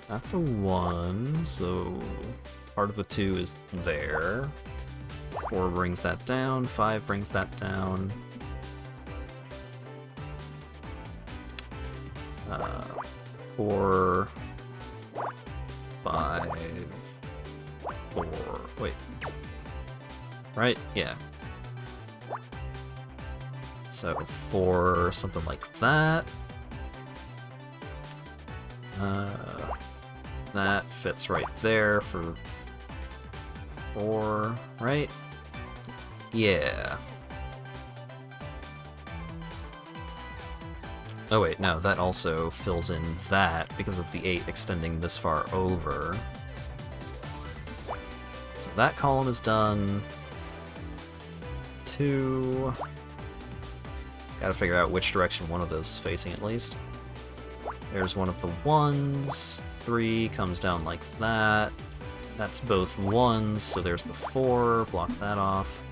Speaker 1: That's a 1, so part of the 2 is there. 4 brings that down, 5 brings that down. 4, 5, 4, wait. Right? Yeah. So 4, something like that. That fits right there for 4, right? Yeah. Oh wait, no, that also fills in that because of the 8 extending this far over. So that column is done. 2. Gotta figure out which direction one of those is facing at least. There's one of the 1s. 3 comes down like that. That's both 1s, so there's the 4. Block that off.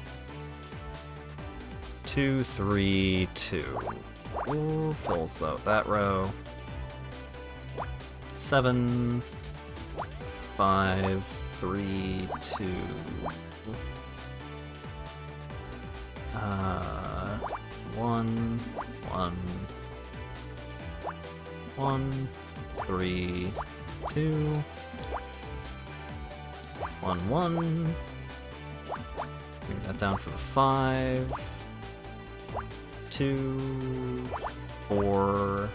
Speaker 1: 2, 3, 2. Ooh, fills out that row. 7, 5, 3, 2. 1, 1, 1, 3, 2, 1, 1. Bring that down for the 5. 2, 4.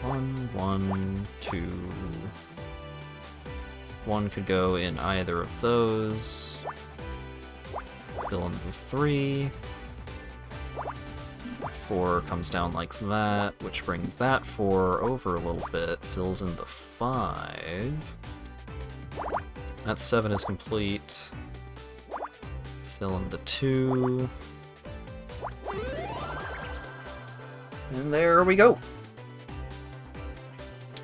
Speaker 1: 1, 1, 2. 1 could go in either of those. Fill in the 3. 4 comes down like that, which brings that 4 over a little bit, fills in the 5. That 7 is complete. Fill in the 2. And there we go.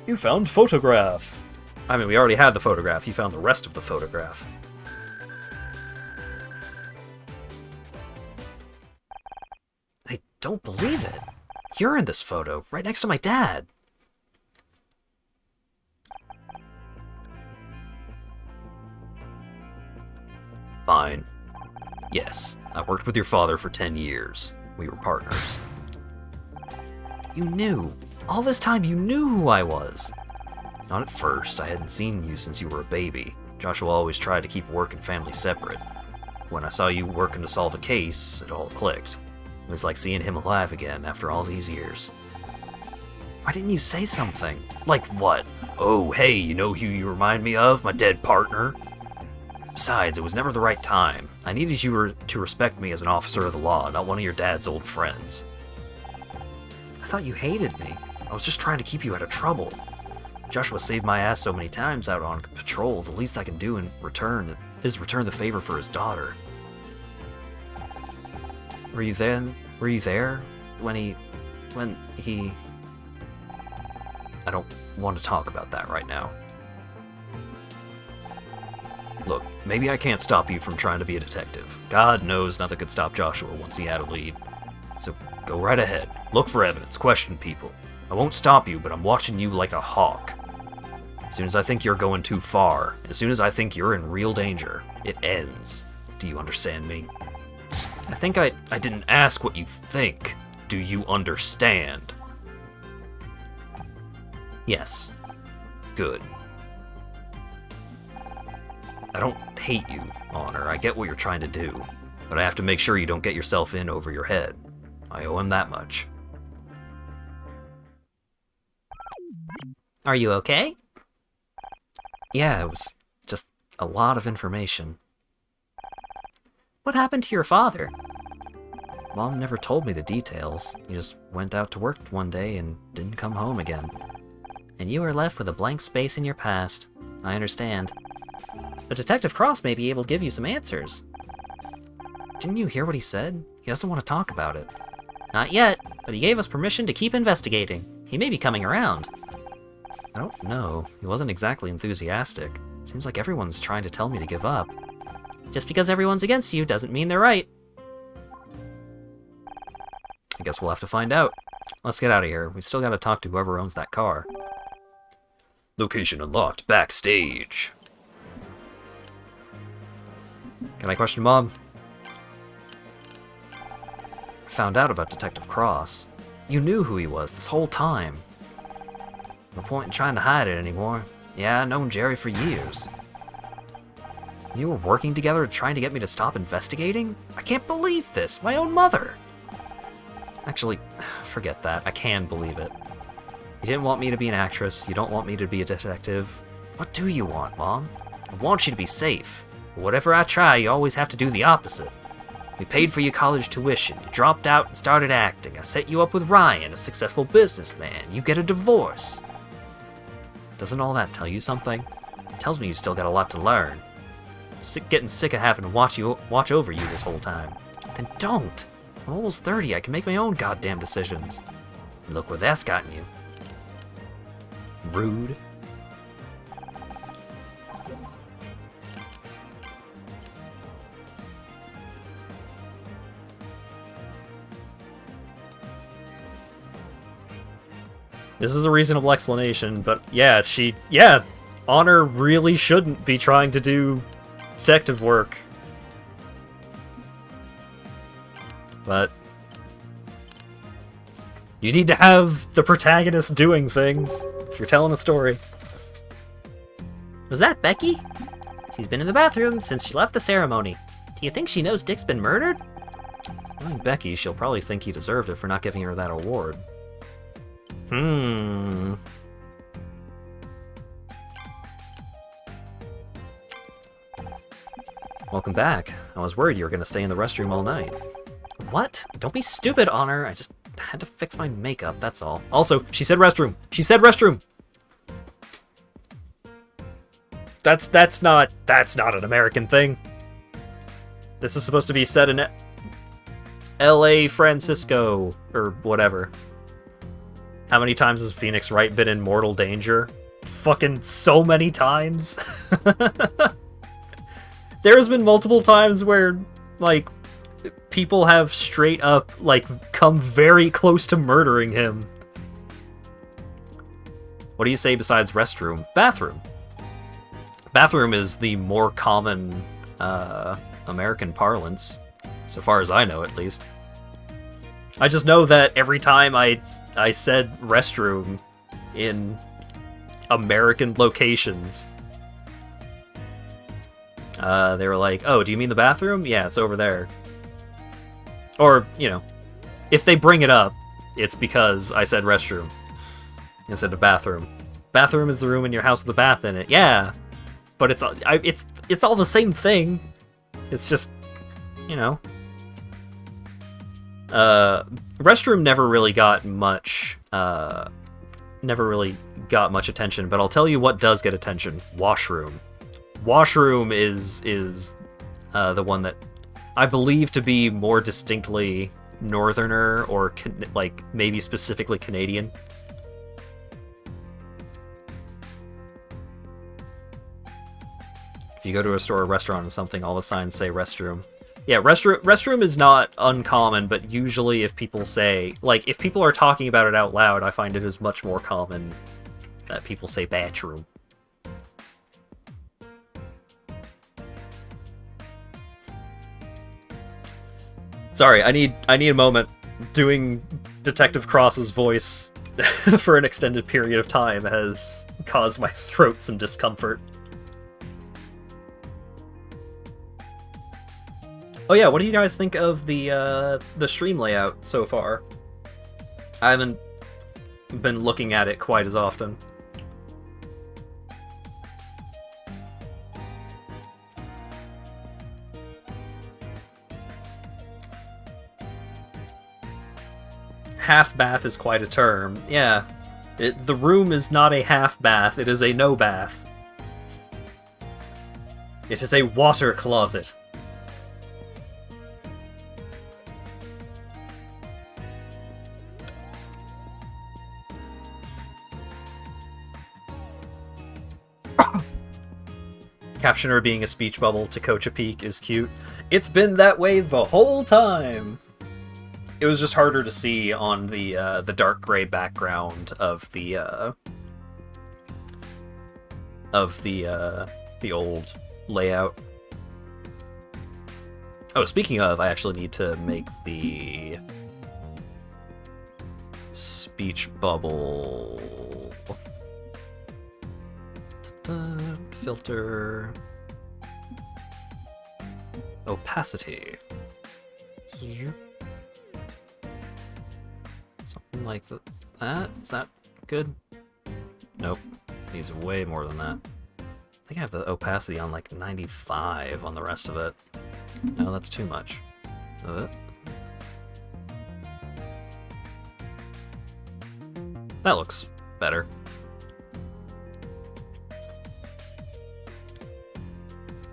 Speaker 1: You found photograph. I mean, we already had the photograph. You found the rest of the photograph. I don't believe it. You're in this photo, right next to my dad. Fine. Yes, I worked with your father for 10 years. We were partners. You knew. All this time you knew who I was. Not at first. I hadn't seen you since you were a baby. Joshua always tried to keep work and family separate. When I saw you working to solve a case, it all clicked. It was like seeing him alive again after all these years. Why didn't you say something? Like what? Oh, hey, you know who you remind me of? My dead partner? Besides, it was never the right time. I needed you to respect me as an officer of the law, not one of your dad's old friends. I thought you hated me. I was just trying to keep you out of trouble. Joshua saved my ass so many times out on patrol, the least I can do in return is return the favor for his daughter. Were you there when he... I don't want to talk about that right now. Look, maybe I can't stop you from trying to be a detective. God knows nothing could stop Joshua once he had a lead. So go right ahead. Look for evidence. Question people. I won't stop you, but I'm watching you like a hawk. As soon as I think you're going too far, as soon as I think you're in real danger, it ends. Do you understand me? I think I didn't ask what you think. Do you understand? Yes. Good. I don't hate you, Honor. I get what you're trying to do. But I have to make sure you don't get yourself in over your head. I owe him that much.
Speaker 2: Are you okay?
Speaker 1: Yeah, it was just a lot of information.
Speaker 2: What happened to your father?
Speaker 1: Mom never told me the details. He just went out to work one day and didn't come home again.
Speaker 2: And you were left with a blank space in your past. I understand. But Detective Cross may be able to give you some answers. Didn't you hear what he said? He doesn't want to talk about it. Not yet, but he gave us permission to keep investigating. He may be coming around. I don't know. He wasn't exactly enthusiastic. Seems like everyone's trying to tell me to give up. Just because everyone's against you doesn't mean they're right. I guess we'll have to find out. Let's get out of here. We still gotta talk to whoever owns that car. Location unlocked backstage. Can I question Mom? Found out about Detective Cross. You knew who he was this whole time. No point in trying to hide it anymore. Yeah, I've known Jerry for years. You were working together trying to get me to stop investigating? I can't believe this! My own mother! Actually, forget that. I can believe it. You didn't want me to be an actress. You don't want me to be a detective. What do you want, Mom? I want you to be safe. But whatever I try, you always have to do the opposite. We paid for your college tuition. You dropped out and started acting. I set you up with Ryan, a successful businessman. You get a divorce. Doesn't all that tell you something? It tells me you still got a lot to learn. Getting sick of having to watch over you this whole time. Then don't. I'm almost 30. I can make my own goddamn decisions. And look where that's gotten you. Rude.
Speaker 1: This is a reasonable explanation, but yeah, Honor really shouldn't be trying to do detective work. But you need to have the protagonist doing things if you're telling a story.
Speaker 2: Was that Becky? She's been in the bathroom since she left the ceremony. Do you think she knows Dick's been murdered?
Speaker 1: Knowing Becky, she'll probably think he deserved it for not giving her that award. Welcome back. I was worried you were going to stay in the restroom all night.
Speaker 2: What? Don't be stupid, Honor. I just had to fix my makeup, that's all.
Speaker 1: Also, she said restroom. She said restroom. That's not an American thing. This is supposed to be set in L.A. Francisco or whatever. How many times has Phoenix Wright been in mortal danger? Fucking so many times. There's been multiple times where, like, people have straight up, like, come very close to murdering him. What do you say besides restroom? Bathroom. Bathroom is the more common American parlance, so far as I know, at least. I just know that every time I said restroom in American locations, they were like, oh, do you mean the bathroom? Yeah, it's over there. Or, you know, if they bring it up, it's because I said restroom instead of bathroom. Bathroom is the room in your house with a bath in it. Yeah, but it's all the same thing. It's just, you know. Restroom never really got much attention, but I'll tell you what does get attention. Washroom. Washroom is the one that I believe to be more distinctly northerner or like maybe specifically Canadian. If you go to a store or restaurant or something, all the signs say restroom. Yeah, restroom is not uncommon, but usually if people say, like, if people are talking about it out loud, I find it is much more common that people say bathroom. Sorry, I need a moment. Doing Detective Cross's voice for an extended period of time has caused my throat some discomfort. Oh yeah, what do you guys think of the stream layout so far? I haven't been looking at it quite as often. Half bath is quite a term. Yeah, the room is not a half bath, it is a no bath. It is a water closet. Captioner being a speech bubble to Coach a Peak is cute. It's been that way the whole time. It was just harder to see on the dark gray background of the old layout. Oh, speaking of, I actually need to make the speech bubble filter opacity. Something like that. Is that good? Nope. Needs way more than that. I think I have the opacity on like 95 on the rest of it. No, that's too much. That looks better.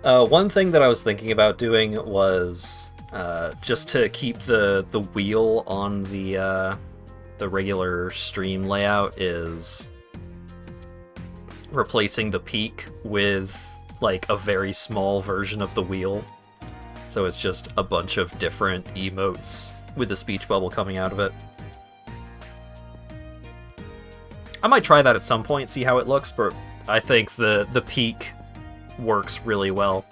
Speaker 1: One thing that I was thinking about doing was just to keep the wheel on the regular stream layout is replacing the peak with like a very small version of the wheel. So it's just a bunch of different emotes with the speech bubble coming out of it. I might try that at some point, see how it looks, but I think the peak works really well.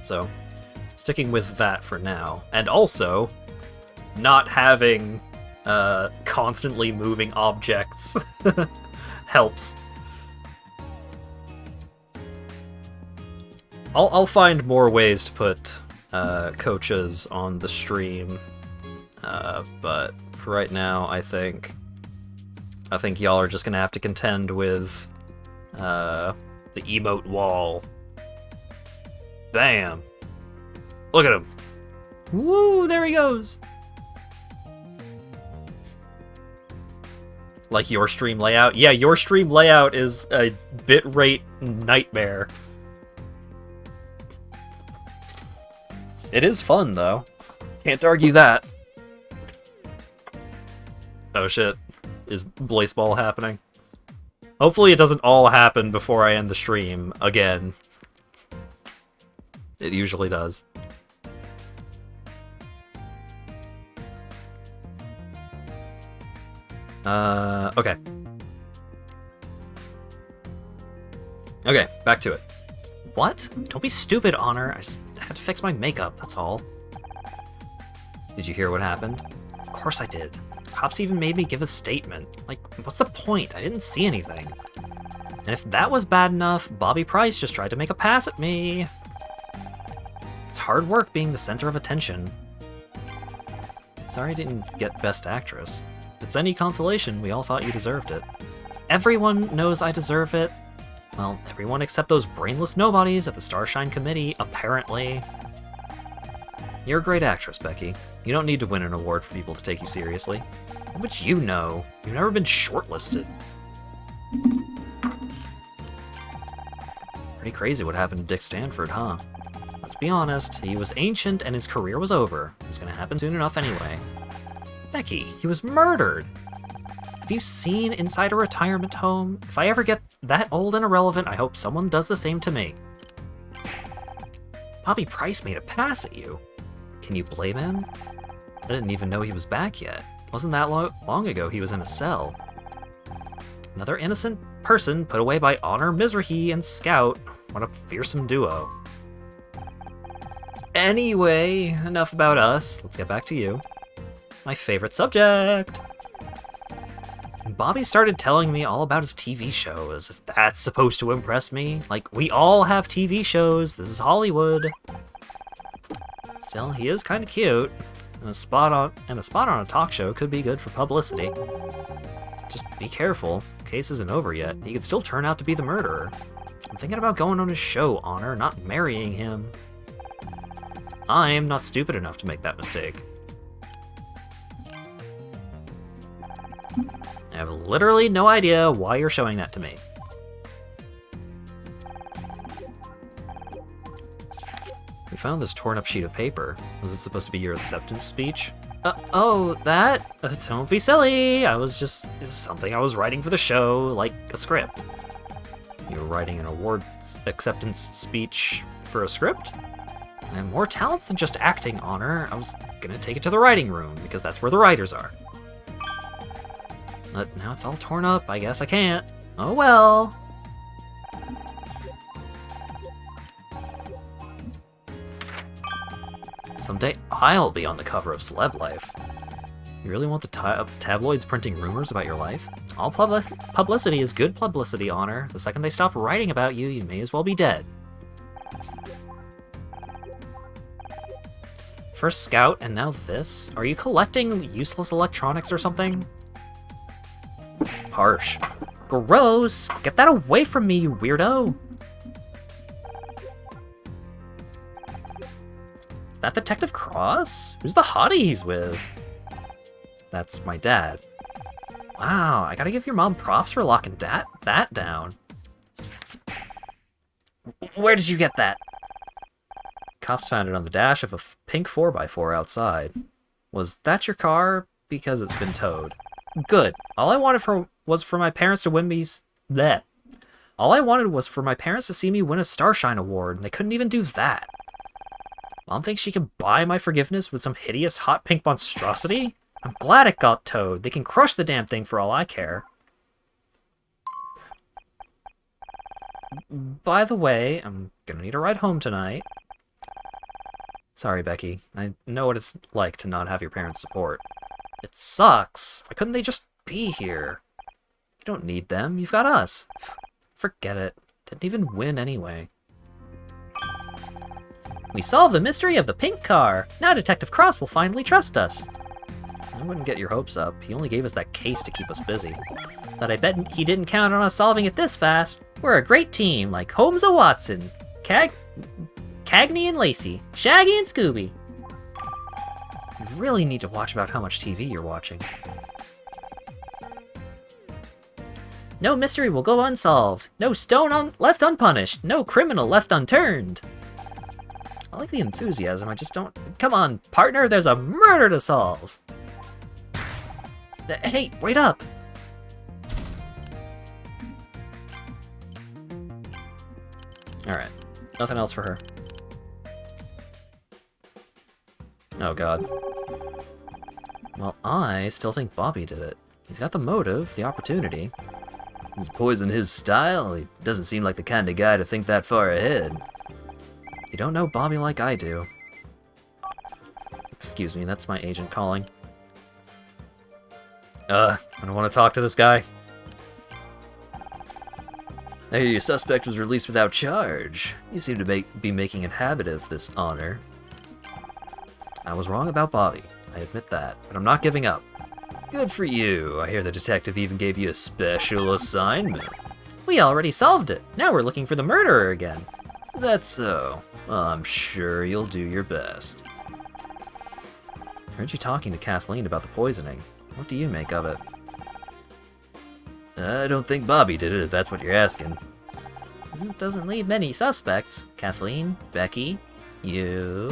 Speaker 1: So, sticking with that for now. And also, not having constantly moving objects helps. I'll find more ways to put coaches on the stream, but for right now, I think y'all are just gonna have to contend with the emote wall. Bam! Look at him! Woo! There he goes! Like your stream layout? Yeah, your stream layout is a bitrate nightmare. It is fun, though. Can't argue that. Oh shit. Is Blazeball happening? Hopefully it doesn't all happen before I end the stream again. It usually does. Okay. Okay, back to it. What? Don't be stupid, Honor. I just had to fix my makeup, that's all. Did you hear what happened? Of course I did. Cops even made me give a statement. Like, what's the point? I didn't see anything. And if that was bad enough, Bobby Price just tried to make a pass at me. It's hard work being the center of attention. Sorry I didn't get Best Actress. If it's any consolation, we all thought you deserved it. Everyone knows I deserve it. Well, everyone except those brainless nobodies at the Starshine Committee, apparently. You're a great actress, Becky. You don't need to win an award for people to take you seriously. What would you know? You've never been shortlisted. Pretty crazy what happened to Dick Stanford, huh? Let's be honest, he was ancient and his career was over. It was gonna happen soon enough anyway. Becky, he was murdered! Have you seen inside a retirement home? If I ever get that old and irrelevant, I hope someone does the same to me. Bobby Price made a pass at you. Can you blame him? I didn't even know he was back yet. Wasn't that long ago he was in a cell. Another innocent person put away by Honor Mizrahi and Scout. What a fearsome duo. Anyway, enough about us. Let's get back to you. My favorite subject! Bobby started telling me all about his TV show, as if that's supposed to impress me. Like, we all have TV shows, this is Hollywood. Still, he is kind of cute, and a spot on a talk show could be good for publicity. Just be careful, the case isn't over yet. He could still turn out to be the murderer. I'm thinking about going on his show, Honor, not marrying him. I'm not stupid enough to make that mistake. I have literally no idea why you're showing that to me. We found this torn up sheet of paper. Was it supposed to be your acceptance speech?
Speaker 2: Oh, that?
Speaker 1: Don't be silly. It's something I was writing for the show, like a script. You were writing an award acceptance speech for a script? I have more talents than just acting, Honor. I was gonna take it to the writing room, because that's where the writers are. But now it's all torn up. I guess I can't. Oh well. Someday I'll be on the cover of Celeb Life. You really want the tabloids printing rumors about your life? All publicity is good publicity, Honor. The second they stop writing about you, you may as well be dead. First Scout, and now this? Are you collecting useless electronics or something? Harsh. Gross! Get that away from me, you weirdo! Is that Detective Cross? Who's the hottie he's with? That's my dad. Wow, I gotta give your mom props for locking that down. Where did you get that? Cops found it on the dash of a pink 4x4 outside. Was that your car? Because it's been towed. Good. All I wanted was for my parents to win me that. All I wanted was for my parents to see me win a Starshine Award, and they couldn't even do that. Mom thinks she can buy my forgiveness with some hideous hot pink monstrosity? I'm glad it got towed. They can crush the damn thing for all I care. By the way, I'm gonna need a ride home tonight. Sorry, Becky. I know what it's like to not have your parents' support. It sucks. Why couldn't they just be here? You don't need them. You've got us. Forget it. Didn't even win anyway. We solved the mystery of the pink car. Now Detective Cross will finally trust us. I wouldn't get your hopes up. He only gave us that case to keep us busy. But I bet he didn't count on us solving it this fast. We're a great team, like Holmes and Watson, Cagney and Lacey, Shaggy and Scooby. You really need to watch about how much TV you're watching. No mystery will go unsolved. No stone left unpunished. No criminal left unturned. I like the enthusiasm, I just don't... Come on, partner, there's a murder to solve! Hey, wait up! Alright, nothing else for her. Oh god. Well, I still think Bobby did it. He's got the motive, the opportunity. Is poison his style? He doesn't seem like the kind of guy to think that far ahead. You don't know Bobby like I do. Excuse me, that's my agent calling. I don't want to talk to this guy. I hear your suspect was released without charge. You seem to be making a habit of this, Honor. I was wrong about Bobby, I admit that, but I'm not giving up. Good for you. I hear the detective even gave you a special assignment. We already solved it. Now we're looking for the murderer again. Is that so? I'm sure you'll do your best. I heard you talking to Kathleen about the poisoning. What do you make of it? I don't think Bobby did it, if that's what you're asking. It doesn't leave many suspects. Kathleen, Becky, you...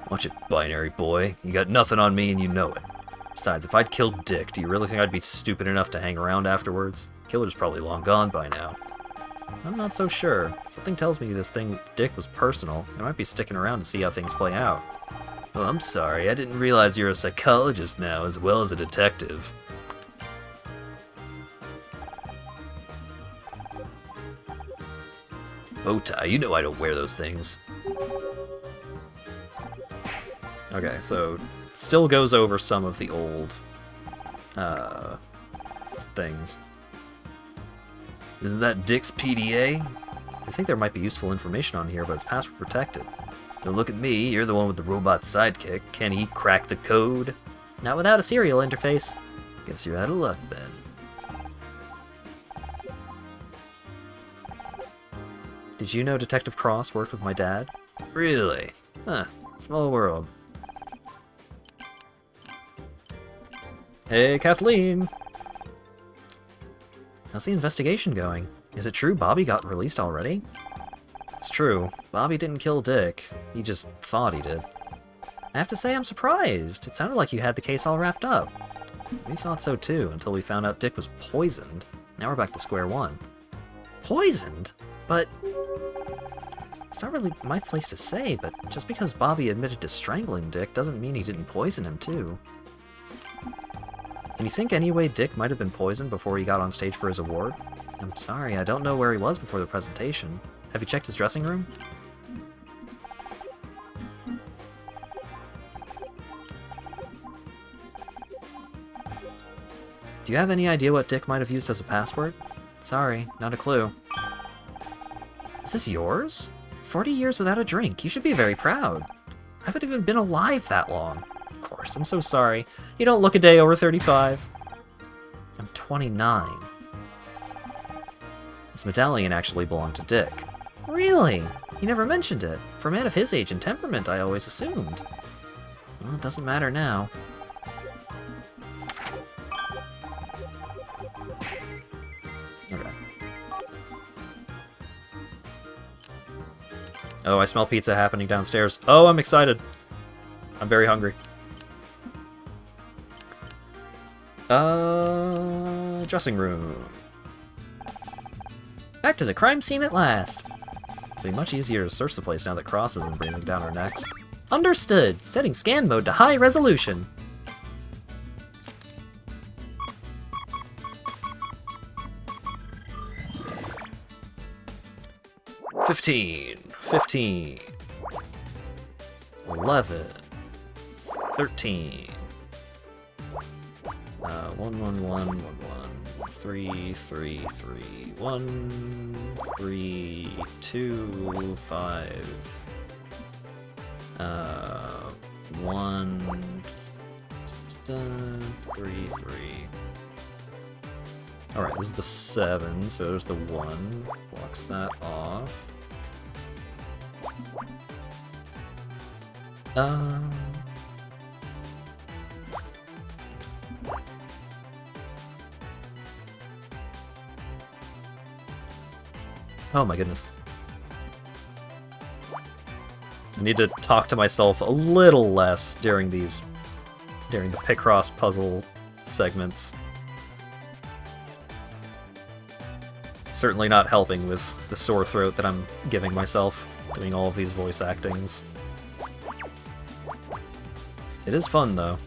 Speaker 1: Watch it, binary boy. You got nothing on me and you know it. Besides, if I'd killed Dick, do you really think I'd be stupid enough to hang around afterwards? Killer's probably long gone by now. I'm not so sure. Something tells me this thing with Dick was personal. I might be sticking around to see how things play out. Oh, I'm sorry. I didn't realize you're a psychologist now as well as a detective. Bow tie, you know I don't wear those things. Okay, so it still goes over some of the old things. Isn't that Dick's PDA? I think there might be useful information on here, but it's password protected. Don't look at me, you're the one with the robot sidekick. Can he crack the code? Not without a serial interface. Guess you're out of luck then. Did you know Detective Cross worked with my dad? Really? Huh. Small world. Hey, Kathleen! How's the investigation going? Is it true Bobby got released already? It's true. Bobby didn't kill Dick. He just thought he did. I have to say I'm surprised. It sounded like you had the case all wrapped up. We thought so too, until we found out Dick was poisoned. Now we're back to square one. Poisoned? But... It's not really my place to say, but just because Bobby admitted to strangling Dick doesn't mean he didn't poison him too. Can you think any way Dick might have been poisoned before he got on stage for his award? I'm sorry, I don't know where he was before the presentation. Have you checked his dressing room? Do you have any idea what Dick might have used as a password? Sorry, not a clue. Is this yours? 40 years without a drink. You should be very proud. I haven't even been alive that long. Of course, I'm so sorry. You don't look a day over 35. I'm 29. This medallion actually belonged to Dick. Really? He never mentioned it. For a man of his age and temperament, I always assumed. Well, it doesn't matter now. Okay. Oh, I smell pizza happening downstairs. Oh, I'm excited. I'm very hungry. Dressing room. Back to the crime scene at last. It'll be much easier to search the place now that Cross isn't breathing down our necks. Understood. Setting scan mode to high resolution. $15, 15, 11, 13, 1, 1, 1, 1, 1, 3, 3, 3, 1, 3, 2, 5, 1, 3, 3. Alright, this is the 7, so there's the 1. Blocks that off. Oh my goodness. I need to talk to myself a little less during the Picross puzzle segments. Certainly not helping with the sore throat that I'm giving myself doing all of these voice actings. It is fun, though.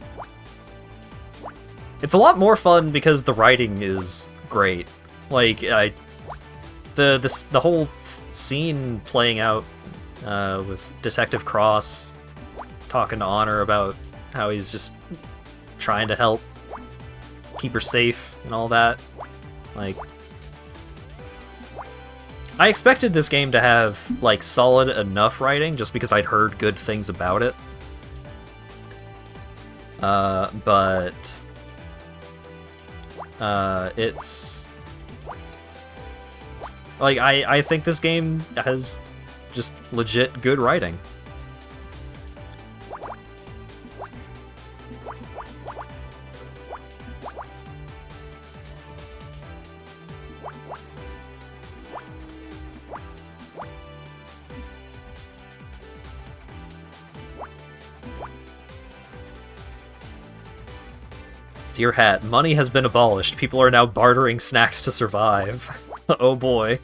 Speaker 1: It's a lot more fun because the writing is great. Like, the whole scene playing out with Detective Cross talking to Honor about how he's just trying to help keep her safe and all that. Like, I expected this game to have, like, solid enough writing just because I'd heard good things about it. But it's... Like, I think this game has just legit good writing. Dear Hat, money has been abolished. People are now bartering snacks to survive. Oh boy.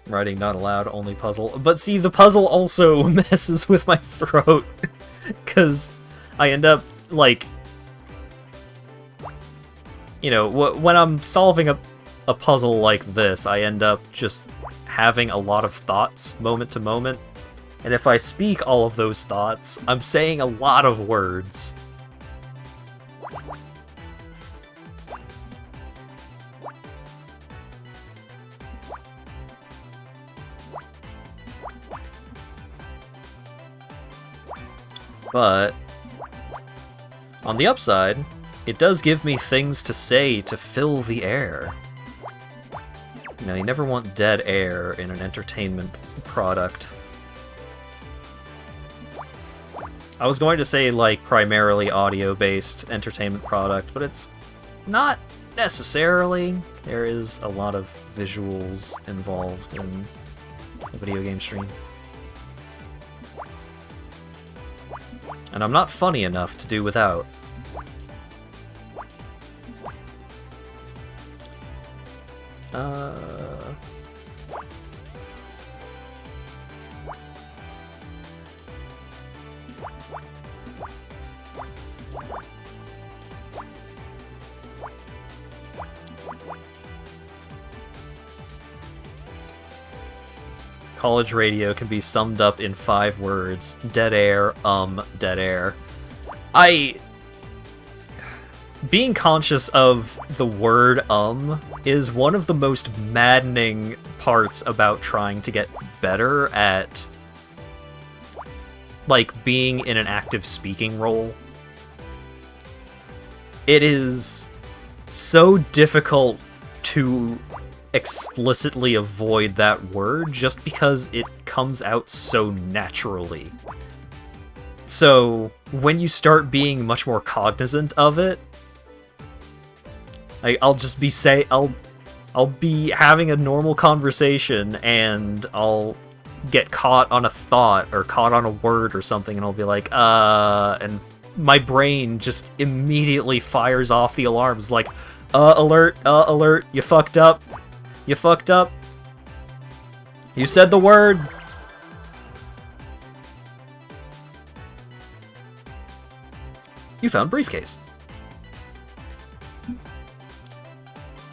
Speaker 1: Writing not allowed, only puzzle. But see, the puzzle also messes with my throat. Because I end up, like... You know, when I'm solving a puzzle like this, I end up just having a lot of thoughts moment to moment. And if I speak all of those thoughts, I'm saying a lot of words. But, on the upside, it does give me things to say to fill the air. You know, you never want dead air in an entertainment product. I was going to say, like, primarily audio-based entertainment product, but it's not necessarily. There is a lot of visuals involved in a video game stream. And I'm not funny enough to do without. College radio can be summed up in 5 words. Dead air, dead air. Being conscious of the word is one of the most maddening parts about trying to get better at, like, being in an active speaking role. It is so difficult to explicitly avoid that word just because it comes out so naturally. So when you start being much more cognizant of it, I'll be having a normal conversation and I'll get caught on a thought or caught on a word or something, and I'll be like, and my brain just immediately fires off the alarms like, alert, alert, you fucked up. You fucked up. You said the word. You found briefcase.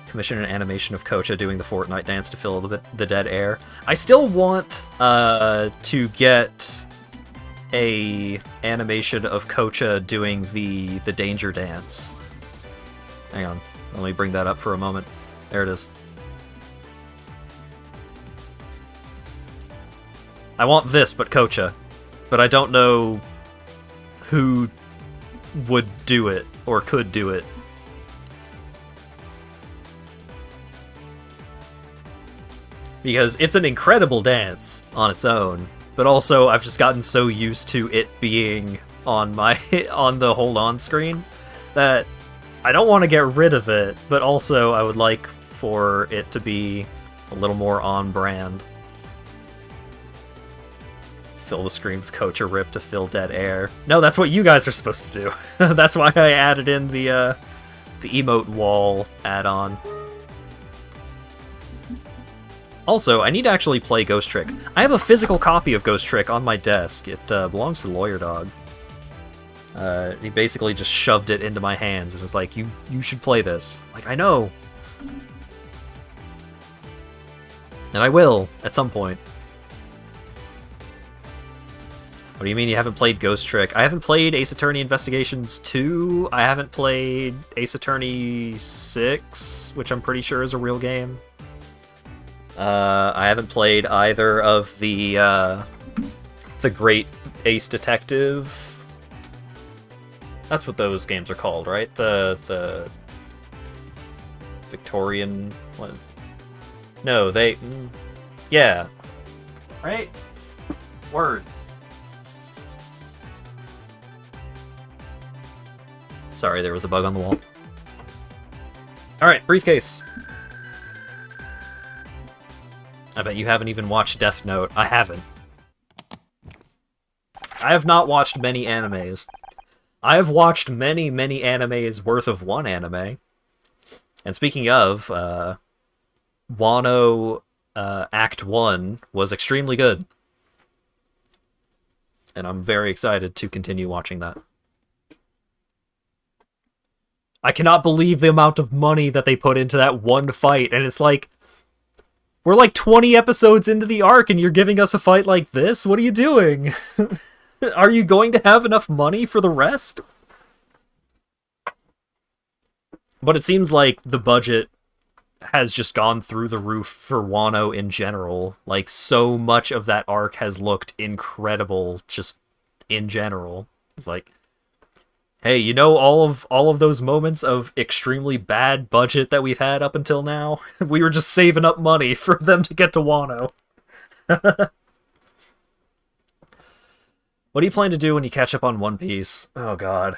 Speaker 1: Commission an animation of Kocha doing the Fortnite dance to fill the dead air. I still want to get a animation of Kocha doing the danger dance. Hang on, let me bring that up for a moment. There it is. I want this, but Kocha. But I don't know who would do it, or could do it. Because it's an incredible dance on its own, but also I've just gotten so used to it being on my on the hold on screen that I don't want to get rid of it, but also I would like for it to be a little more on brand. Fill the screen with Kocha rip to fill dead air. No, that's what you guys are supposed to do. That's why I added in the emote wall add-on. Also, I need to actually play Ghost Trick. I have a physical copy of Ghost Trick on my desk. It belongs to Lawyer Dog. He basically just shoved it into my hands and was like, you should play this. Like, I know. And I will, at some point. What do you mean you haven't played Ghost Trick? I haven't played Ace Attorney Investigations 2. I haven't played Ace Attorney 6, which I'm pretty sure is a real game. I haven't played either of the Great Ace Detective. That's what those games are called, right? The Victorian ones. No, they... yeah. Right? Words. Sorry, there was a bug on the wall. Alright, briefcase. I bet you haven't even watched Death Note. I haven't. I have not watched many animes. I have watched many, many animes worth of one anime. And speaking of, Wano Act 1 was extremely good. And I'm very excited to continue watching that. I cannot believe the amount of money that they put into that one fight, and it's like, we're like 20 episodes into the arc and you're giving us a fight like this? What are you doing? Are you going to have enough money for the rest? But it seems like the budget has just gone through the roof for Wano in general. Like, so much of that arc has looked incredible just in general. It's like, hey, you know all of those moments of extremely bad budget that we've had up until now? We were just saving up money for them to get to Wano. What do you plan to do when you catch up on One Piece? Oh god.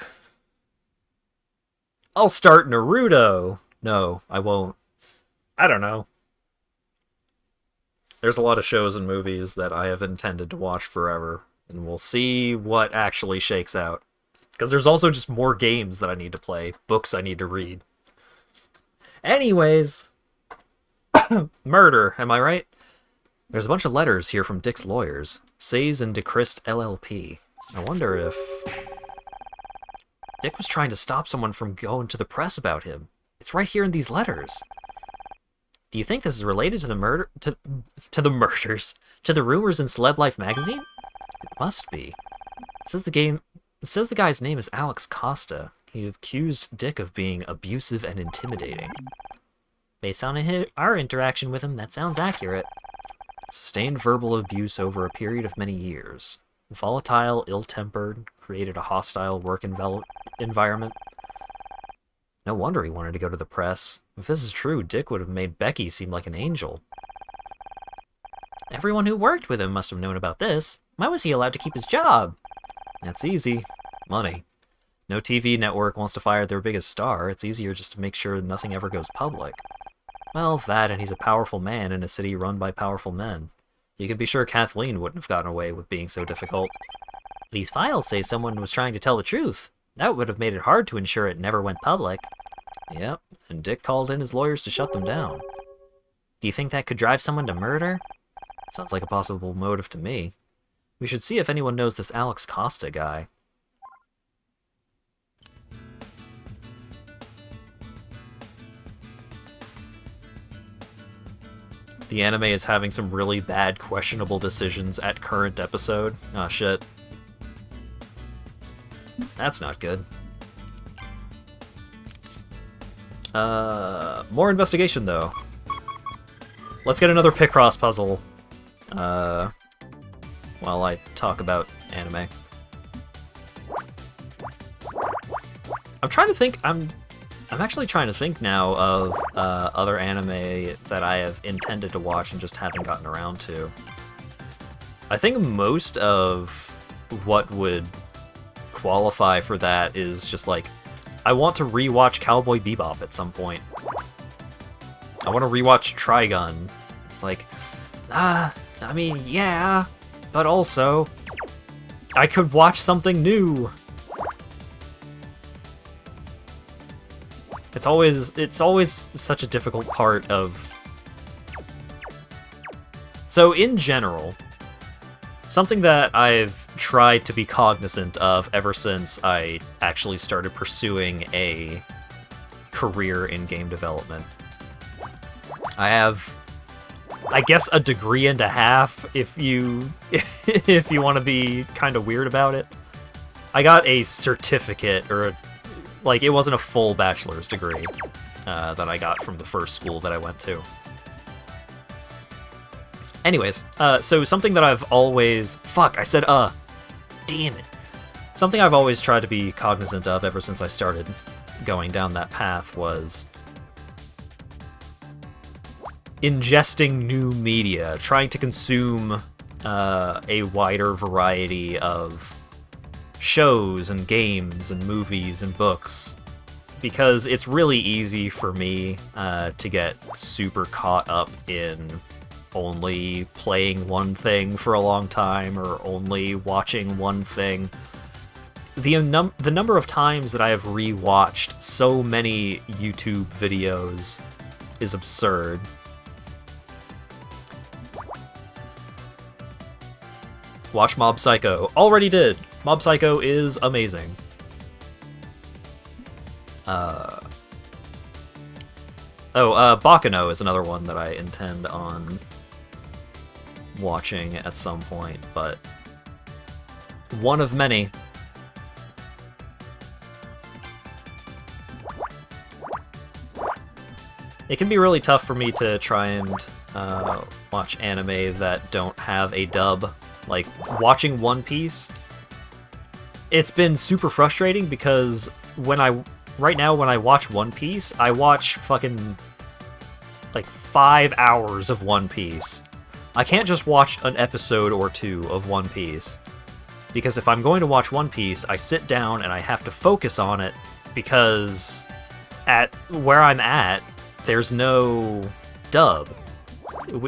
Speaker 1: I'll start Naruto. No, I won't. I don't know. There's a lot of shows and movies that I have intended to watch forever, and we'll see what actually shakes out. Because there's also just more games that I need to play, books I need to read. Anyways, murder, am I right? There's a bunch of letters here from Dick's lawyers, Says and DeChrist LLP. I wonder if Dick was trying to stop someone from going to the press about him. It's right here in these letters. Do you think this is related to the murder to the murders, to the rumors in Celeb Life magazine? It must be. It says the guy's name is Alex Costa. He accused Dick of being abusive and intimidating. Based on our interaction with him, that sounds accurate. Sustained verbal abuse over a period of many years. Volatile, ill-tempered, created a hostile work environment. No wonder he wanted to go to the press. If this is true, Dick would have made Becky seem like an angel. Everyone who worked with him must have known about this. Why was he allowed to keep his job? That's easy. Money. No TV network wants to fire their biggest star. It's easier just to make sure nothing ever goes public. Well, that, and he's a powerful man in a city run by powerful men. You can be sure Kathleen wouldn't have gotten away with being so difficult. These files say someone was trying to tell the truth. That would have made it hard to ensure it never went public. Yep, and Dick called in his lawyers to shut them down. Do you think that could drive someone to murder? Sounds like a possible motive to me. We should see if anyone knows this Alex Costa guy. The anime is having some really bad, questionable decisions at current episode. Aw, shit. That's not good. More investigation, though. Let's get another Picross puzzle. While I talk about anime. I'm trying to think, I'm actually trying to think now of other anime that I have intended to watch and just haven't gotten around to. I think most of what would qualify for that is just like, I want to rewatch Cowboy Bebop at some point. I want to rewatch Trigun. It's like, I mean, yeah, but also, I could watch something new. It's always such a difficult part of... So in general, something that I've tried to be cognizant of ever since I actually started pursuing a career in game development. I have, I guess, a degree and a half if you if you want to be kind of weird about it. I got a certificate, or like, it wasn't a full bachelor's degree that I got from the first school that I went to. Anyways, so something that I've always... Fuck, I said damn it. Something I've always tried to be cognizant of ever since I started going down that path was ingesting new media, trying to consume a wider variety of shows and games and movies and books, because it's really easy for me to get super caught up in only playing one thing for a long time or only watching one thing. The number of times that I have rewatched so many YouTube videos is absurd. Watch Mob Psycho. Already did. Mob Psycho is amazing. Bakano is another one that I intend on watching at some point, but one of many. It can be really tough for me to try and watch anime that don't have a dub. Like, watching One Piece, it's been super frustrating because right now when I watch One Piece, I watch fucking like 5 hours of One Piece. I can't just watch an episode or two of One Piece, because if I'm going to watch One Piece, I sit down and I have to focus on it, because at where I'm at, there's no dub.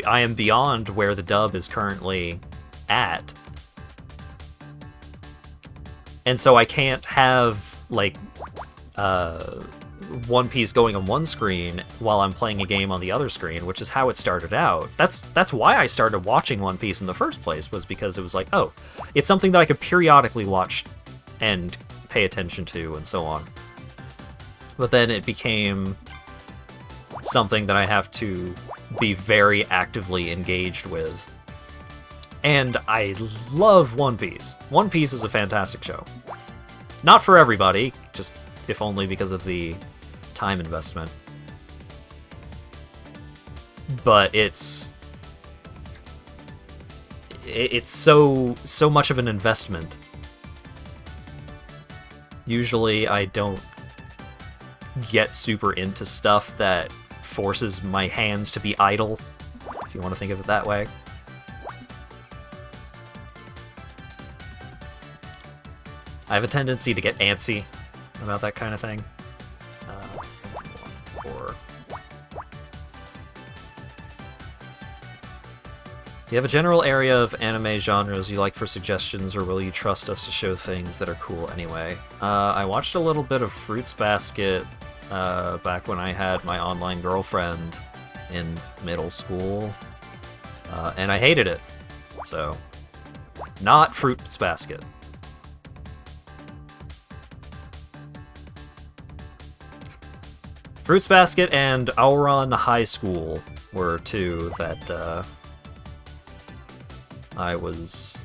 Speaker 1: I am beyond where the dub is currently at. And so I can't have, like, One Piece going on one screen while I'm playing a game on the other screen, which is how it started out. That's why I started watching One Piece in the first place, was because it was like, oh, it's something that I could periodically watch and pay attention to and so on. But then it became something that I have to be very actively engaged with. And I love One Piece. One Piece is a fantastic show. Not for everybody, just if only because of the time investment. But it's so much of an investment. Usually I don't get super into stuff that forces my hands to be idle, if you want to think of it that way. I have a tendency to get antsy about that kind of thing. Do you have a general area of anime genres you like for suggestions, or will you trust us to show things that are cool anyway? I watched a little bit of Fruits Basket back when I had my online girlfriend in middle school, and I hated it. So, not Fruits Basket. Fruits Basket and Ouran High School were two that I was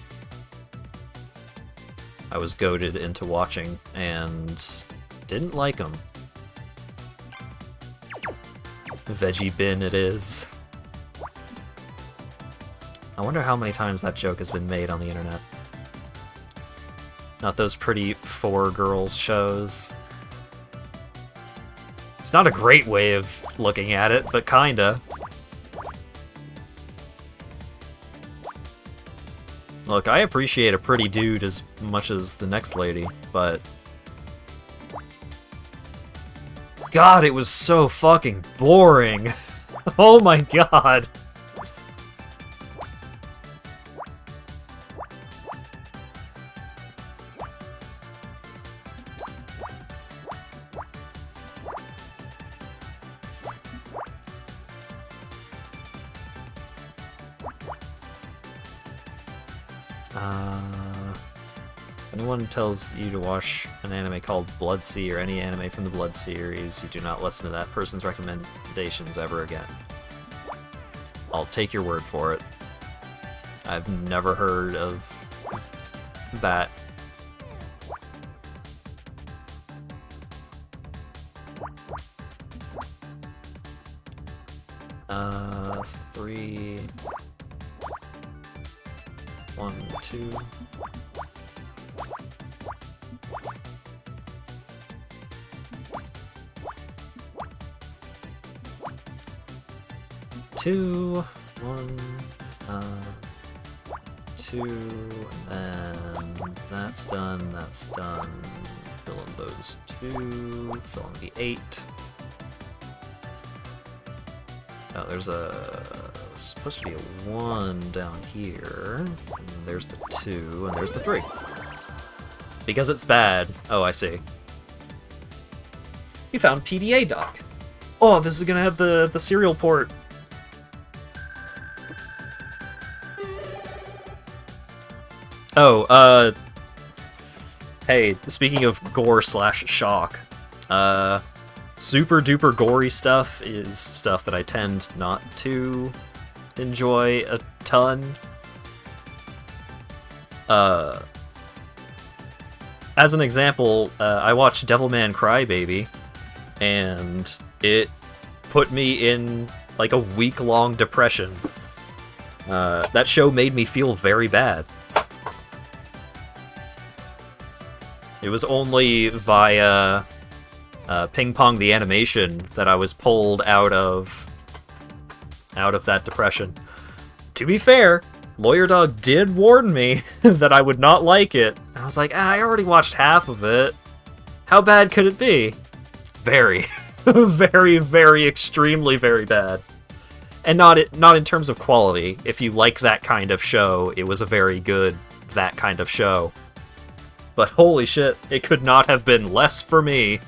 Speaker 1: goaded into watching and didn't like them. Veggie bin it is. I wonder how many times that joke has been made on the internet. Not those pretty four girls shows. It's not a great way of looking at it, but kinda. Look, I appreciate a pretty dude as much as the next lady, but... God, it was so fucking boring! Oh my god! Anyone tells you to watch an anime called Blood Sea or any anime from the Blood series, you do not listen to that person's recommendations ever again. I'll take your word for it. I've never heard of that. Three... 1, 2... Two, 1, 2, and then that's done, fill in those 2, fill in the 8. Oh, there's supposed to be a 1 down here, and there's the 2, and there's the 3. Because it's bad. Oh, I see. You found PDA doc. Oh, this is gonna have the serial port. Oh, hey, speaking of gore/shock, super duper gory stuff is stuff that I tend not to enjoy a ton. As an example, I watched Devilman Crybaby, and it put me in, like, a week-long depression. That show made me feel very bad. It was only via Ping Pong the Animation that I was pulled out of that depression. To be fair, Lawyer Dog did warn me that I would not like it. And I was like, I already watched half of it. How bad could it be? Very. Very, very, extremely, very bad. And not in terms of quality. If you like that kind of show, it was a very good that kind of show. But holy shit, it could not have been less for me.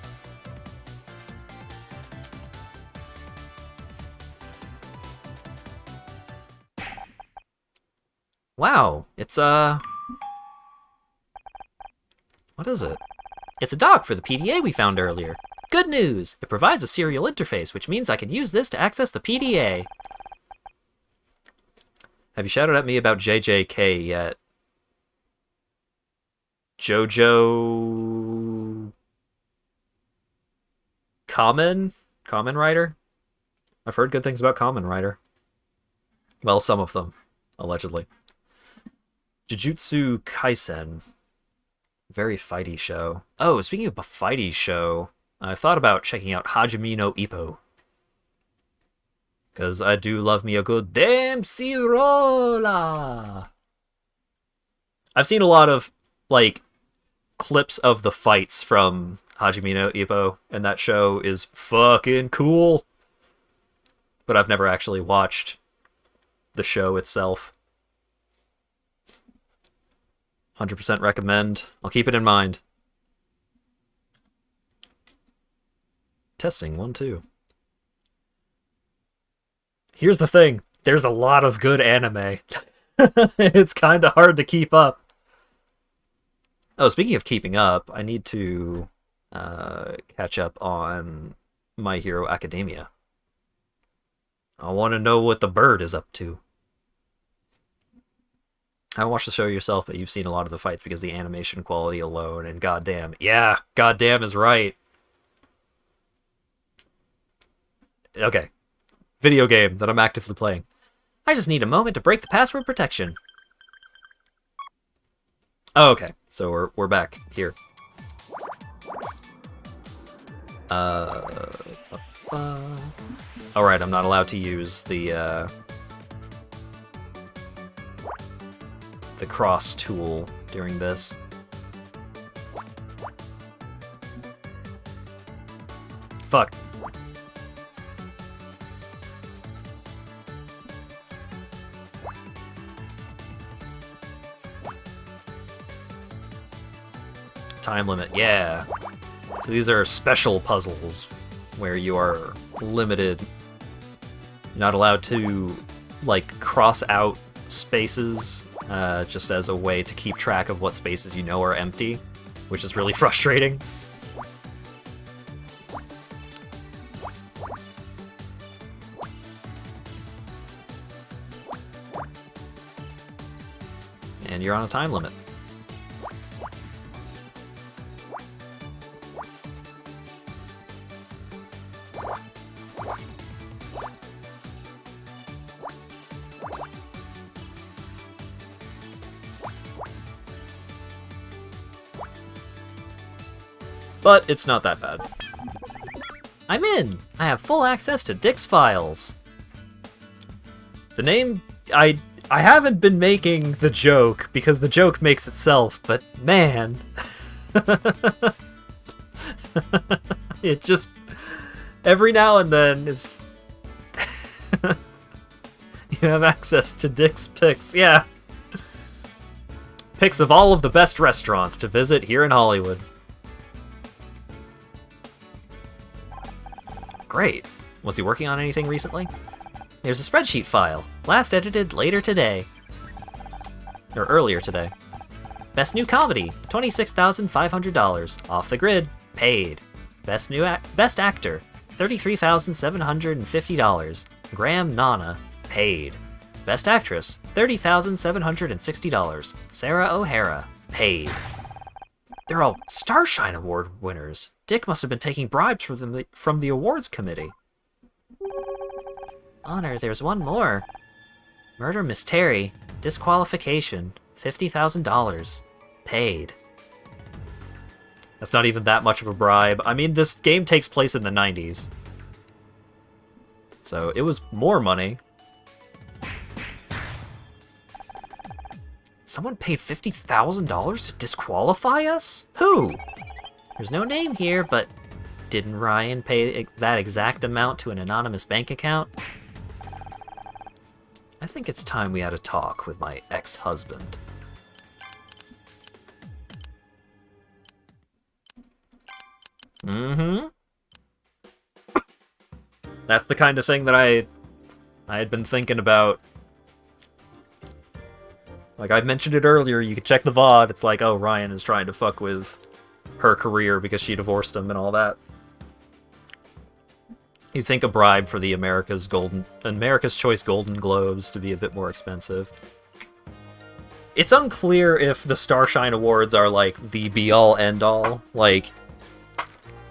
Speaker 2: Wow, it's what is it? It's a dock for the PDA we found earlier. Good news! It provides a serial interface, which means I can use this to access the PDA.
Speaker 1: Have you shouted at me about JJK yet? Jojo... Kamen Rider? I've heard good things about Kamen Rider. Well, some of them, allegedly. Jujutsu Kaisen. Very fighty show. Oh, speaking of a fighty show, I've thought about checking out Hajime no Ippo. Because I do love me a good Dempsey Rolla. I've seen a lot of, like, clips of the fights from Hajime no Ippo, and that show is fucking cool. But I've never actually watched the show itself. 100% recommend. I'll keep it in mind. Testing, 1, 2. Here's the thing. There's a lot of good anime. It's kind of hard to keep up. Oh, speaking of keeping up, I need to catch up on My Hero Academia. I want to know what the bird is up to. I haven't watched the show yourself, but you've seen a lot of the fights because the animation quality alone, and goddamn, yeah, goddamn is right. Okay. Video game that I'm actively playing.
Speaker 2: I just need a moment to break the password protection.
Speaker 1: Oh, okay. So we're back here. Alright, I'm not allowed to use the cross tool during this. Fuck. Time limit, yeah. So these are special puzzles where you are limited. You're not allowed to, like, cross out spaces just as a way to keep track of what spaces you know are empty, which is really frustrating. And you're on a time limit. But it's not that bad.
Speaker 2: I'm in! I have full access to Dick's files.
Speaker 1: The name... I haven't been making the joke, because the joke makes itself, but man... it just... Every now and then is... You have access to Dick's pics, yeah. Pics of all of the best restaurants to visit here in Hollywood.
Speaker 2: Great. Was he working on anything recently? There's a spreadsheet file. Last edited later today.
Speaker 1: Or earlier today.
Speaker 2: Best new comedy, $26,500. Off the grid, paid. Best actor, $33,750. Graham Nana, paid. Best actress, $30,760. Sarah O'Hara, paid. They're all Starshine Award winners. Dick must have been taking bribes from the awards committee. Honor, there's one more. Murder Miss Terry. Disqualification. $50,000. Paid.
Speaker 1: That's not even that much of a bribe. I mean, this game takes place in the 90s. So it was more money.
Speaker 2: Someone paid $50,000 to disqualify us? Who? There's no name here, but Didn't Ryan pay that exact amount to an anonymous bank account? I think it's time we had a talk with my ex-husband.
Speaker 1: Mm-hmm. That's the kind of thing that I had been thinking about. Like, I mentioned it earlier, you can check the VOD, it's like, oh, Ryan is trying to fuck with her career because she divorced him and all that. You'd think a bribe for the America's Choice Golden Globes to be a bit more expensive. It's unclear if the Starshine Awards are, like, the be-all, end-all. Like,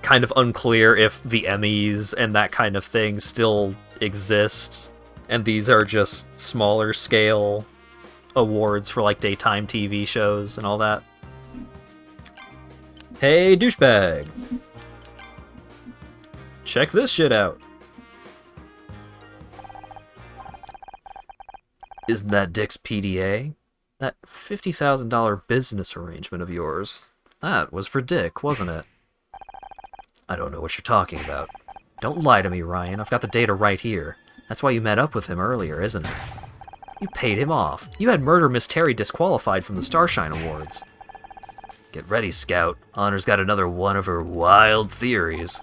Speaker 1: kind of unclear if the Emmys and that kind of thing still exist, and these are just smaller scale awards for, like, daytime TV shows and all that. Hey, douchebag! Check this shit out! Isn't that Dick's PDA? That $50,000 business arrangement of yours. That was for Dick, wasn't it? I don't know what you're talking about. Don't lie to me, Ryan. I've got the data right here. That's why you met up with him earlier, isn't it? You paid him off. You had Murder Miss Terry disqualified from the Starshine Awards. Get ready, Scout. Honor's got another one of her wild theories.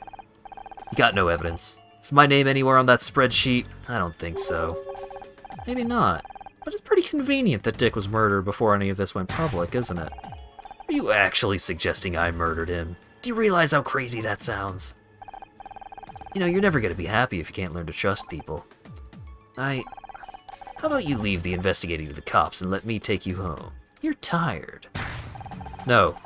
Speaker 1: You got no evidence. Is my name anywhere on that spreadsheet? I don't think so. Maybe not. But it's pretty convenient that Dick was murdered before any of this went public, isn't it? Are you actually suggesting I murdered him? Do you realize how crazy that sounds? You know, you're never going to be happy if you can't learn to trust people. How about you leave the investigating to the cops and let me take you home? You're tired. No.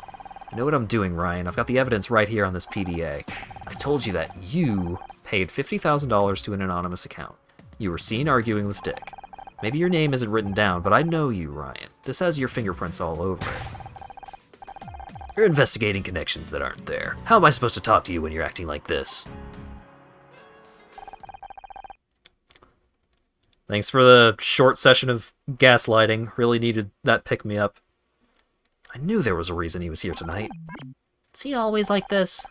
Speaker 1: I know what I'm doing, Ryan. I've got the evidence right here on this PDA. I told you that you paid $50,000 to an anonymous account. You were seen arguing with Dick. Maybe your name isn't written down, but I know you, Ryan. This has your fingerprints all over it. You're investigating connections that aren't there. How am I supposed to talk to you when you're acting like this? Thanks for the short session of gaslighting. Really needed that pick-me-up. I knew there was a reason he was here tonight. Is he always like this?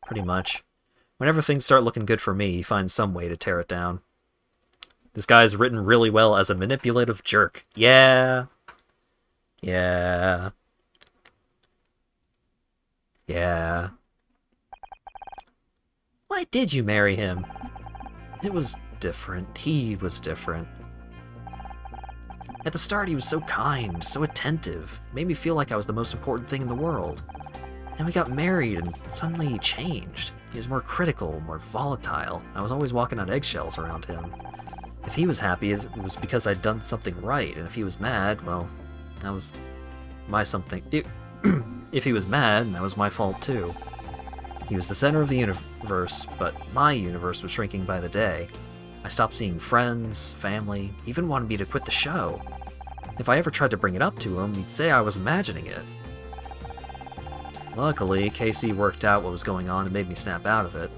Speaker 1: Pretty much. Whenever things start looking good for me, he finds some way to tear it down. This guy's written really well as a manipulative jerk. Yeah. Yeah. Yeah. Why did you marry him? It was different. He was different. At the start, he was so kind, so attentive. It made me feel like I was the most important thing in the world. Then we got married, and suddenly he changed. He was more critical, more volatile. I was always walking on eggshells around him. If he was happy, it was because I'd done something right, and if he was mad, well, that was my something. If he was mad, that was my fault too. He was the center of the universe, but my universe was shrinking by the day. I stopped seeing friends, family, even wanted me to quit the show. If I ever tried to bring it up to him, he'd say I was imagining it. Luckily, Casey worked out what was going on and made me snap out of it.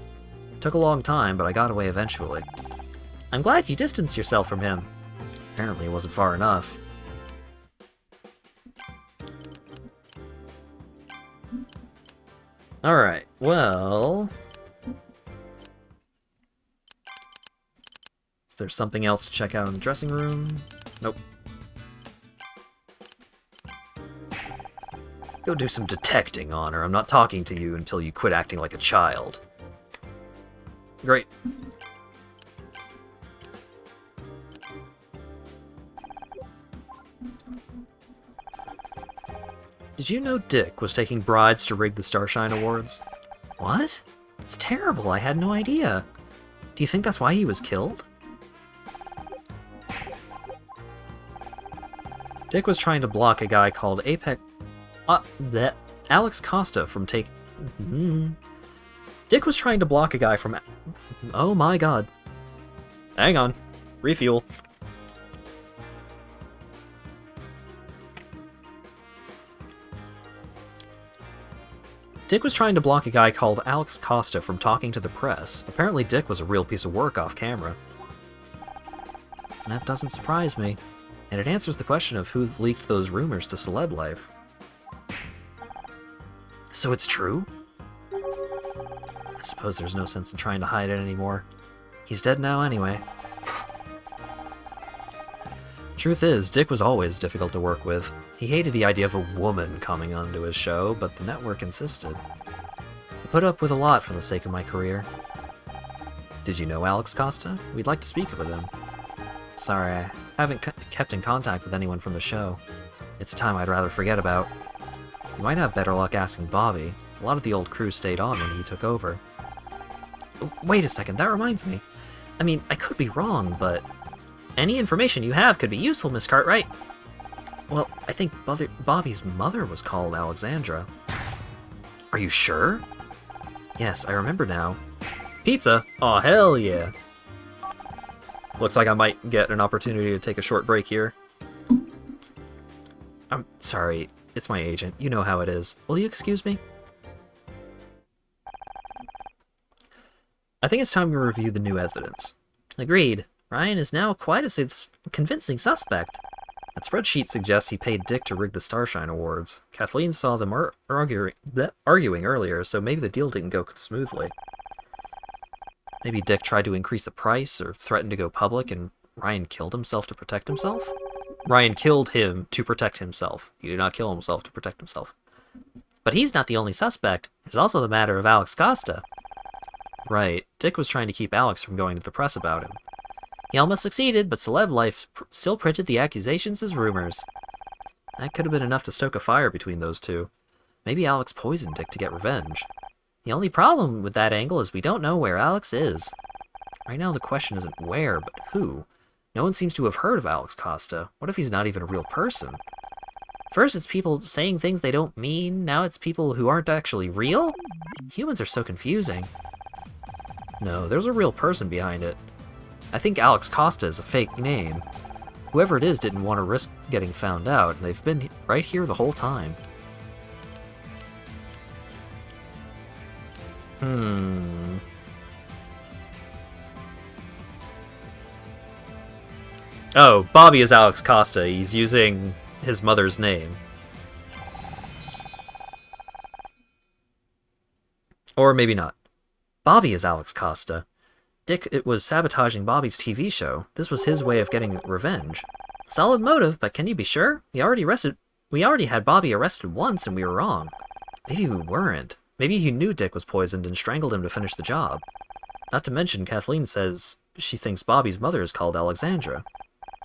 Speaker 1: It took a long time, but I got away eventually. I'm glad you distanced yourself from him. Apparently it wasn't far enough. Alright, well... Is there something else to check out in the dressing room? Nope. Go do some detecting, Honor. I'm not talking to you until you quit acting like a child. Great. Did you know Dick was taking bribes to rig the Starshine Awards? What? It's terrible. I had no idea. Do you think that's why he was killed? Dick was trying to block a guy called Alex Costa from Dick was trying to block a guy from... Oh my god. Hang on. Refuel. Dick was trying to block a guy called Alex Costa from talking to the press. Apparently Dick was a real piece of work off camera. That doesn't surprise me. And it answers the question of who leaked those rumors to Celeb Life. So it's true?
Speaker 2: suppose there's no sense in trying to hide it anymore. He's dead now anyway. Truth is, Dick was always difficult to work with. He hated the idea of a woman coming onto his show, but the network insisted. I put up with a lot for the sake of my career. Did you know Alex Costa? We'd like to speak with him. Sorry, I haven't kept in contact with anyone from the show. It's a time I'd rather forget about. You might have better luck asking Bobby. A lot of the old crew stayed on when he took over. Wait a second, that reminds me. I mean, I could be wrong, but any information you have could be useful, Miss Cartwright. Well, I think Bobby's mother was called Alexandra. Are you sure? Yes, I remember now.
Speaker 1: Pizza? Aw, hell yeah. Looks like I might get an opportunity to take a short break here.
Speaker 2: I'm sorry, it's my agent. You know how it is. Will you excuse me? I think it's time we review the new evidence. Agreed. Ryan is now quite a convincing suspect. That spreadsheet suggests he paid Dick to rig the Starshine Awards. Kathleen saw them arguing earlier, so maybe the deal didn't go smoothly. Maybe Dick tried to increase the price or threatened to go public and Ryan killed himself to protect himself? Ryan killed him to protect himself. He did not kill himself to protect himself. But he's not the only suspect. There's also the matter of Alex Costa. Right. Dick was trying to keep Alex from going to the press about him. He almost succeeded, but celeb life still printed the accusations as rumors. That could have been enough to stoke a fire between those two. Maybe Alex poisoned Dick to get revenge. The only problem with that angle is we don't know where Alex is. Right now the question isn't where, but who. No one seems to have heard of Alex Costa. What if he's not even a real person? First it's people saying things they don't mean, now it's people who aren't actually real? Humans are so confusing. No, there's a real person behind it. I think Alex Costa is a fake name. Whoever it is didn't want to risk getting found out, and they've been right here the whole time.
Speaker 1: Oh, Bobby is Alex Costa. He's using his mother's name. Or maybe not.
Speaker 2: Bobby is Alex Costa. Dick was sabotaging Bobby's TV show. This was his way of getting revenge. Solid motive, but can you be sure? We already had Bobby arrested once and we were wrong. Maybe we weren't. Maybe he knew Dick was poisoned and strangled him to finish the job. Not to mention, Kathleen says she thinks Bobby's mother is called Alexandra.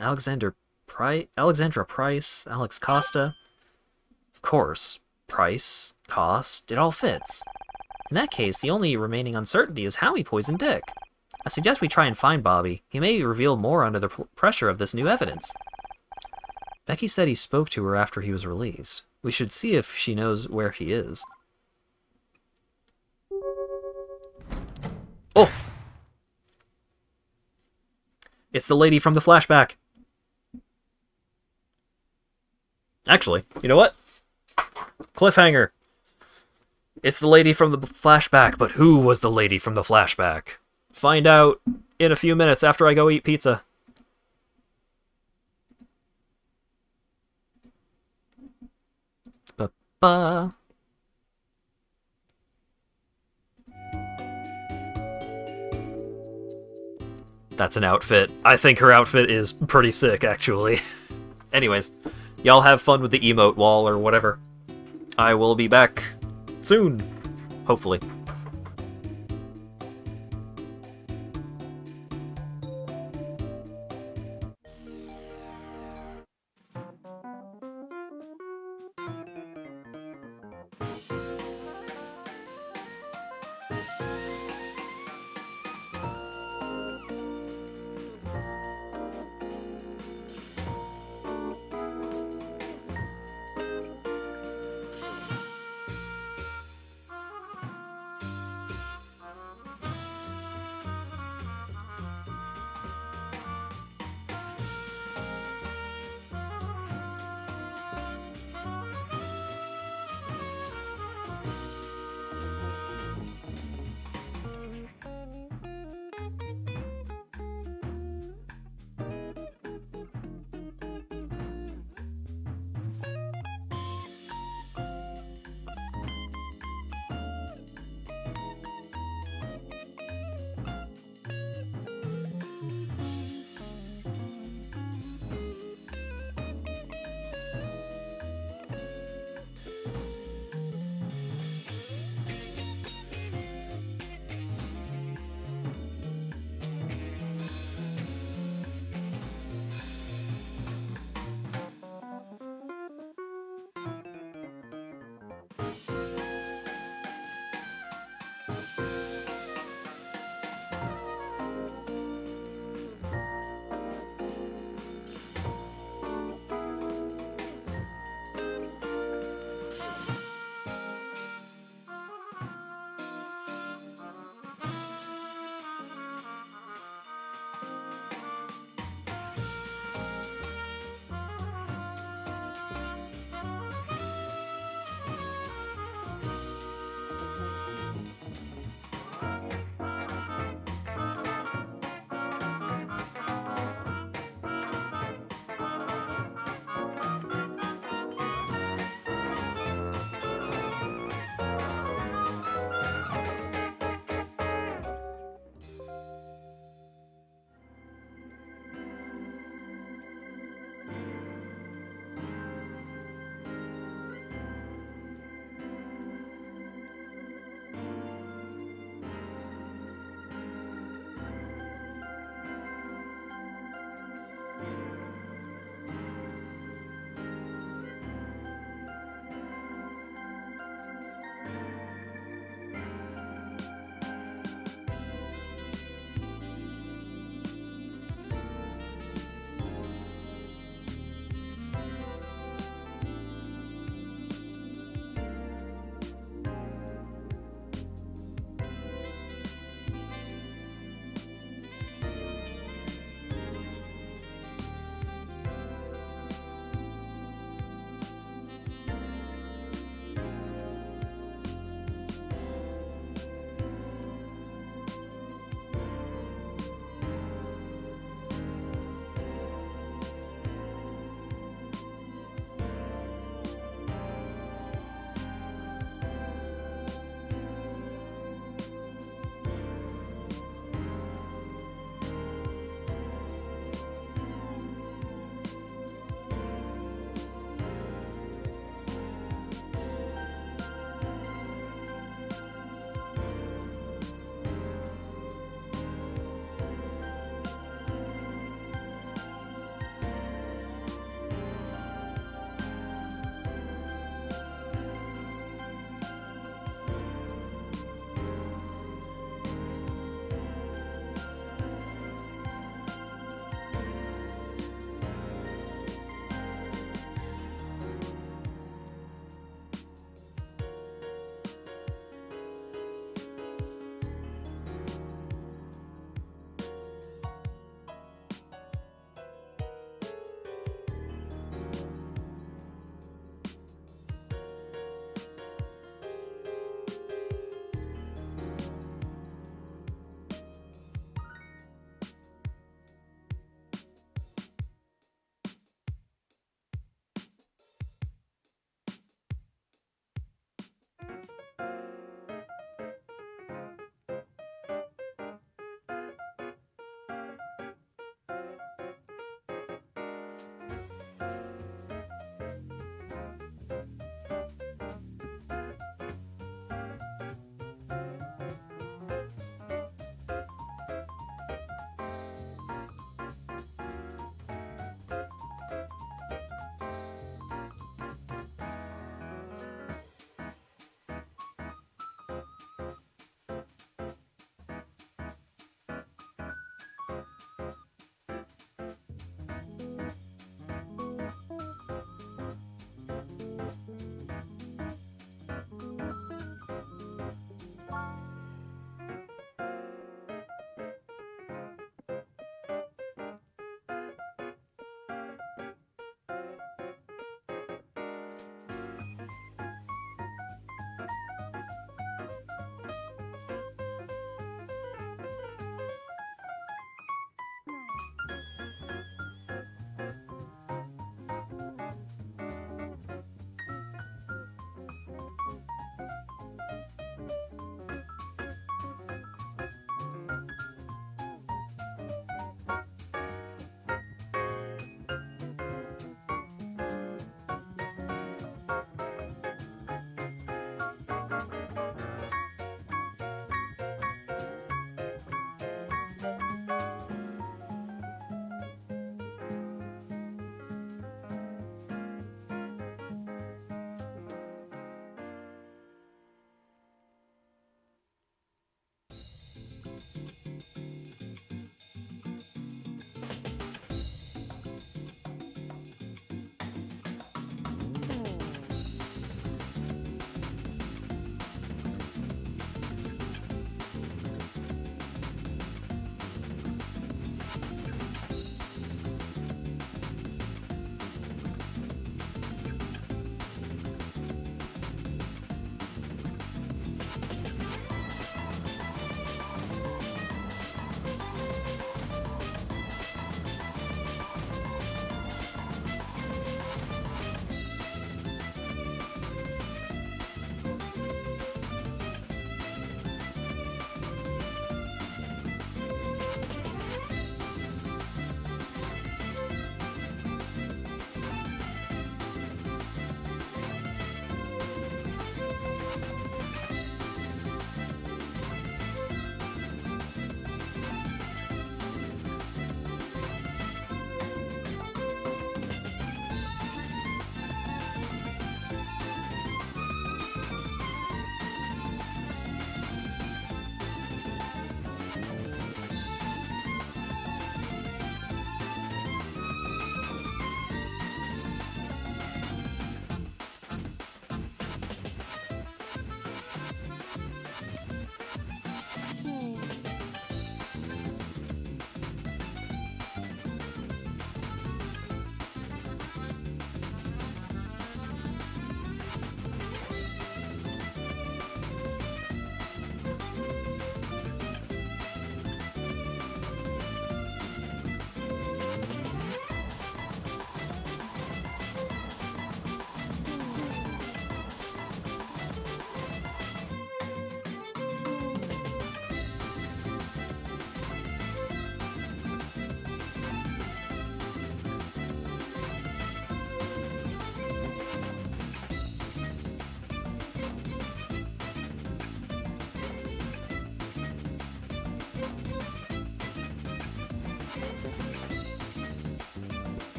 Speaker 2: Alexandra Price, Alex Costa. Of course. Price, cost, it all fits. In that case, the only remaining uncertainty is how he poisoned Dick. I suggest we try and find Bobby. He may reveal more under the pressure of this new evidence. Becky said he spoke to her after he was released. We should see if she knows where he is.
Speaker 1: Oh! It's the lady from the flashback. Actually, you know what? Cliffhanger. It's the lady from the flashback, but who was the lady from the flashback? Find out in a few minutes after I go eat pizza.
Speaker 2: Ba-ba.
Speaker 1: That's an outfit. I think her outfit is pretty sick, actually. Anyways, y'all have fun with the emote wall or whatever. I will be back soon, hopefully.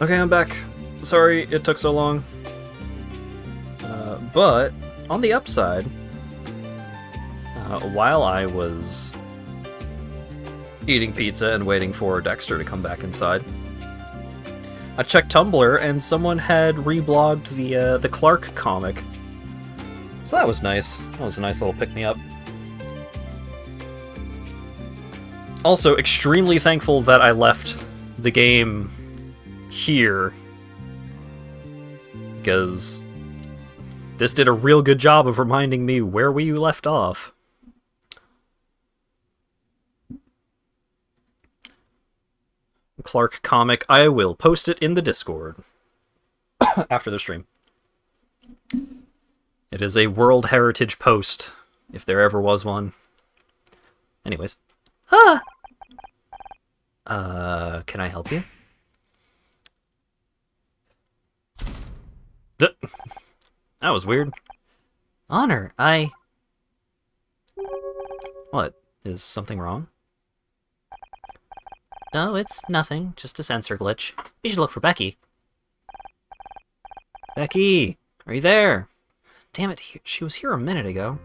Speaker 1: Okay, I'm back. Sorry it took so long. But, on the upside, while I was eating pizza and waiting for Dexter to come back inside, I checked Tumblr and someone had reblogged the Clark comic. So that was nice. That was a nice little pick-me-up. Also, extremely thankful that I left the game here, because this did a real good job of reminding me where we left off. Clark comic, I will post it in the Discord after the stream. It is a World Heritage post, if there ever was one. Anyways. Can I help you? That was weird.
Speaker 2: Honor,
Speaker 1: What? Is something wrong?
Speaker 2: No, it's nothing. Just a sensor glitch. We should look for Becky.
Speaker 1: Becky! Are you there?
Speaker 2: Damn it, she was here a minute ago.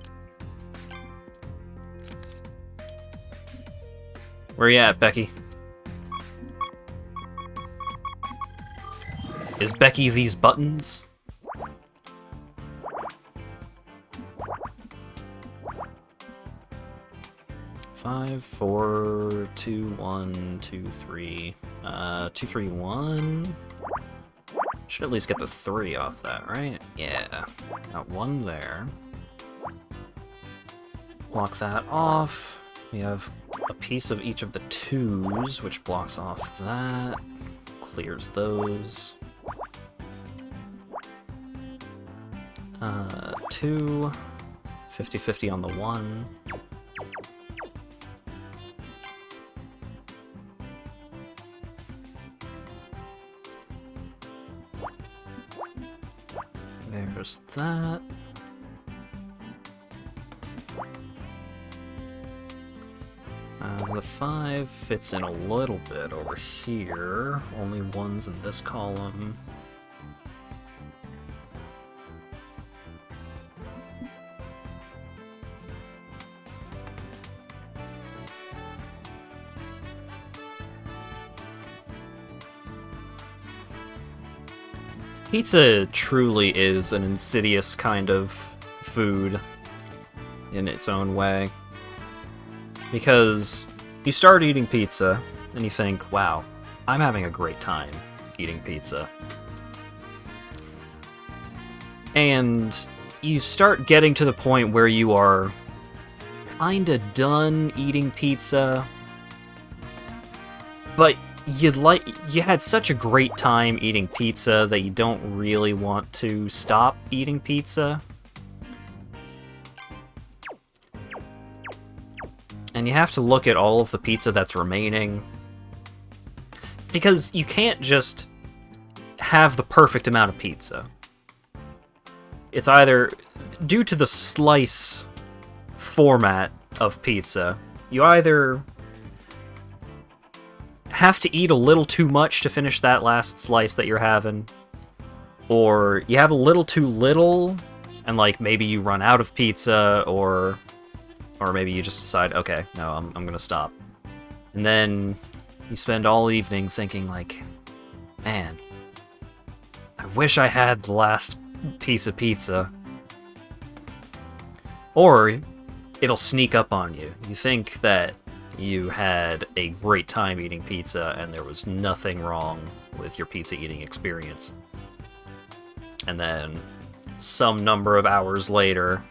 Speaker 1: Where you at, Becky? Is Becky these buttons? Five, 4, 2, 1, 2, 3. 2, 3, 1. Should at least get the 3 off that, right? Yeah. Got 1 there. Block that off. We have a piece of each of the 2s, which blocks off that. Clears those. 2. 50-50 on the 1. There's that. The 5 fits in a little bit over here. Only 1's in this column. Pizza truly is an insidious kind of food in its own way. Because you start eating pizza, and you think, wow, I'm having a great time eating pizza. And you start getting to the point where you are kinda done eating pizza, but you had such a great time eating pizza that you don't really want to stop eating pizza. And you have to look at all of the pizza that's remaining, because you can't just have the perfect amount of pizza. It's either, due to the slice format of pizza, you either have to eat a little too much to finish that last slice that you're having, or you have a little too little, and like maybe you run out of pizza, or maybe you just decide, okay, no, I'm gonna stop. And then you spend all evening thinking like, man, I wish I had the last piece of pizza. Or it'll sneak up on you. You think that you had a great time eating pizza and there was nothing wrong with your pizza eating experience. And then some number of hours later,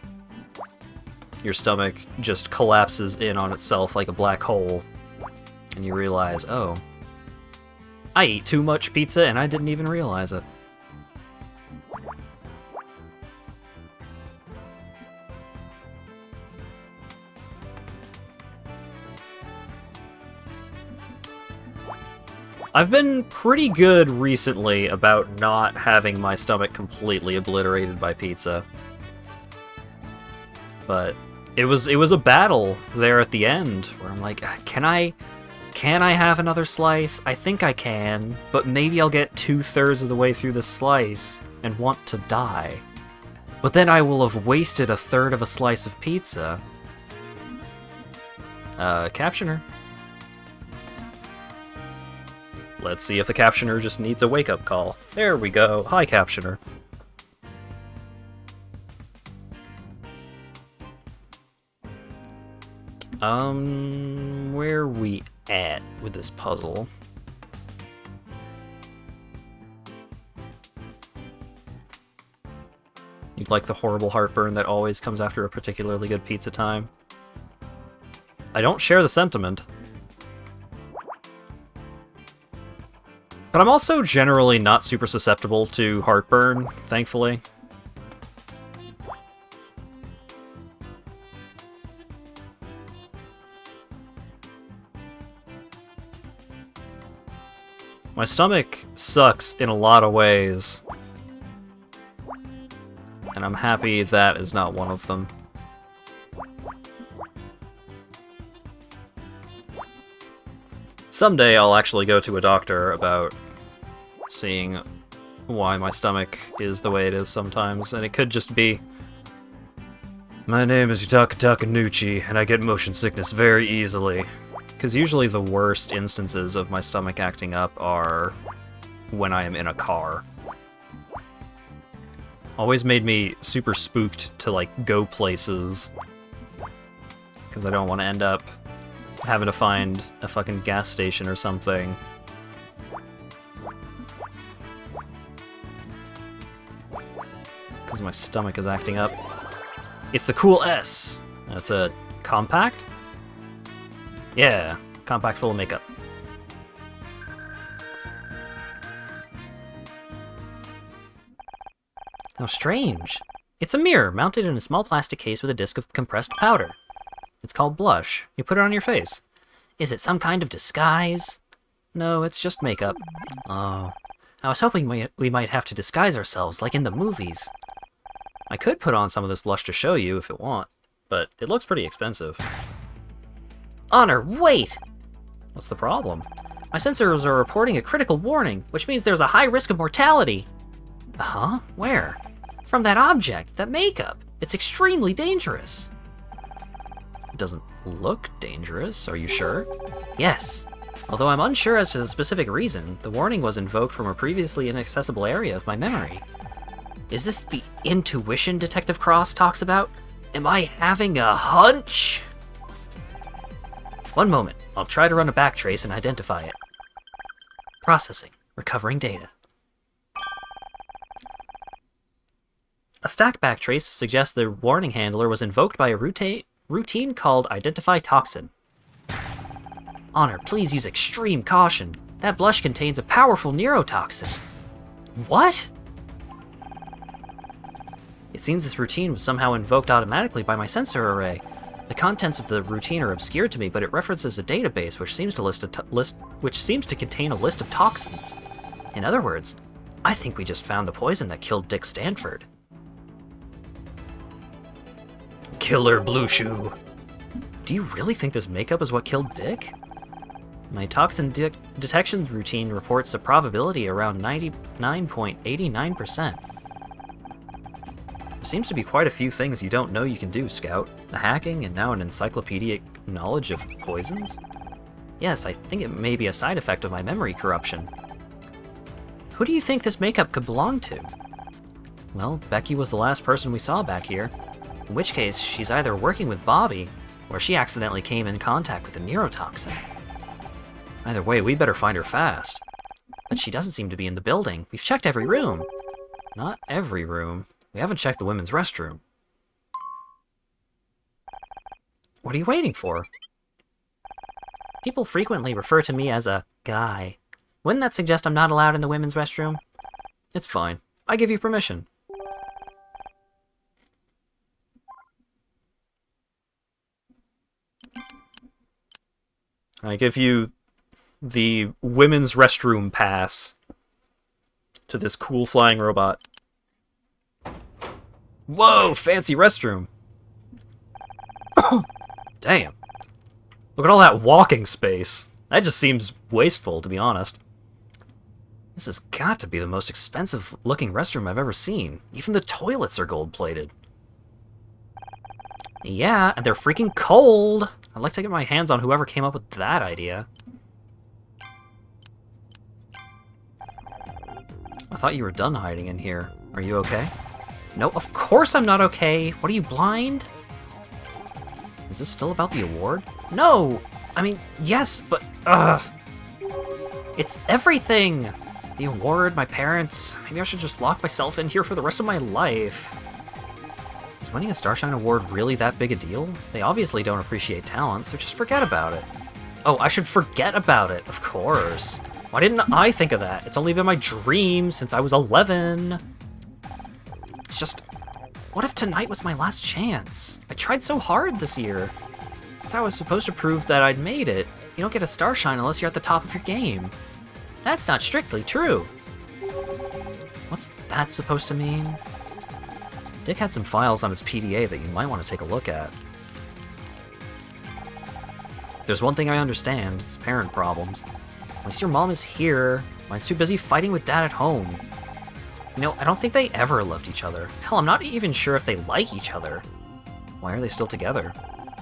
Speaker 1: your stomach just collapses in on itself like a black hole, and you realize, oh, I ate too much pizza and I didn't even realize it. I've been pretty good recently about not having my stomach completely obliterated by pizza. But it was a battle there at the end where I'm like, can I
Speaker 2: Can I have another slice? I think I can, but maybe I'll get 2/3 of the way through the slice and want to die. But then I will have wasted 1/3 of a slice of pizza. Captioner. Let's see if the Captioner just needs a wake-up call. There we go. Hi, Captioner. Where are we at with this puzzle? You'd like the horrible heartburn that always comes after a particularly good pizza time? I don't share the sentiment. But I'm also generally not super susceptible to heartburn, thankfully. My stomach sucks in a lot of ways, and I'm happy that is not one of them. Someday I'll actually go to a doctor about seeing why my stomach is the way it is sometimes, and it could just be, my name is Yutaka Takanuchi, and I get motion sickness very easily. Because usually the worst instances of my stomach acting up are when I am in a car. Always made me super spooked to, like, go places. Because I don't want to end up having to find a fucking gas station or something. Because my stomach is acting up. It's the cool S! That's a compact? Yeah, compact full of makeup. How strange. It's a mirror mounted in a small plastic case with a disc of compressed powder. It's called blush. You put it on your face. Is it some kind of disguise? No, it's just makeup. Oh. I was hoping we might have to disguise ourselves like in the movies. I could put on some of this blush to show you if you want, but it looks pretty expensive. Honor, wait! What's the problem? My sensors are reporting a critical warning, which means there's a high risk of mortality. Huh? Where? From that object, that makeup. It's extremely dangerous. It doesn't look dangerous, are you sure? Yes. Although I'm unsure as to the specific reason, the warning was invoked from a previously inaccessible area of my memory. Is this the intuition Detective Cross talks about? Am I having a hunch? One moment. I'll try to run a backtrace and identify it. Processing. Recovering data. A stack backtrace suggests the warning handler was invoked by a routine called Identify Toxin. Honor, please use extreme caution. That blush contains a powerful neurotoxin. What? It seems this routine was somehow invoked automatically by my sensor array. The contents of the routine are obscure to me, but it references a database which seems to contain a list of toxins. In other words, I think we just found the poison that killed Dick Stanford. Killer Blue Shoe. Do you really think this makeup is what killed Dick? My toxin detection routine reports a probability around 99.89%. There seems to be quite a few things you don't know you can do, Scout. The hacking, and now an encyclopedic knowledge of poisons? Yes, I think it may be a side effect of my memory corruption. Who do you think this makeup could belong to? Well, Becky was the last person we saw back here. In which case, she's either working with Bobby, or she accidentally came in contact with the neurotoxin. Either way, we better find her fast. But she doesn't seem to be in the building. We've checked every room. Not every room. We haven't checked the women's restroom. What are you waiting for? People frequently refer to me as a guy. Wouldn't that suggest I'm not allowed in the women's restroom? It's fine. I give you permission. I give you the women's restroom pass to this cool flying robot. Whoa, fancy restroom. Damn. Look at all that walking space.
Speaker 1: That just seems wasteful, to be honest. This has got to be the most expensive-looking restroom I've ever seen. Even the toilets are gold-plated. Yeah, and they're freaking cold! I'd like to get my hands on whoever came up with that idea. I thought you were done hiding in here. Are you okay? No, of course I'm not okay! What are you, blind? Is this still about the award? No! I mean, yes, but... ugh! It's everything! The award, my parents... Maybe I should just lock myself in here for the rest of my life. Is winning a Starshine Award really that big a deal? They obviously don't appreciate talent, so just forget about it. Oh, I should forget about it, of course. Why didn't I think of that? It's only been my dream since I was 11. It's just... what if tonight was my last chance? I tried so hard this year. That's how I was supposed to prove that I'd made it. You don't get a Starshine unless you're at the top of your game. That's not strictly true. What's that supposed to mean? Dick had some files on his PDA that you might want to take a look at. There's one thing I understand, it's parent problems. At least your mom is here. Mine's too busy fighting with dad at home. You know, I don't think they ever loved each other. Hell, I'm not even sure if they like each other. Why are they still together?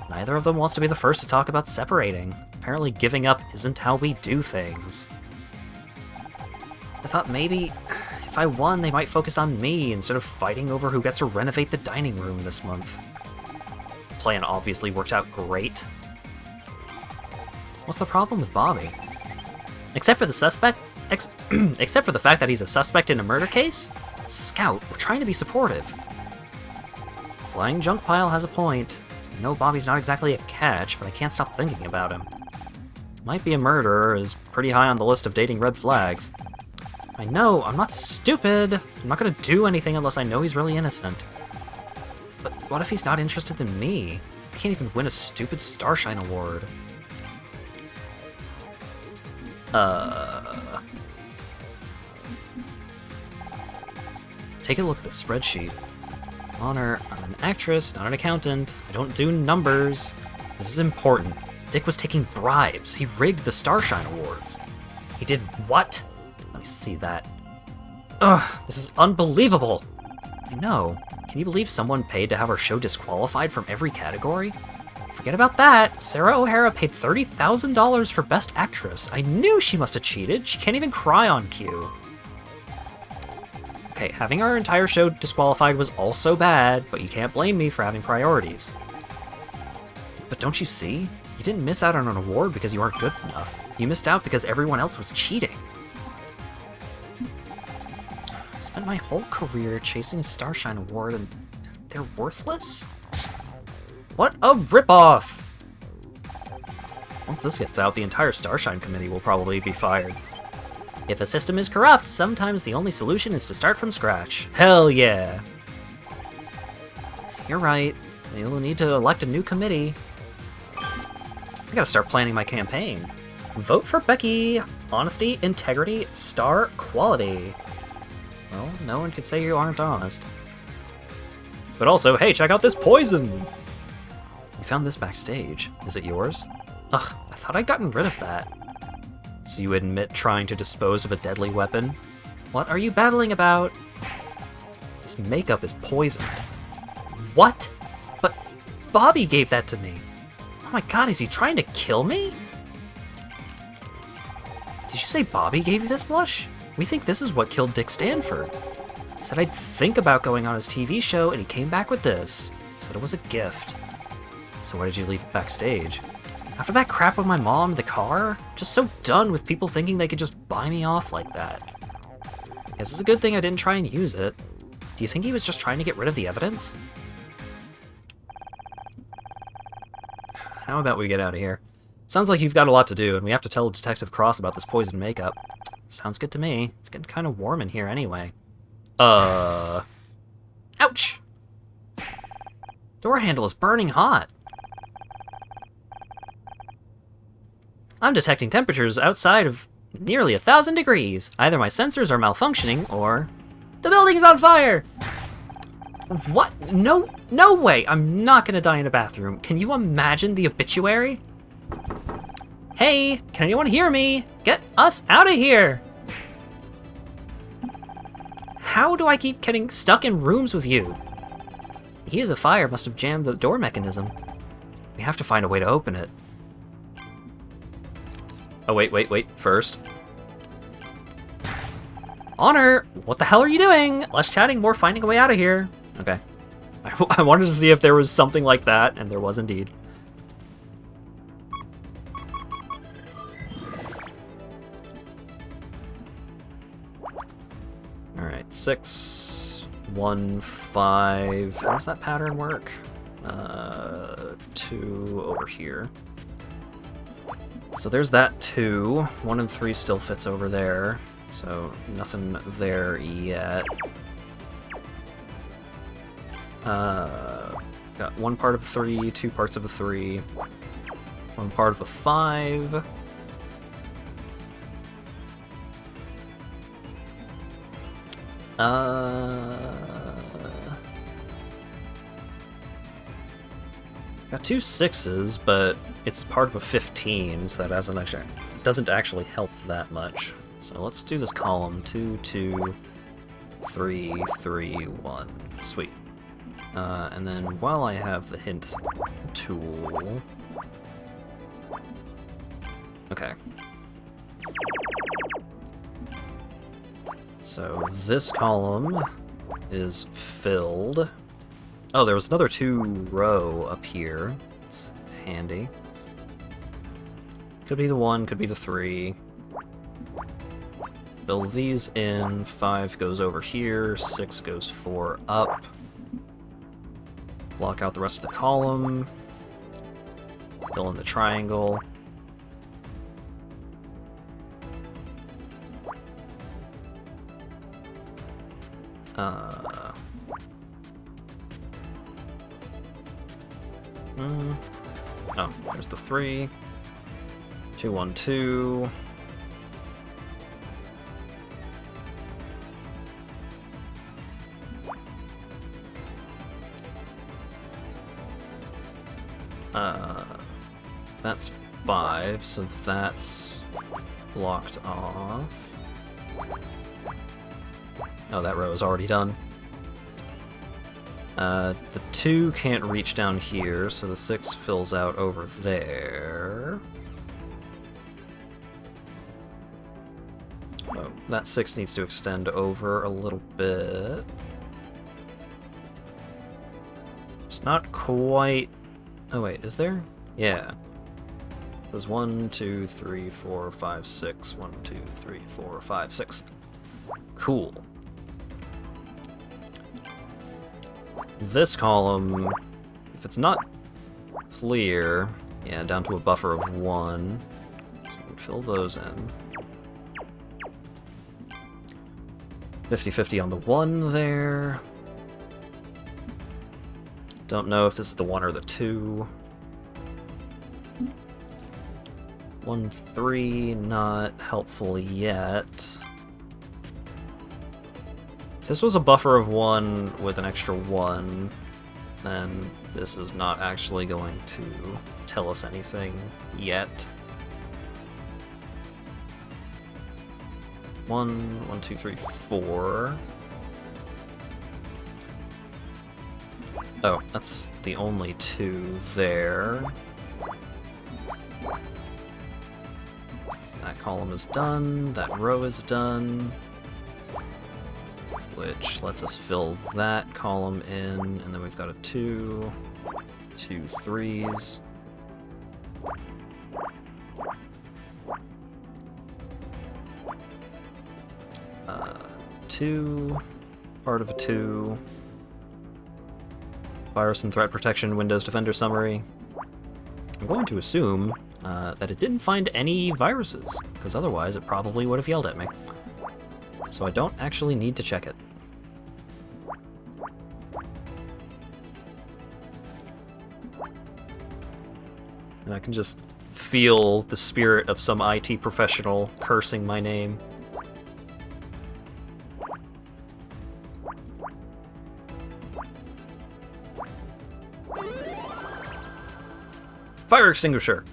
Speaker 1: Neither of them wants to be the first to talk about separating. Apparently giving up isn't how we do things. I thought maybe if I won, they might focus on me instead of fighting over who gets to renovate the dining room this month. The plan obviously worked out great. What's the problem with Bobby? Except for the suspect? Except for the fact that he's a suspect in a murder case? Scout, we're trying to be supportive. Flying Junk Pile has a point. I know Bobby's not exactly a catch, but I can't stop thinking about him. Might be a murderer, is pretty high on the list of dating red flags. I know, I'm not stupid. I'm not gonna do anything unless I know he's really innocent. But what if he's not interested in me? I can't even win a stupid Starshine Award. Take a look at the spreadsheet. Honor, I'm an actress, not an accountant. I don't do numbers. This is important. Dick was taking bribes. He rigged the Starshine Awards. He did what? Let me see that. Ugh, this is unbelievable. I know. Can you believe someone paid to have our show disqualified from every category? Forget about that. Sarah O'Hara paid $30,000 for Best Actress. I knew she must have cheated. She can't even cry on cue. Okay, having our entire show disqualified was also bad, but you can't blame me for having priorities. But don't you see? You didn't miss out on an award because you aren't good enough. You missed out because everyone else was cheating. I spent my whole career chasing a Starshine Award and they're worthless? What a ripoff! Once this gets out, the entire Starshine Committee will probably be fired. If a system is corrupt, sometimes the only solution is to start from scratch. Hell yeah! You're right. You'll need to elect a new committee. I gotta start planning my campaign. Vote for Becky. Honesty, integrity, star quality. Well, no one could say you aren't honest. But also, hey, check out this poison! You found this backstage. Is it yours? Ugh, I thought I'd gotten rid of that. So you admit trying to dispose of a deadly weapon? What are you babbling about? This makeup is poisoned. What? But Bobby gave that to me. Oh my god, is he trying to kill me? Did you say Bobby gave you this blush? We think this is what killed Dick Stanford. He said I'd think about going on his TV show, and he came back with this. Said it was a gift. So why did you leave it backstage? After that crap with my mom in the car? Just so done with people thinking they could just buy me off like that. Guess it's a good thing I didn't try and use it. Do you think he was just trying to get rid of the evidence? How about we get out of here? Sounds like you've got a lot to do, and we have to tell Detective Cross about this poison makeup. Sounds good to me. It's getting kind of warm in here anyway. Ouch! Door handle is burning hot. I'm detecting temperatures outside of nearly 1,000 degrees. Either my sensors are malfunctioning, or... the building's on fire! What? No way! I'm not gonna die in a bathroom. Can you imagine the obituary?
Speaker 2: Hey, can anyone hear me? Get us out of here! How do I keep getting stuck in rooms with you? The heat of the fire must have jammed the door mechanism. We have to find a way to open it.
Speaker 1: Oh, wait. First.
Speaker 2: Honor, what the hell are you doing? Less chatting, more finding a way out of here.
Speaker 1: Okay. I wanted to see if there was something like that, and there was indeed. Alright, 6, 1, 5. How does that pattern work? 2 over here. So there's that 2. 1 and 3 still fits over there. So nothing there yet. Got 1 part of a 3, 2 parts of a 3, 1 part of a 5. Got 2 6s, but it's part of a 15, so that doesn't actually help that much. So let's do this column 2, 2, 3, 3, 1. Sweet. And then while I have the hint tool... Okay. So this column is filled. Oh, there was another 2 row up here. It's handy. Could be the 1, could be the 3. Fill these in. 5 goes over here, 6 goes 4 up. Block out the rest of the column. Fill in the triangle. Oh, there's the 3. 2, 1, 2. That's 5, so that's blocked off. Oh, that row is already done. The 2 can't reach down here, so the 6 fills out over there. Oh, that 6 needs to extend over a little bit. It's not quite... Oh wait, is there? Yeah. There's 1, 2, 3, 4, 5, 6. 1, 2, 3, 4, 5, 6. Cool. This column, if it's not clear, yeah, down to a buffer of 1. So we can fill those in. 50-50 on the 1 there. Don't know if this is the 1 or the 2. 1, 3, not helpful yet. If this was a buffer of 1 with an extra 1, then this is not actually going to tell us anything yet. 1, 1, 2, 3, 4. Oh, that's the only 2 there. So that column is done, that row is done. Which lets us fill that column in, and then we've got a 2, 2 3s. Two, part of a 2. Virus and threat protection, Windows Defender summary. I'm going to assume that it didn't find any viruses, because otherwise it probably would have yelled at me. So I don't actually need to check it. And I can just feel the spirit of some IT professional cursing my name. Fire extinguisher!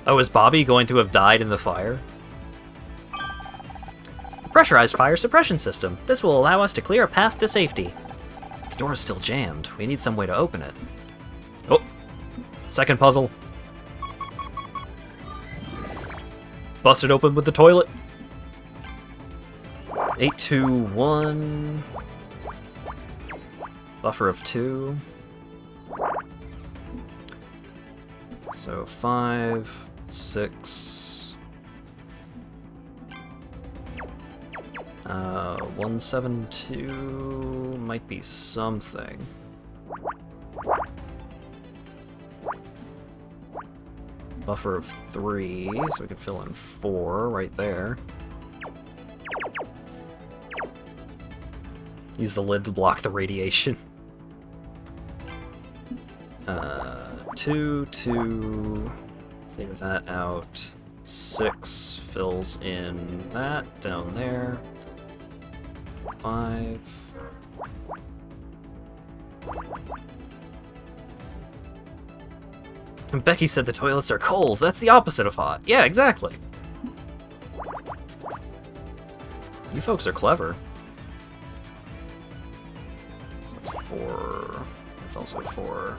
Speaker 1: Oh, is Bobby going to have died in the fire?
Speaker 2: Pressurized fire suppression system. This will allow us to clear a path to safety. The door is still jammed. We need some way to open it.
Speaker 1: Oh, second puzzle. Busted open with the toilet. 821. Buffer of 2. So 5, 6. 172 might be something. Buffer of 3, so we can fill in 4 right there. Use the lid to block the radiation. 2, 2, clear that out. 6 fills in that down there. 5. And Becky said the toilets are cold. That's the opposite of hot. Yeah, exactly. You folks are clever. So that's 4. That's also 4.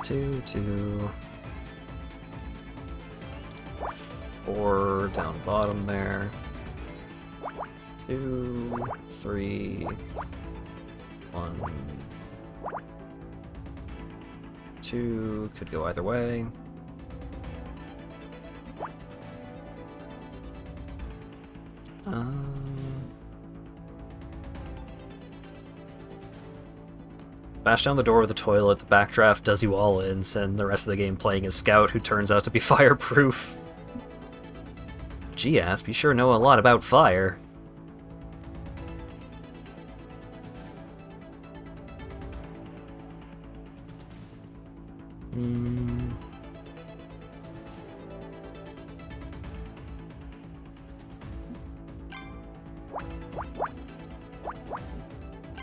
Speaker 1: Two, 2. 4 down bottom there. 2, 3, 1, 2. Could go either way. Bash down the door of the toilet, the backdraft does you all in, send the rest of the game playing as Scout, who turns out to be fireproof. Gee, Asp, you sure know a lot about fire.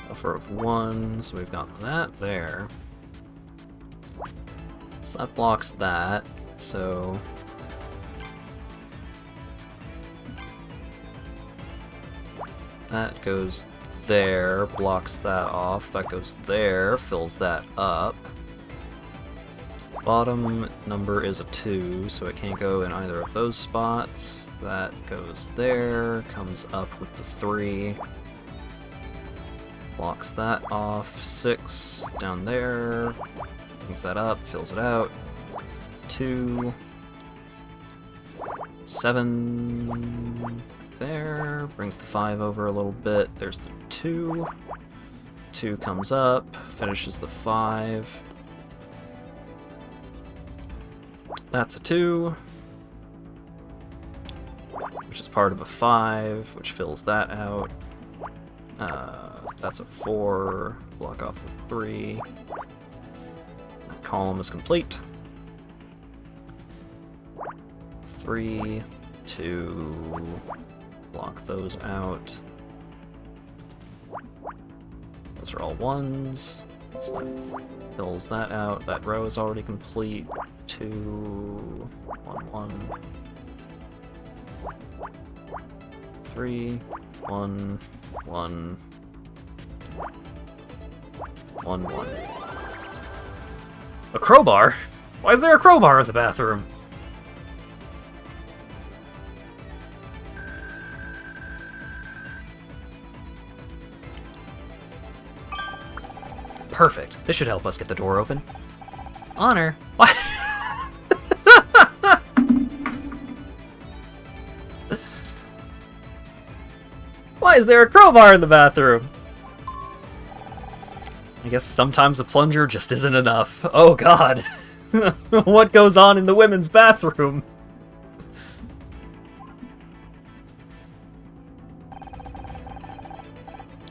Speaker 1: Buffer of 1, so we've got that there. So that blocks that, so... that goes there, blocks that off, that goes there, fills that up. Bottom number is a 2, so it can't go in either of those spots. That goes there, comes up with the 3. Blocks that off. 6 down there. Brings that up, fills it out. 2. 7 there. Brings the 5 over a little bit. There's the 2. 2 comes up, finishes the 5. That's a 2. Which is part of a 5, which fills that out. That's a 4. Block off the 3. That column is complete. 3, 2. Block those out. Those are all 1s. So that fills that out. That row is already complete. 2, 1, 1. 3, 1, 1. 1, 1. A crowbar? Why is there a crowbar in the bathroom? Perfect. This should help us get the door open. Honor. Why? Why is there a crowbar in the bathroom? I guess sometimes a plunger just isn't enough. Oh god. What goes on in the women's bathroom?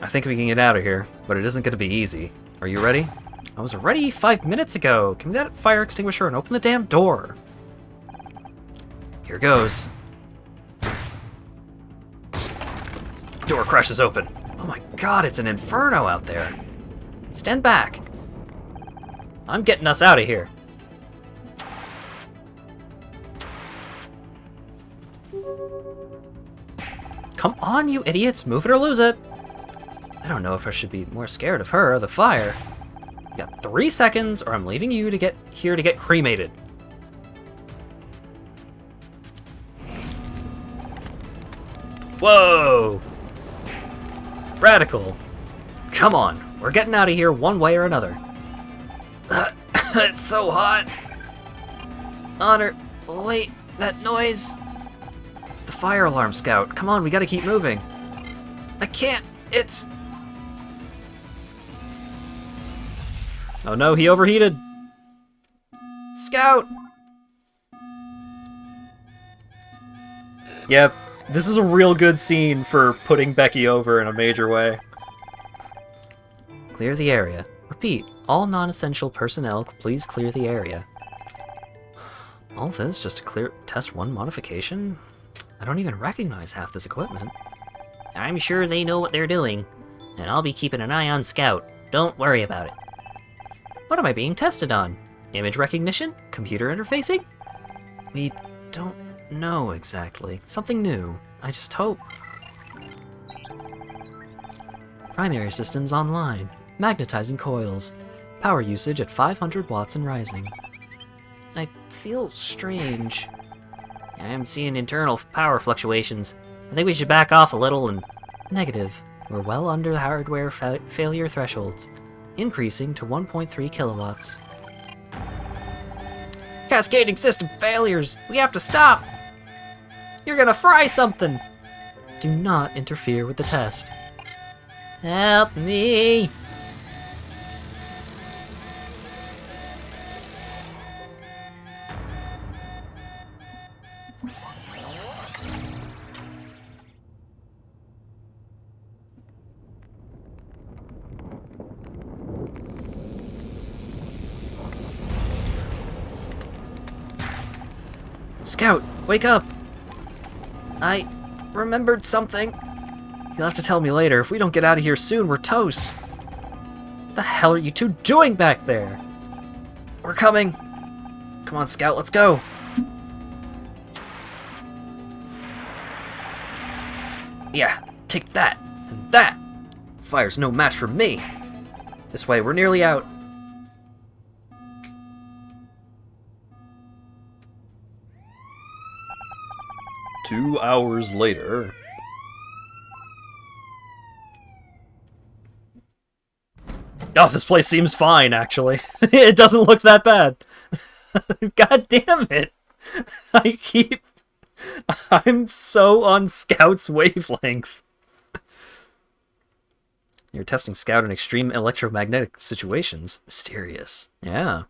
Speaker 1: I think we can get out of here, but it isn't going to be easy. Are you ready? I was ready 5 minutes ago. Give me that fire extinguisher and open the damn door. Here goes. Door crashes open. Oh my god, it's an inferno out there. Stand back. I'm getting us out of here. Come on, you idiots. Move it or lose it. I don't know if I should be more scared of her or the fire. You got 3 seconds or I'm leaving you to get here to get cremated. Whoa! Radical. Come on, we're getting out of here one way or another. It's so hot. Honor, wait, that noise. It's the fire alarm, Scout. Come on, we gotta keep moving. I can't, it's... Oh no, he overheated. Scout! Yep, this is a real good scene for putting Becky over in a major way. Clear the area. Repeat, all non-essential personnel, please clear the area. All this just to test one modification? I don't even recognize half this equipment.
Speaker 2: I'm sure they know what they're doing, and I'll be keeping an eye on Scout. Don't worry about it. What am I being tested on? Image recognition? Computer interfacing?
Speaker 1: We don't know exactly. Something new. I just hope.
Speaker 2: Primary systems online. Magnetizing coils. Power usage at 500 watts and rising. I feel strange. I am seeing internal power fluctuations. I think we should back off a little and... Negative. We're well under the hardware failure thresholds. Increasing to 1.3 kilowatts. Cascading system failures! We have to stop! You're gonna fry something! Do not interfere with the test. Help me!
Speaker 1: Scout, wake up! I remembered something. You'll have to tell me later. If we don't get out of here soon, we're toast. What the hell are you two doing back there? We're coming. Come on, Scout, let's go. Yeah, take that, and that. Fire's no match for me. This way, we're nearly out. Two hours later. Oh, this place seems fine, actually. It doesn't look that bad. God damn it. I'm so on Scout's wavelength. You're testing Scout in extreme electromagnetic situations. Mysterious. Yeah.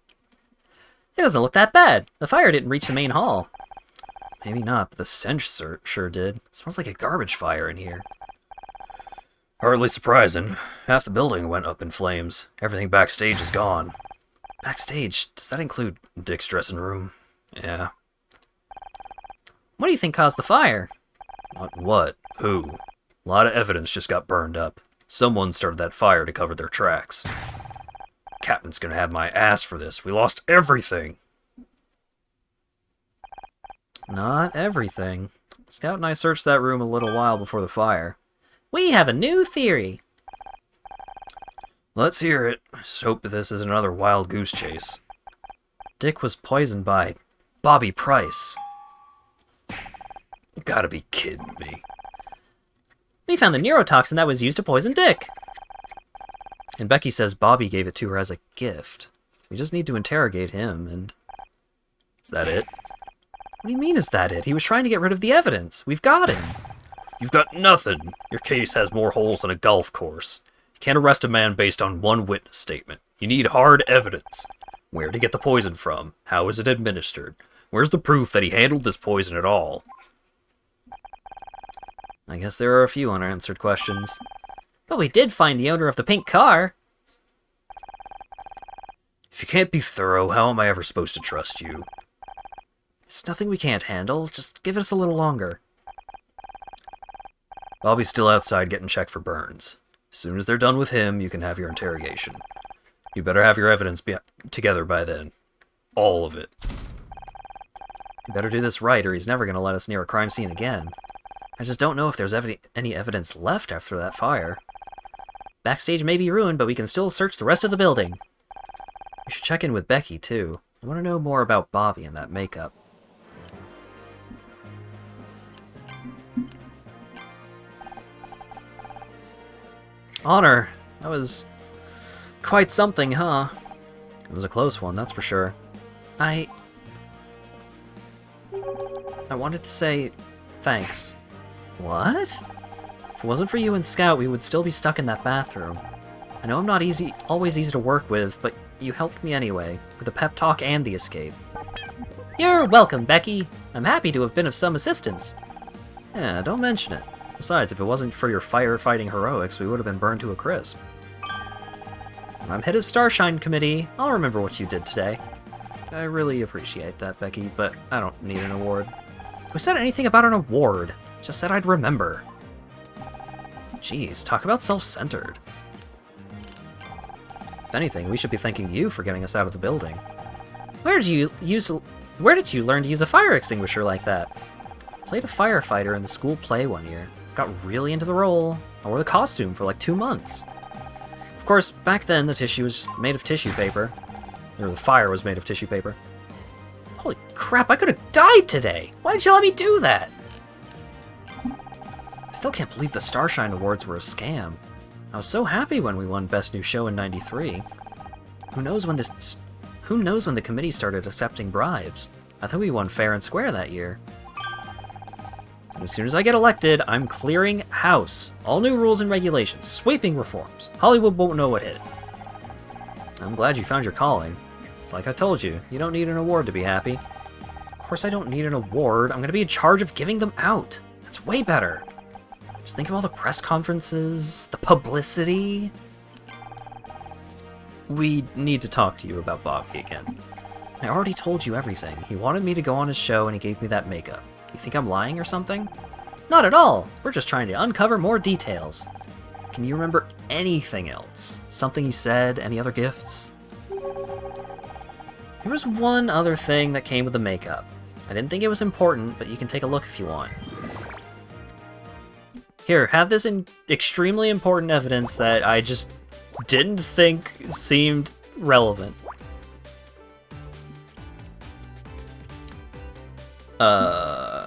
Speaker 1: It doesn't look that bad. The fire didn't reach the main hall. Maybe not, but the stench sure did. It smells like a garbage fire in here. Hardly surprising. Half the building went up in flames. Everything backstage is gone. Backstage? Does that include Dick's dressing room? Yeah.
Speaker 2: What do you think caused the fire?
Speaker 1: What? Who? A lot of evidence just got burned up. Someone started that fire to cover their tracks. Captain's gonna have my ass for this. We lost everything. Not everything. Scout and I searched that room a little while before the fire.
Speaker 2: We have a new theory.
Speaker 1: Let's hear it. I just hope this is another wild goose chase. Dick was poisoned by Bobby Price. You gotta be kidding me.
Speaker 2: We found the neurotoxin that was used to poison Dick.
Speaker 1: And Becky says Bobby gave it to her as a gift. We just need to interrogate him and... Is that it? What do you mean, is that it? He was trying to get rid of the evidence. We've got him. You've got nothing. Your case has more holes than a golf course. You can't arrest a man based on one witness statement. You need hard evidence. Where did he get the poison from? How was it administered? Where's the proof that he handled this poison at all? I guess there are a few unanswered questions.
Speaker 2: But we did find the owner of the pink car.
Speaker 1: If you can't be thorough, how am I ever supposed to trust you? It's nothing we can't handle. Just give us a little longer. I'll be still outside getting checked for burns. As soon as they're done with him, you can have your interrogation. You better have your evidence together by then. All of it. You better do this right, or he's never going to let us near a crime scene again. I just don't know if there's any evidence left after that fire. Backstage may be ruined, but we can still search the rest of the building. We should check in with Becky, too. I want to know more about Bobby and that makeup. Honor, that was quite something, huh? It was a close one, that's for sure. I wanted to say thanks. What? If it wasn't for you and Scout, we would still be stuck in that bathroom. I know I'm not always easy to work with, but you helped me anyway, with the pep talk and the escape. You're welcome, Becky. I'm happy to have been of some assistance. Yeah, don't mention it. Besides, if it wasn't for your firefighting heroics, we would have been burned to a crisp. When I'm head of Starshine Committee, I'll remember what you did today. I really appreciate that, Becky, but I don't need an award. Who said anything about an award? Just said I'd remember. Jeez, talk about self-centered. If anything, we should be thanking you for getting us out of the building. Where did you learn to use a fire extinguisher like that? I played a firefighter in the school play one year. Got really into the role. I wore the costume for like 2 months. Of course, back then the tissue was just made of tissue paper. Or the fire was made of tissue paper. Holy crap, I could have died today! Why did you let me do that? I still can't believe the Starshine Awards were a scam. I was so happy when we won Best New Show in '93. Who knows when the committee started accepting bribes? I thought we won fair and square that year. And as soon as I get elected, I'm clearing house. All new rules and regulations, sweeping reforms. Hollywood won't know what hit it. I'm glad you found your calling. It's like I told you, you don't need an award to be happy. Of course I don't need an award. I'm gonna be in charge of giving them out. That's way better. Just think of all the press conferences, the publicity. We need to talk to you about Bobby again. I already told you everything. He wanted me to go on his show and he gave me that makeup. You think I'm lying or something? Not at all! We're just trying to uncover more details. Can you remember anything else? Something he said? Any other gifts? There was one other thing that came with the makeup. I didn't think it was important, but you can take a look if you want. Here, have this extremely important evidence that I just didn't think seemed relevant.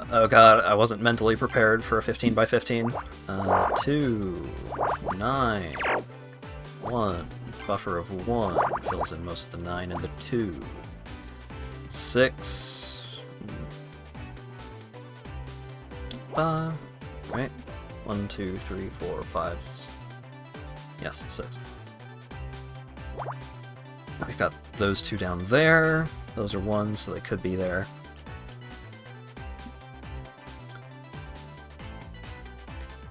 Speaker 1: Oh god, I wasn't mentally prepared for a 15 by 15. 2, 9, 1, buffer of 1, fills in most of the 9 and the 2. 6, right? 1, 2, 3, 4, 5, yes, 6. We've got those 2 down there. Those are 1s, so they could be there.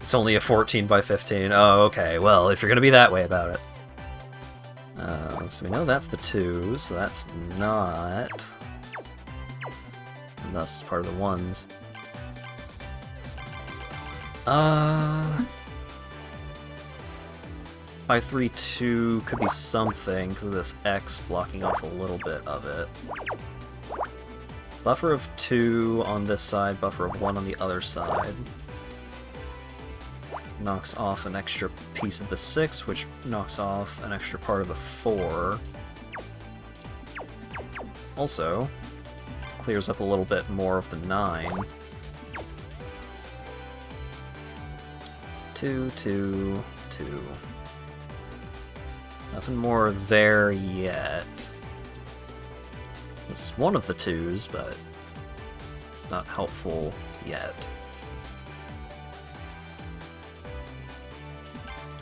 Speaker 1: It's only a 14 by 15. Oh, okay. Well, if you're gonna be that way about it. So we know that's the 2, so that's not... And thus part of the 1s. 3, 2 could be something, because of this X blocking off a little bit of it. Buffer of 2 on this side, buffer of 1 on the other side. Knocks off an extra piece of the 6, which knocks off an extra part of the 4. Also, clears up a little bit more of the 9. 2, 2, 2. Nothing more there yet. It's one of the 2s, but it's not helpful yet.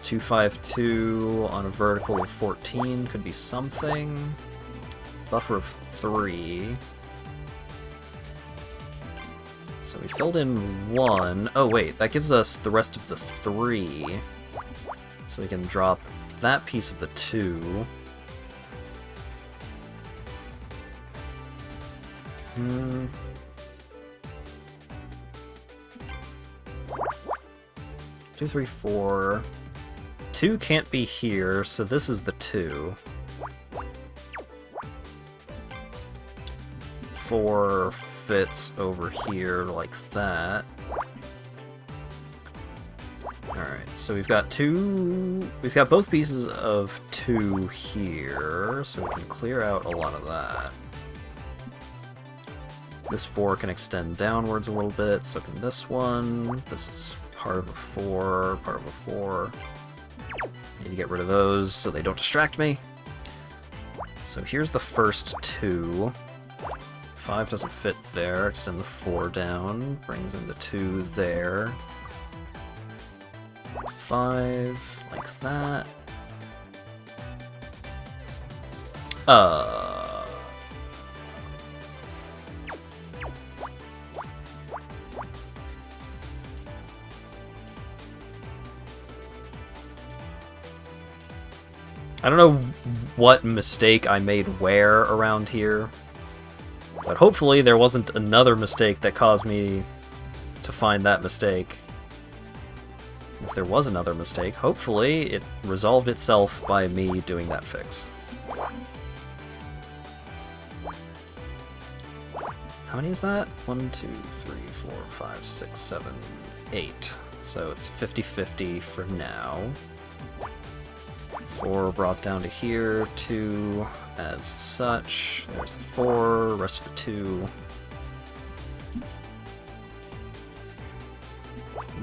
Speaker 1: 252 on a vertical of 14 could be something. Buffer of 3. So we filled in 1. Oh wait, that gives us the rest of the 3. So we can drop that piece of the 2. 2, 3, 4. 2 can't be here, so this is the 2. 4 fits over here like that. Alright, so we've got both pieces of 2 here, so we can clear out a lot of that. This 4 can extend downwards a little bit, so can this one. This is part of a 4, part of a 4. Need to get rid of those so they don't distract me. So here's the first 2. 5 doesn't fit there, extend the 4 down, brings in the 2 there. 5, like that. I don't know what mistake I made where around here, but hopefully there wasn't another mistake that caused me to find that mistake. If there was another mistake, hopefully it resolved itself by me doing that fix. How many is that? 1, 2, 3, 4, 5, 6, 7, 8. So it's 50-50 for now. 4 brought down to here, 2 as such. There's the 4, rest of the 2.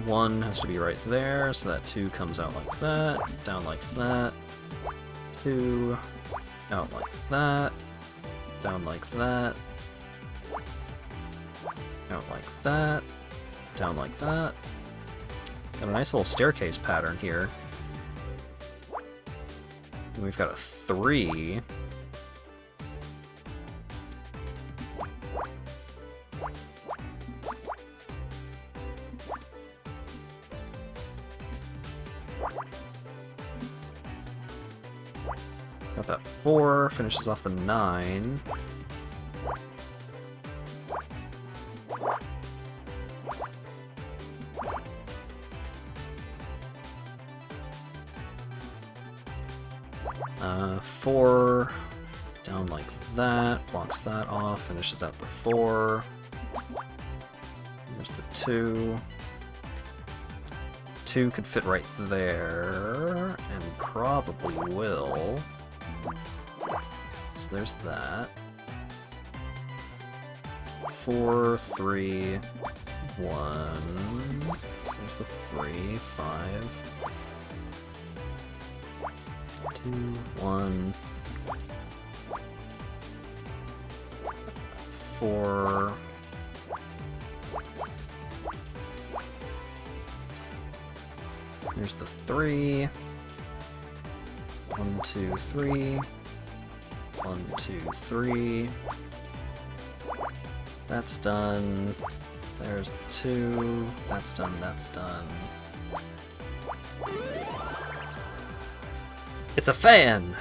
Speaker 1: 1 has to be right there, so that 2 comes out like that, down like that. 2, out like that, down like that, out like that, down like that. Got a nice little staircase pattern here. And we've got a 3. Got that 4, finishes off the 9. Four down like that, blocks that off, finishes out the 4. There's the 2. 2 could fit right there, and probably will. So there's that. 4, 3, 1. So there's the 3, 5. 2, 1. 4. Here's the 3. 1, 2, 3. 1, 2, 3. That's done. There's the 2. That's done, that's done. It's a fan!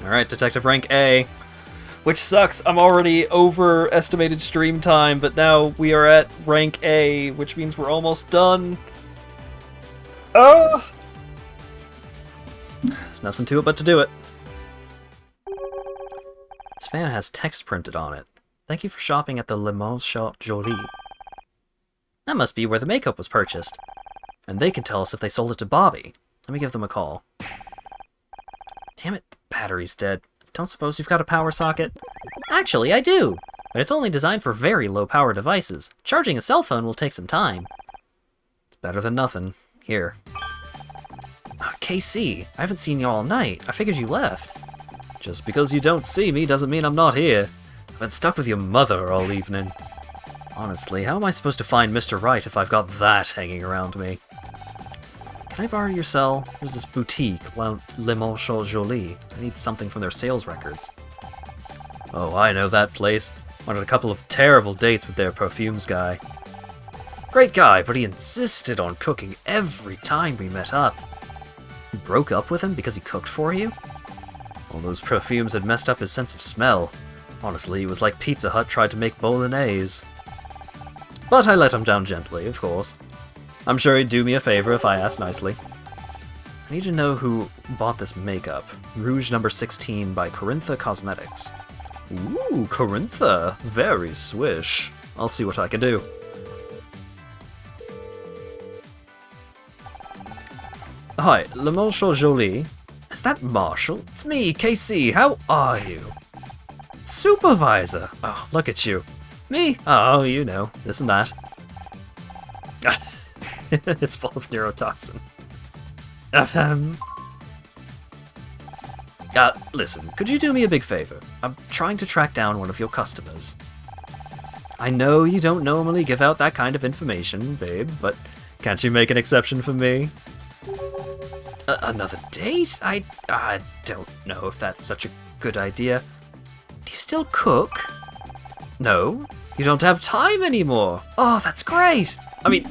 Speaker 1: Alright, Detective Rank A. Which sucks, I'm already overestimated stream time, but now we are at Rank A, which means we're almost done. Oh! Nothing to it but to do it. This fan has text printed on it. Thank you for shopping at the Le Mans Shop Jolie. That must be where the makeup was purchased. And they can tell us if they sold it to Bobby. Let me give them a call. Damn it, the battery's dead. Don't suppose you've got a power socket? Actually, I do! But it's only designed for very low power devices. Charging a cell phone will take some time. It's better than nothing. Here. KC, I haven't seen you all night. I figured you left. Just because you don't see me doesn't mean I'm not here. I've been stuck with your mother all evening. Honestly, how am I supposed to find Mr. Right if I've got that hanging around me? Can I borrow your cell? There's this boutique, Le Mans Shop Jolie. I need something from their sales records. Oh, I know that place. Wanted a couple of terrible dates with their perfumes guy. Great guy, but he insisted on cooking every time we met up. You broke up with him because he cooked for you? All those perfumes had messed up his sense of smell. Honestly, it was like Pizza Hut tried to make bolognese. But I let him down gently, of course. I'm sure he'd do me a favor if I asked nicely. I need to know who bought this makeup. Rouge number 16 by Corintha Cosmetics. Ooh, Corintha. Very swish. I'll see what I can do. Hi, Le Marshal Jolie. Is that Marshall? It's me, KC. How are you? Supervisor. Oh, look at you. Me? Oh, you know, this and that. It's full of neurotoxin. Listen, could you do me a big favor? I'm trying to track down one of your customers. I know you don't normally give out that kind of information, babe, but can't you make an exception for me? Another date? I don't know if that's such a good idea. Do you still cook? No? You don't have time anymore. Oh, that's great. I mean,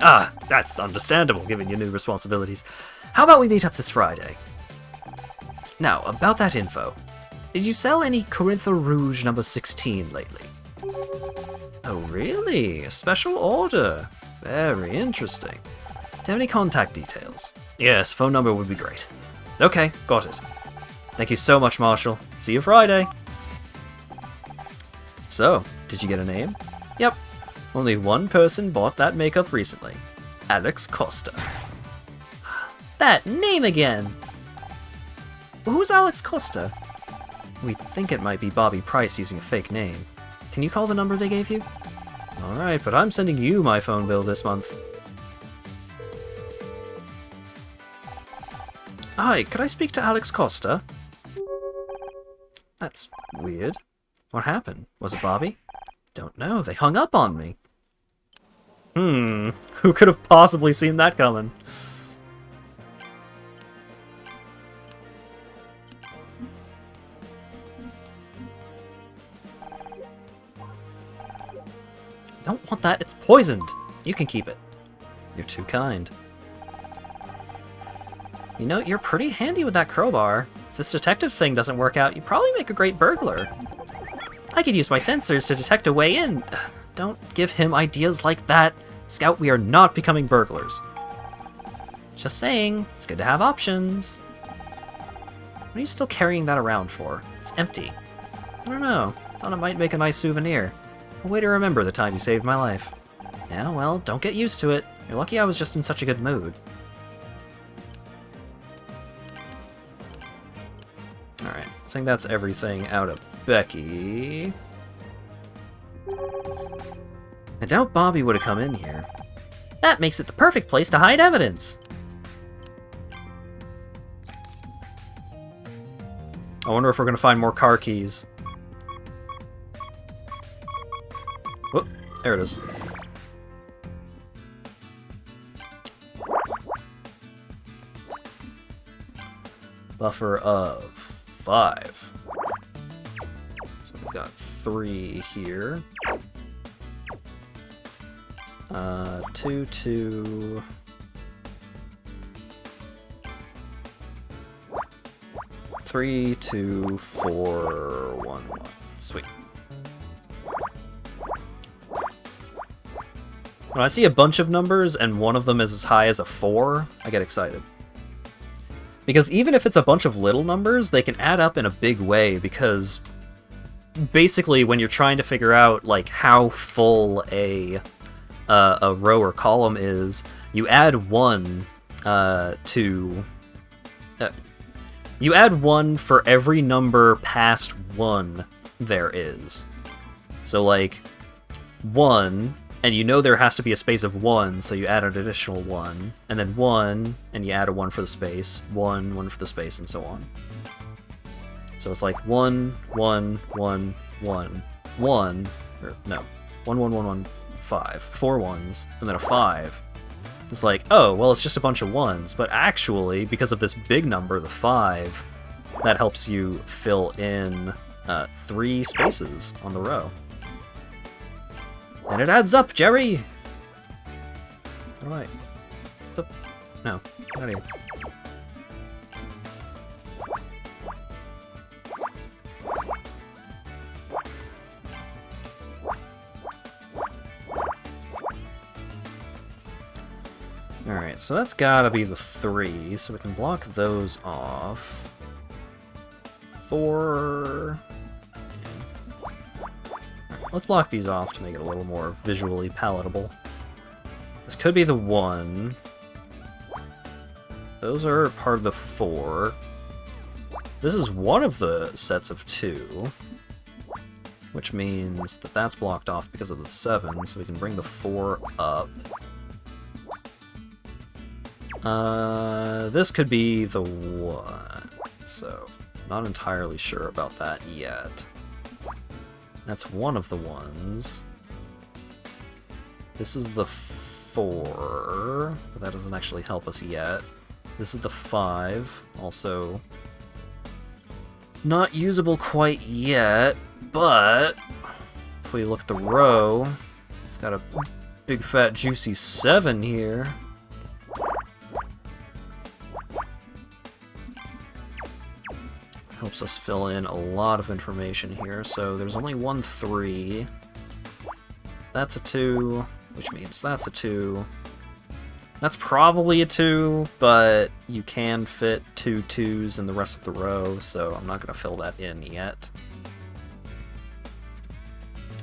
Speaker 1: that's understandable given your new responsibilities. How about we meet up this Friday? Now, about that info. Did you sell any Corintha Rouge number 16 lately? Oh, really? A special order. Very interesting. Do you have any contact details? Yes, phone number would be great. Okay, got it. Thank you so much, Marshall. See you Friday. So, did you get a name? Yep. Only one person bought that makeup recently. Alex Costa. That name again! Who's Alex Costa? We think it might be Bobby Price using a fake name. Can you call the number they gave you? Alright, but I'm sending you my phone bill this month. Hi, could I speak to Alex Costa? That's weird. What happened? Was it Bobby? Don't know, they hung up on me. Who could have possibly seen that coming? Don't want that, it's poisoned! You can keep it. You're too kind. You know, you're pretty handy with that crowbar. If this detective thing doesn't work out, you'd probably make a great burglar. I could use my sensors to detect a way in. Don't give him ideas like that. Scout, we are not becoming burglars. Just saying, it's good to have options. What are you still carrying that around for? It's empty. I don't know. Thought it might make a nice souvenir. A way to remember the time you saved my life. Yeah, well, don't get used to it. You're lucky I was just in such a good mood. Alright, I think that's everything out of Becky. I doubt Bobby would have come in here. That makes it the perfect place to hide evidence! I wonder if we're going to find more car keys. Whoop, there it is. Buffer of 5. So we've got 3 here. 2, 2. 3, 2, 4, 1, 1. Sweet. When I see a bunch of numbers and one of them is as high as a 4, I get excited. Because even if it's a bunch of little numbers, they can add up in a big way, because basically when you're trying to figure out like how full a row or column is, you add 1 you add 1 for every number past 1 there is. So like 1, and you know there has to be a space of 1, so you add an additional 1, and then 1, and you add a 1 for the space, 1, 1 for the space, and so on. So it's like 1, 1, 1, 1, 1, or no, 1, 1, 1, 1, 5, 4 1s, and then a 5. It's like, oh, well, it's just a bunch of 1s, but actually, because of this big number, the 5, that helps you fill in 3 spaces on the row. And it adds up, Jerry! How do I... No, not here. Alright, so that's gotta be the 3, so we can block those off. 4... Let's block these off to make it a little more visually palatable. This could be the 1. Those are part of the 4. This is one of the sets of 2, which means that that's blocked off because of the 7, so we can bring the 4 up. This could be the 1, so not entirely sure about that yet. That's one of the ones. This is the 4, but that doesn't actually help us yet. This is the 5, also not usable quite yet, but if we look at the row, it's got a big fat juicy 7 here. Helps us fill in a lot of information here. So there's only 1 3. That's a 2, which means that's a 2. That's probably a 2, but you can fit 2 2s in the rest of the row, so I'm not going to fill that in yet.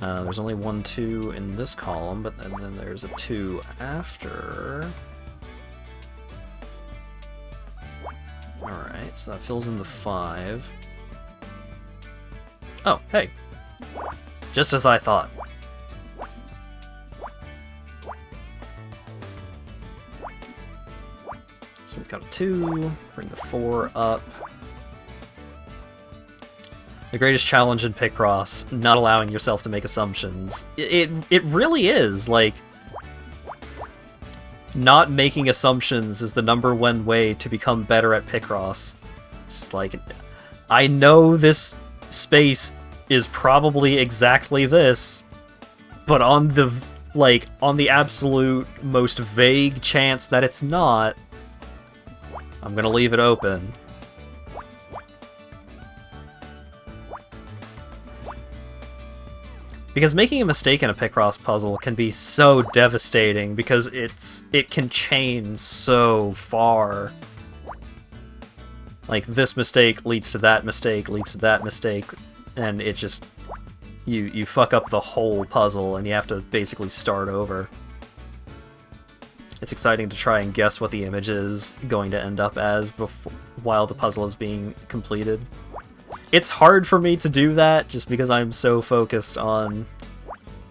Speaker 1: There's only 1 2 in this column, but then there's a 2 after. Alright, so that fills in the 5. Oh, hey! Just as I thought. So we've got a 2, bring the 4 up. The greatest challenge in Picross, not allowing yourself to make assumptions. It really is, like... Not making assumptions is the #1 way to become better at Picross. It's just like, I know this space is probably exactly this, but on the absolute most vague chance that it's not, I'm gonna leave it open. Because making a mistake in a Picross puzzle can be so devastating because it can chain so far. Like, this mistake leads to that mistake, leads to that mistake, and it just... You fuck up the whole puzzle and you have to basically start over. It's exciting to try and guess what the image is going to end up as while the puzzle is being completed. It's hard for me to do that, just because I'm so focused on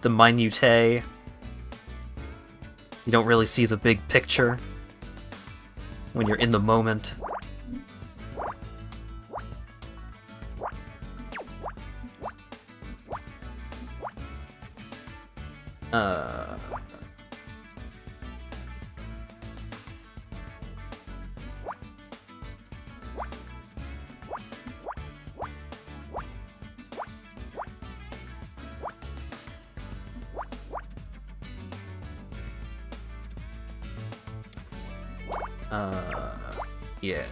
Speaker 1: the minutiae. You don't really see the big picture when you're in the moment. Yeah.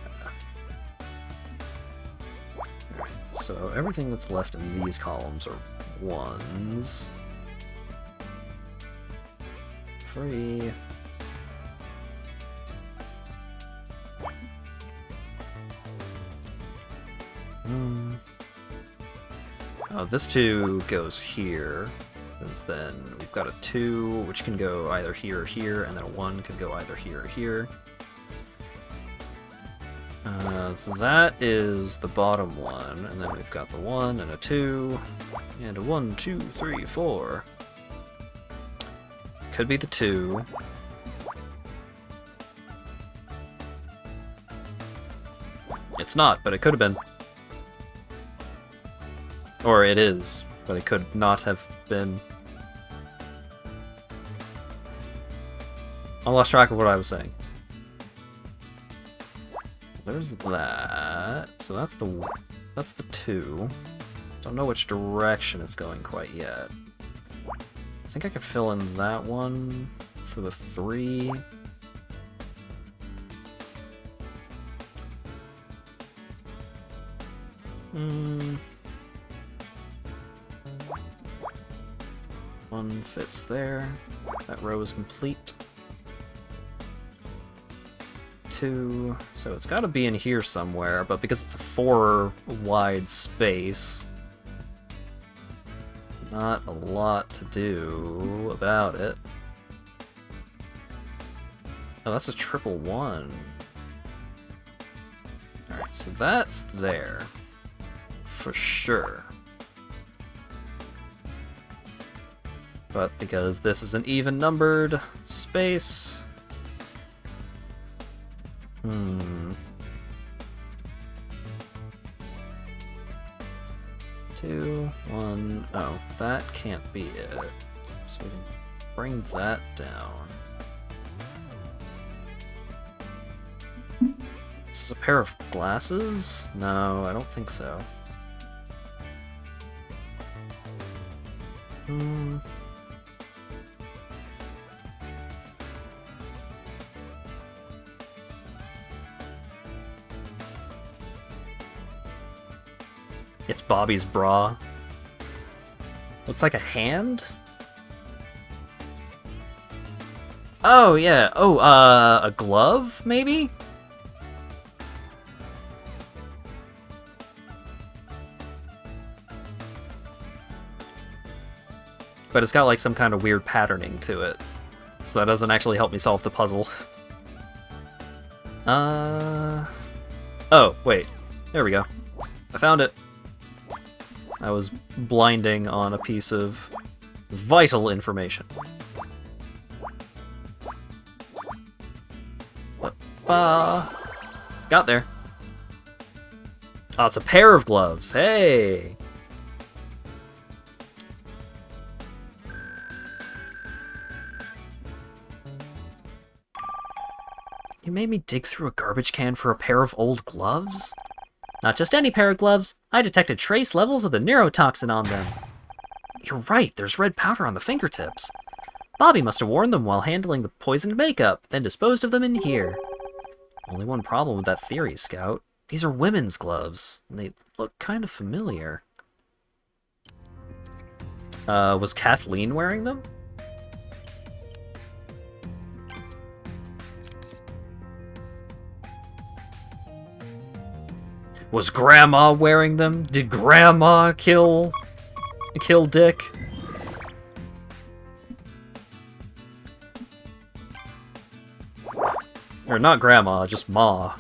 Speaker 1: Alright, so everything that's left in these columns are 1s. 3. Oh, this 2 goes here, because then we've got a 2, which can go either here or here, and then a 1 can go either here or here. So that is the bottom one, and then we've got the 1 and a 2, and a 1, 2, 3, 4. Could be the 2. It's not, but it could have been. Or it is, but it could not have been. I lost track of what I was saying. There's that. So that's the 2. Don't know which direction it's going quite yet. I think I could fill in that one for the 3. One fits there. That row is complete. 2. So it's got to be in here somewhere, but because it's a 4 wide space, not a lot to do about it. Oh, that's a 111. Alright, so that's there. For sure. But because this is an even-numbered space... 2, 1... Oh, that can't be it. So we can bring that down. Is this a pair of glasses? No, I don't think so. It's Bobby's bra. Looks like a hand? Oh, yeah. Oh, a glove, maybe? But it's got like some kind of weird patterning to it. So that doesn't actually help me solve the puzzle. Oh, wait. There we go. I found it. I was blinding on a piece of vital information. Got there. Oh, it's a pair of gloves. Hey! You made me dig through a garbage can for a pair of old gloves? Not just any pair of gloves. I detected trace levels of the neurotoxin on them. You're right, there's red powder on the fingertips. Bobby must have worn them while handling the poisoned makeup, then disposed of them in here. Only one problem with that theory, Scout. These are women's gloves, and they look kind of familiar. Was Kathleen wearing them? Was Grandma wearing them? Did Grandma kill Dick? Or not Grandma, just Ma.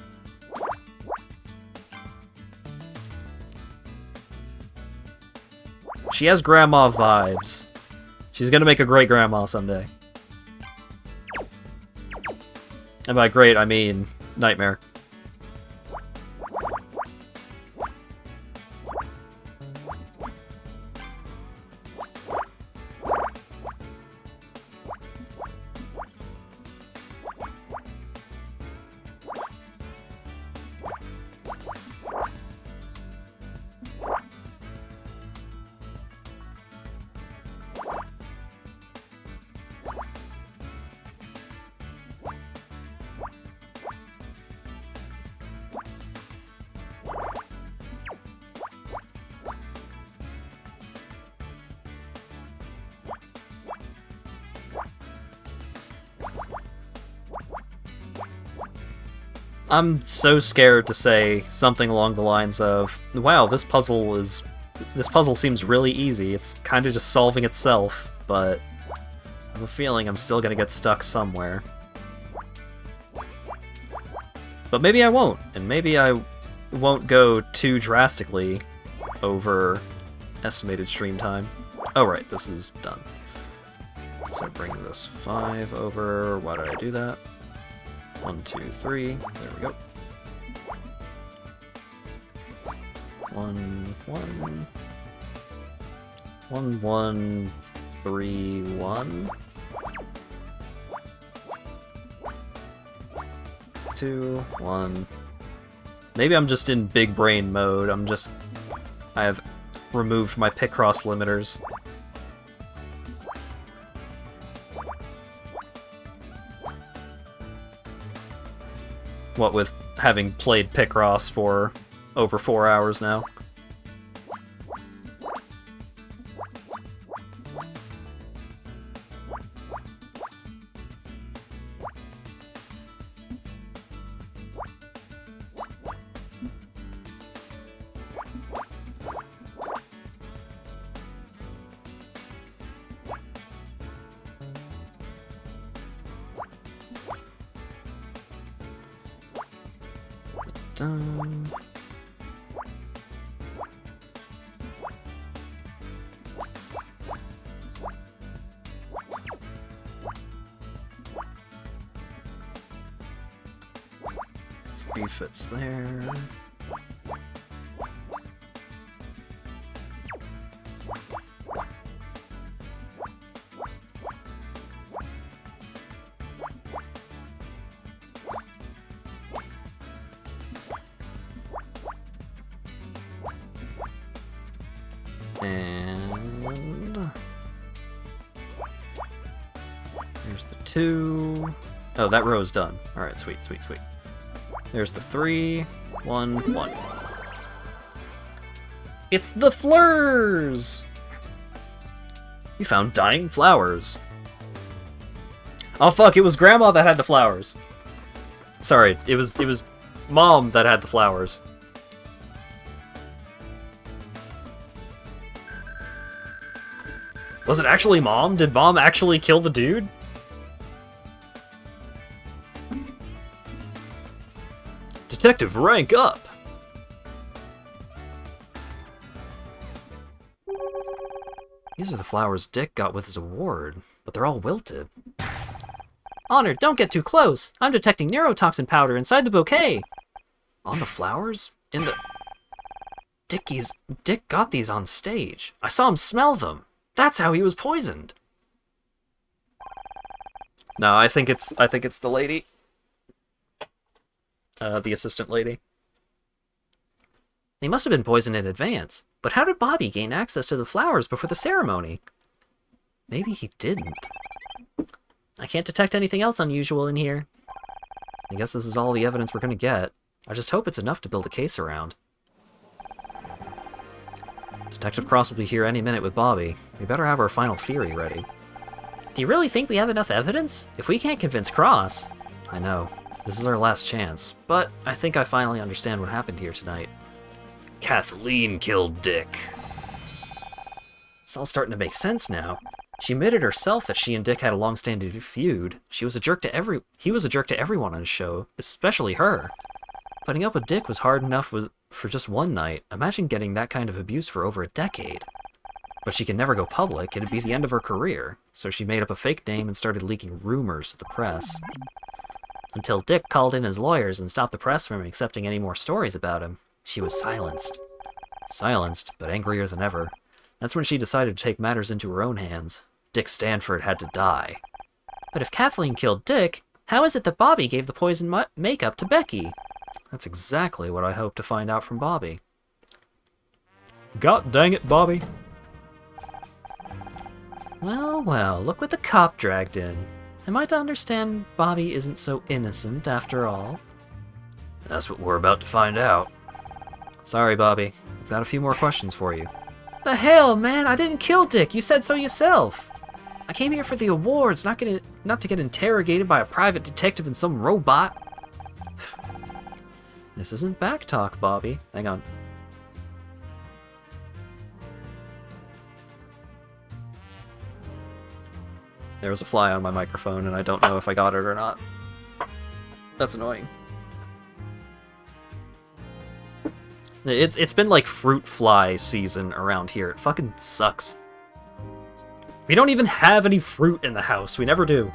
Speaker 1: She has Grandma vibes. She's gonna make a great Grandma someday. And by great, I mean nightmare. I'm so scared to say something along the lines of, wow, this puzzle seems really easy. It's kind of just solving itself, but I have a feeling I'm still gonna get stuck somewhere. But maybe I won't, and maybe I won't go too drastically over estimated stream time. Oh right, this is done. So bring this 5 over. Why did I do that? 1, 2, 3. There we go. 1, 1. 1, 1, 3, 1. 2, 1. Maybe I'm just in big brain mode. I have removed my Picross limiters. What with having played Picross for over 4 hours now. Dun. Three fits there. And there's the 2. Oh, that row is done. All right, sweet, sweet, sweet. There's the 3, 1, 1. It's the fleurs! You found dying flowers. Oh fuck, it was Grandma that had the flowers. Sorry, it was Mom that had the flowers. Was it actually Mom? Did Mom actually kill the dude? Detective, rank up! These are the flowers Dick got with his award, but they're all wilted.
Speaker 2: Honor, don't get too close. I'm detecting neurotoxin powder inside the bouquet.
Speaker 1: On the flowers? In the... Dick got these on stage. I saw him smell them. That's how he was poisoned. No, I think it's the lady. The assistant lady.
Speaker 2: They must have been poisoned in advance. But how did Bobby gain access to the flowers before the ceremony?
Speaker 1: Maybe he didn't.
Speaker 2: I can't detect anything else unusual in here.
Speaker 1: I guess this is all the evidence we're gonna get. I just hope it's enough to build a case around. Detective Cross will be here any minute with Bobby. We better have our final theory ready.
Speaker 2: Do you really think we have enough evidence? If we can't convince Cross...
Speaker 1: I know. This is our last chance, but I think I finally understand what happened here tonight. Kathleen killed Dick. It's all starting to make sense now. She admitted herself that she and Dick had a long-standing feud. He was a jerk to everyone on his show, especially her. Putting up with Dick was hard enough for just one night. Imagine getting that kind of abuse for over a decade. But she could never go public, it'd be the end of her career, so she made up a fake name and started leaking rumors to the press. Until Dick called in his lawyers and stopped the press from accepting any more stories about him, she was silenced. Silenced, but angrier than ever. That's when she decided to take matters into her own hands. Dick Stanford had to die.
Speaker 2: But if Kathleen killed Dick, how is it that Bobby gave the poison makeup to Becky?
Speaker 1: That's exactly what I hope to find out from Bobby. God dang it, Bobby.
Speaker 2: Well, well, look what the cop dragged in. Am I to understand Bobby isn't so innocent after all?
Speaker 1: That's what we're about to find out. Sorry, Bobby. I've got a few more questions for you.
Speaker 2: The hell, man? I didn't kill Dick. You said so yourself. I came here for the awards, not to get interrogated by a private detective and some robot.
Speaker 1: This isn't back talk, Bobby. Hang on. There was a fly on my microphone, and I don't know if I got it or not. That's annoying. It's been like fruit fly season around here. It fucking sucks. We don't even have any fruit in the house. We never do.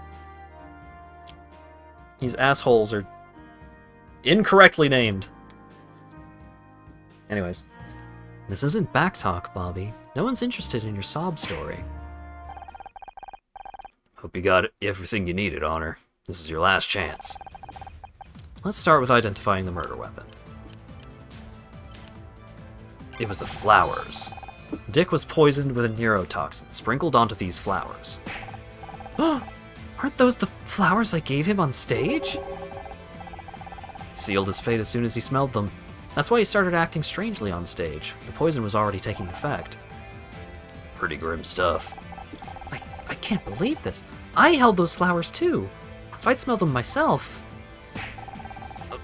Speaker 1: These assholes are incorrectly named. Anyways. This isn't back talk, Bobby. No one's interested in your sob story. Hope you got everything you needed, Honor. This is your last chance. Let's start with identifying the murder weapon. It was the flowers. Dick was poisoned with a neurotoxin sprinkled onto these flowers.
Speaker 2: Aren't those the flowers I gave him on stage?
Speaker 1: He sealed his fate as soon as he smelled them. That's why he started acting strangely on stage. The poison was already taking effect. Pretty grim stuff.
Speaker 2: I can't believe this. I held those flowers too. If I'd smelled them myself...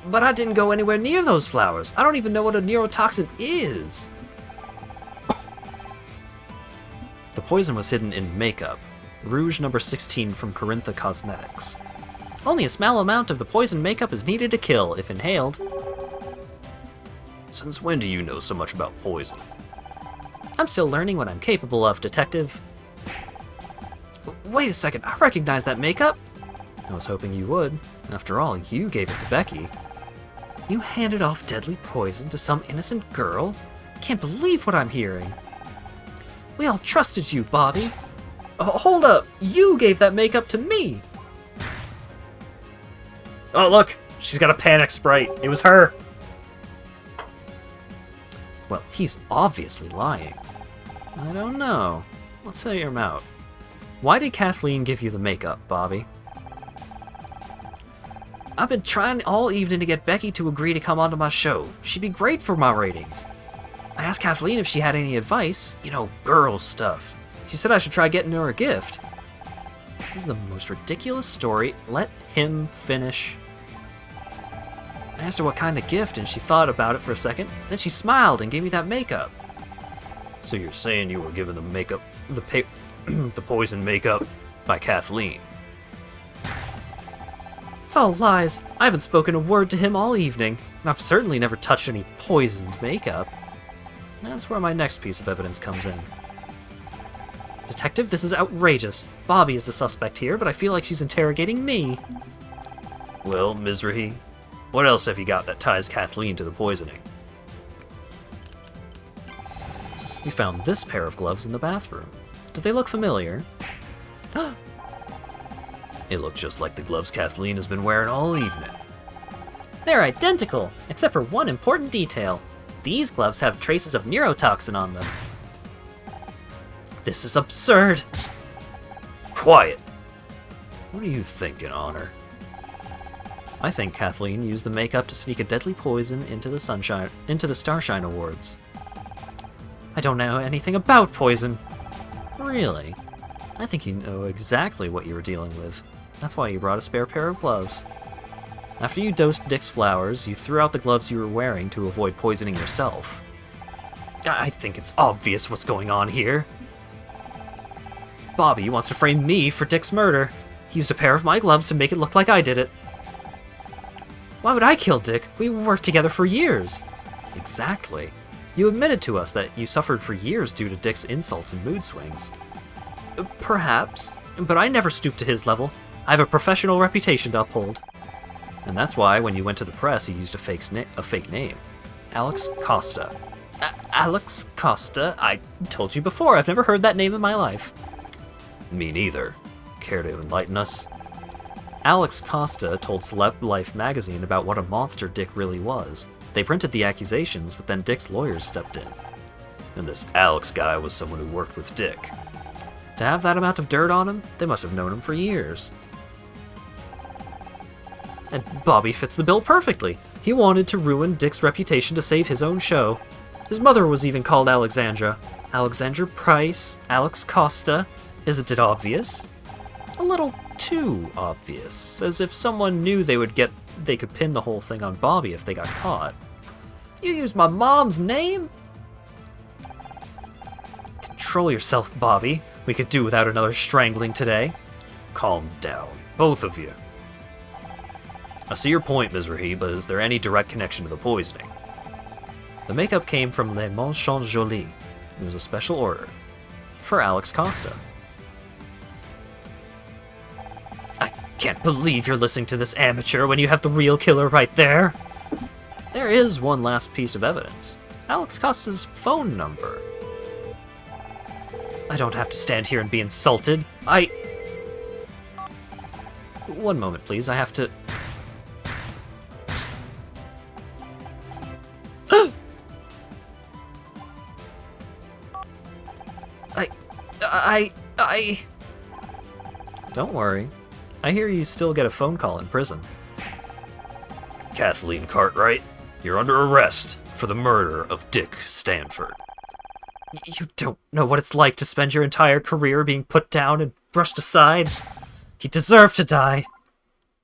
Speaker 2: But I didn't go anywhere near those flowers. I don't even know what a neurotoxin is.
Speaker 1: The poison was hidden in makeup. Rouge number 16 from Corintha Cosmetics.
Speaker 2: Only a small amount of the poison makeup is needed to kill, if inhaled.
Speaker 1: Since when do you know so much about poison?
Speaker 2: I'm still learning what I'm capable of, Detective. Wait a second, I recognize that makeup. I was hoping you would. After all, you gave it to Becky. You handed off deadly poison to some innocent girl? Can't believe what I'm hearing. We all trusted you, Bobby. Hold up, you gave that makeup to me.
Speaker 1: Oh, look! She's got a panic sprite. It was her.
Speaker 2: Well, he's obviously lying. I don't know. Let's hear him out. Why did Kathleen give you the makeup, Bobby? I've been trying all evening to get Becky to agree to come onto my show. She'd be great for my ratings. I asked Kathleen if she had any advice, you know, girl stuff. She said I should try getting her a gift. This is the most ridiculous story. Let him finish. I asked her what kind of gift, and she thought about it for a second. Then she smiled and gave me that makeup.
Speaker 1: So you're saying you were given the makeup, the poison makeup by Kathleen?
Speaker 2: It's all lies. I haven't spoken a word to him all evening, and I've certainly never touched any poisoned makeup. That's where my next piece of evidence comes in. Detective, this is outrageous. Bobby is the suspect here, but I feel like she's interrogating me.
Speaker 1: Well, Mizrahi, what else have you got that ties Kathleen to the poisoning?
Speaker 2: We found this pair of gloves in the bathroom. Do they look familiar?
Speaker 1: It looked just like the gloves Kathleen has been wearing all evening.
Speaker 2: They're identical, except for one important detail. These gloves have traces of neurotoxin on them. This is absurd.
Speaker 1: Quiet! What are you thinking, Honor?
Speaker 2: I think Kathleen used the makeup to sneak a deadly poison into the Starshine Awards. I don't know anything about poison. Really? I think you know exactly what you were dealing with. That's why you brought a spare pair of gloves. After you dosed Dick's flowers, you threw out the gloves you were wearing to avoid poisoning yourself. I think it's obvious what's going on here. Bobby wants to frame me for Dick's murder. He used a pair of my gloves to make it look like I did it. Why would I kill Dick? We worked together for years. Exactly. You admitted to us that you suffered for years due to Dick's insults and mood swings. Perhaps, but I never stooped to his level. I have a professional reputation to uphold. And that's why, when you went to the press, you used a fake name. Alex Costa. Alex Costa? I told you before, I've never heard that name in my life.
Speaker 1: Me neither. Care to enlighten us?
Speaker 2: Alex Costa told Celeb Life magazine about what a monster Dick really was. They printed the accusations, but then Dick's lawyers stepped in.
Speaker 1: And this Alex guy was someone who worked with Dick.
Speaker 2: To have that amount of dirt on him, they must have known him for years. And Bobby fits the bill perfectly. He wanted to ruin Dick's reputation to save his own show. His mother was even called Alexandra. Alexandra Price, Alex Costa. Isn't it obvious? A little too obvious, as if someone knew they could pin the whole thing on Bobby if they got caught. You used my mom's name? Control yourself, Bobby. We could do without another strangling today.
Speaker 1: Calm down, both of you. I see your point, Mizrahi, but is there any direct connection to the poisoning?
Speaker 2: The makeup came from Le Manchon Jolie. It was a special order. For Alex Costa. I can't believe you're listening to this amateur when you have the real killer right there. There is one last piece of evidence. Alex Costa's phone number. I don't have to stand here and be insulted. One moment, please. I have to... Don't worry. I hear you still get a phone call in prison.
Speaker 1: Kathleen Cartwright, you're under arrest for the murder of Dick Stanford.
Speaker 2: You don't know what it's like to spend your entire career being put down and brushed aside. He deserved to die.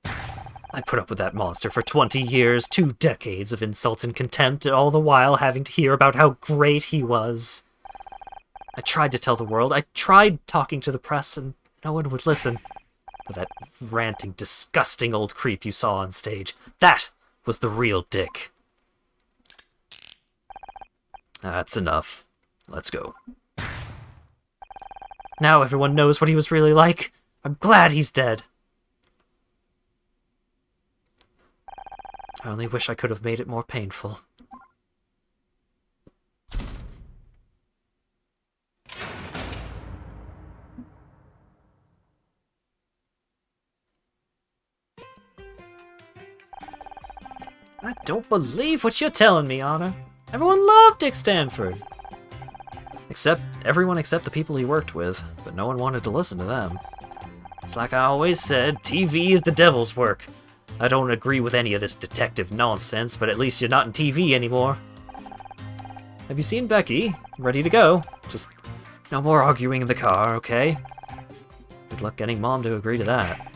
Speaker 2: I put up with that monster for 20 years, 2 decades of insults and contempt, and all the while having to hear about how great he was. I tried to tell the world, I tried talking to the press, and no one would listen. But that ranting, disgusting old creep you saw on stage, that was the real Dick.
Speaker 1: That's enough. Let's go.
Speaker 2: Now everyone knows what he was really like. I'm glad he's dead. I only wish I could have made it more painful. I don't believe what you're telling me, Anna. Everyone loved Dick Stanford. Everyone except the people he worked with, but no one wanted to listen to them. It's like I always said, TV is the devil's work. I don't agree with any of this detective nonsense, but at least you're not in TV anymore. Have you seen Becky? Ready to go. Just no more arguing in the car, okay? Good luck getting Mom to agree to that.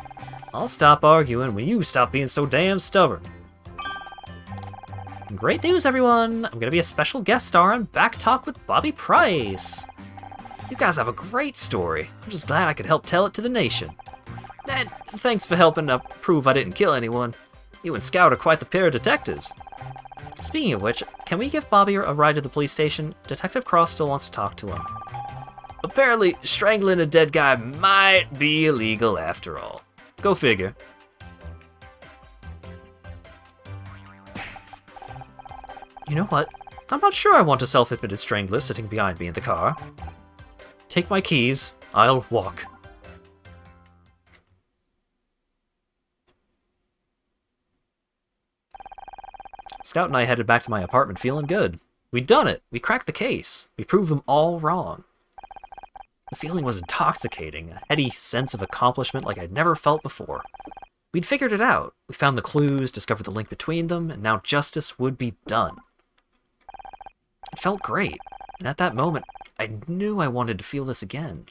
Speaker 2: I'll stop arguing when you stop being so damn stubborn. Great news, everyone! I'm gonna be a special guest star on Back Talk with Bobby Price. You guys have a great story. I'm just glad I could help tell it to the nation. And thanks for helping prove I didn't kill anyone. You and Scout are quite the pair of detectives. Speaking of which, can we give Bobby a ride to the police station? Detective Cross still wants to talk to him. Apparently, strangling a dead guy might be illegal after all. Go figure. You know what? I'm not sure I want a self-admitted strangler sitting behind me in the car. Take my keys. I'll walk. Scout and I headed back to my apartment feeling good. We'd done it. We cracked the case. We proved them all wrong. The feeling was intoxicating, a heady sense of accomplishment like I'd never felt before. We'd figured it out. We found the clues, discovered the link between them, and now justice would be done. It felt great, and at that moment, I knew I wanted to feel this again.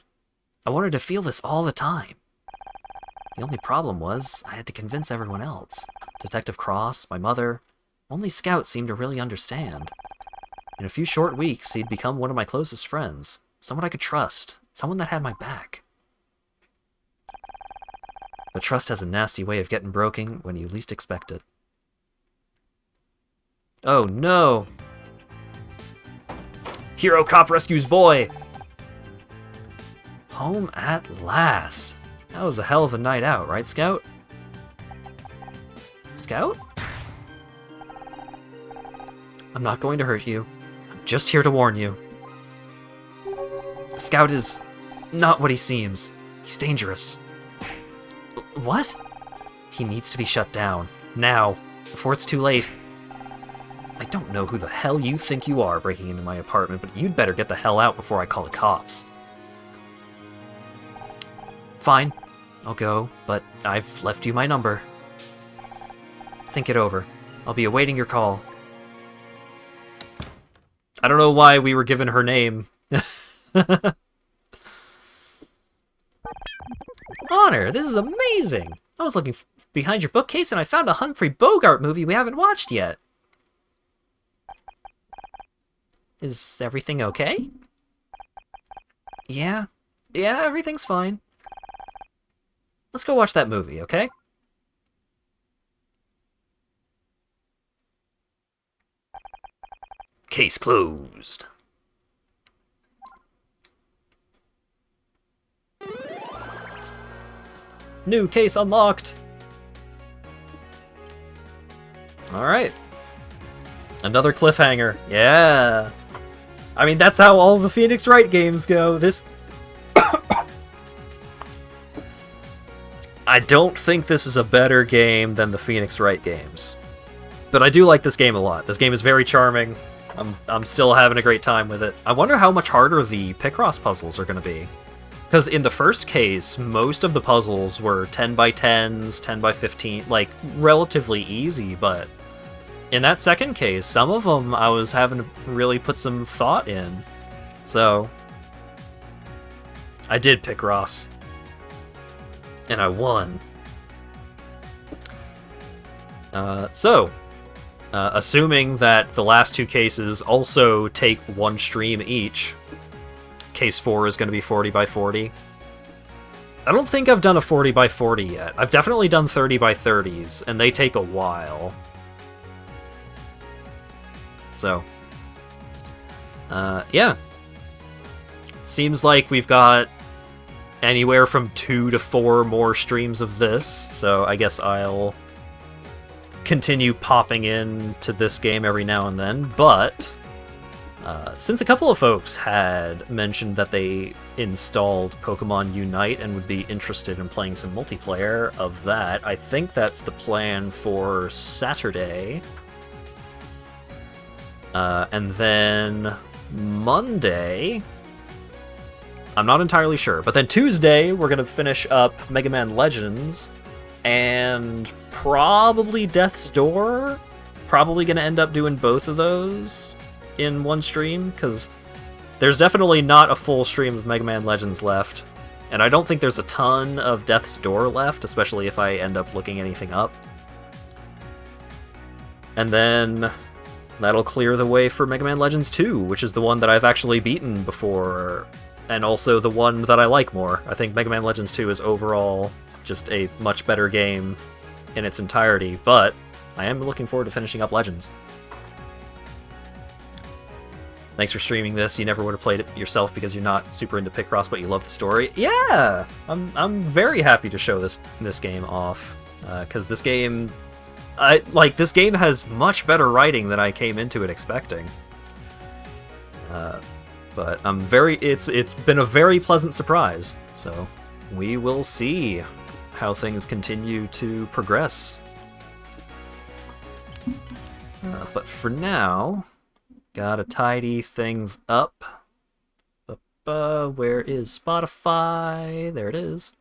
Speaker 2: I wanted to feel this all the time. The only problem was, I had to convince everyone else. Detective Cross, my mother, only Scout seemed to really understand. In a few short weeks, he'd become one of my closest friends. Someone I could trust. Someone that had my back. But trust has a nasty way of getting broken when you least expect it. Oh no! Hero cop rescues boy! Home at last. That was a hell of a night out, right, Scout? Scout? I'm not going to hurt you. I'm just here to warn you. Scout is not what he seems. He's dangerous. What? He needs to be shut down. Now. Before it's too late. I don't know who the hell you think you are breaking into my apartment, but you'd better get the hell out before I call the cops. Fine. I'll go, but I've left you my number. Think it over. I'll be awaiting your call. I don't know why we were given her name. Honor, this is amazing! I was looking behind your bookcase and I found a Humphrey Bogart movie we haven't watched yet. Is everything okay? Yeah, everything's fine. Let's go watch that movie, okay? Case closed. New case unlocked. Alright. Another cliffhanger. Yeah. I mean, that's how all the Phoenix Wright games go. This... I don't think this is a better game than the Phoenix Wright games. But I do like this game a lot. This game is very charming. I'm still having a great time with it. I wonder how much harder the Picross puzzles are going to be. Because in the first case, most of the puzzles were 10 by 10s, 10 by 15, like, relatively easy, but in that second case, some of them I was having to really put some thought in. So, I did pick Ross. And I won. Assuming that the last two cases also take one stream each, Case 4 is going to be 40 by 40. I don't think I've done a 40 by 40 yet. I've definitely done 30 by 30s, and they take a while. So,
Speaker 1: Yeah. Seems like we've got anywhere from 2 to 4 more streams of this, so I guess I'll continue popping in to this game every now and then, but since a couple of folks had mentioned that they installed Pokemon Unite and would be interested in playing some multiplayer of that, I think that's the plan for Saturday. And then Monday, I'm not entirely sure, but then Tuesday we're going to finish up Mega Man Legends and probably Death's Door. Probably going to end up doing both of those in one stream, because there's definitely not a full stream of Mega Man Legends left, and I don't think there's a ton of Death's Door left, especially if I end up looking anything up. And then that'll clear the way for Mega Man Legends 2, which is the one that I've actually beaten before, and also the one that I like more. I think Mega Man Legends 2 is overall just a much better game in its entirety, but I am looking forward to finishing up Legends. Thanks for streaming this. You never would have played it yourself because you're not super into Picross, but you love the story. Yeah, I'm very happy to show this game off, because this game, this game has much better writing than I came into it expecting. But it's been a very pleasant surprise. So we will see how things continue to progress. But for now, gotta tidy things up. Where is Spotify? There it is.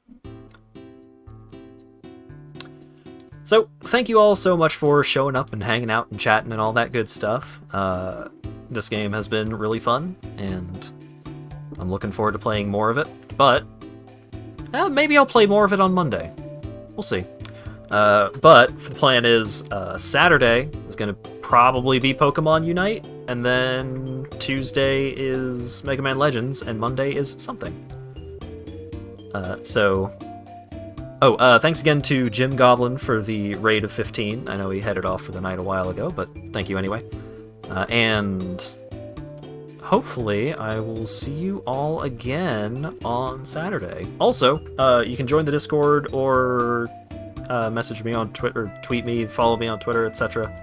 Speaker 1: So, thank you all so much for showing up and hanging out and chatting and all that good stuff. This game has been really fun, and I'm looking forward to playing more of it, but maybe I'll play more of it on Monday. We'll see. But the plan is Saturday is going to probably be Pokemon Unite, and then Tuesday is Mega Man Legends, and Monday is something. Thanks again to Jim Goblin for the raid of 15. I know he headed off for the night a while ago, but thank you anyway. And hopefully I will see you all again on Saturday. Also, you can join the Discord or message me on Twitter, tweet me, follow me on Twitter, etc.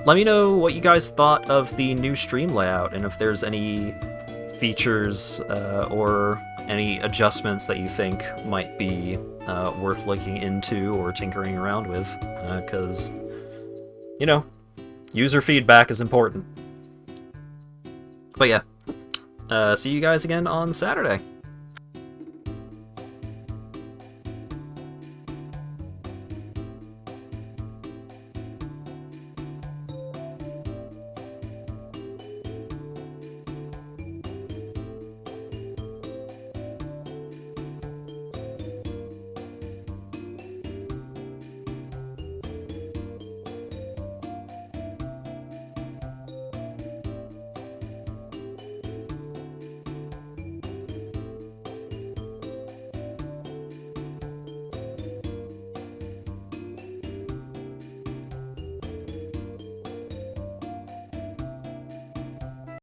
Speaker 1: Let me know what you guys thought of the new stream layout, and if there's any features or any adjustments that you think might be worth looking into or tinkering around with, because, user feedback is important. But yeah, see you guys again on Saturday.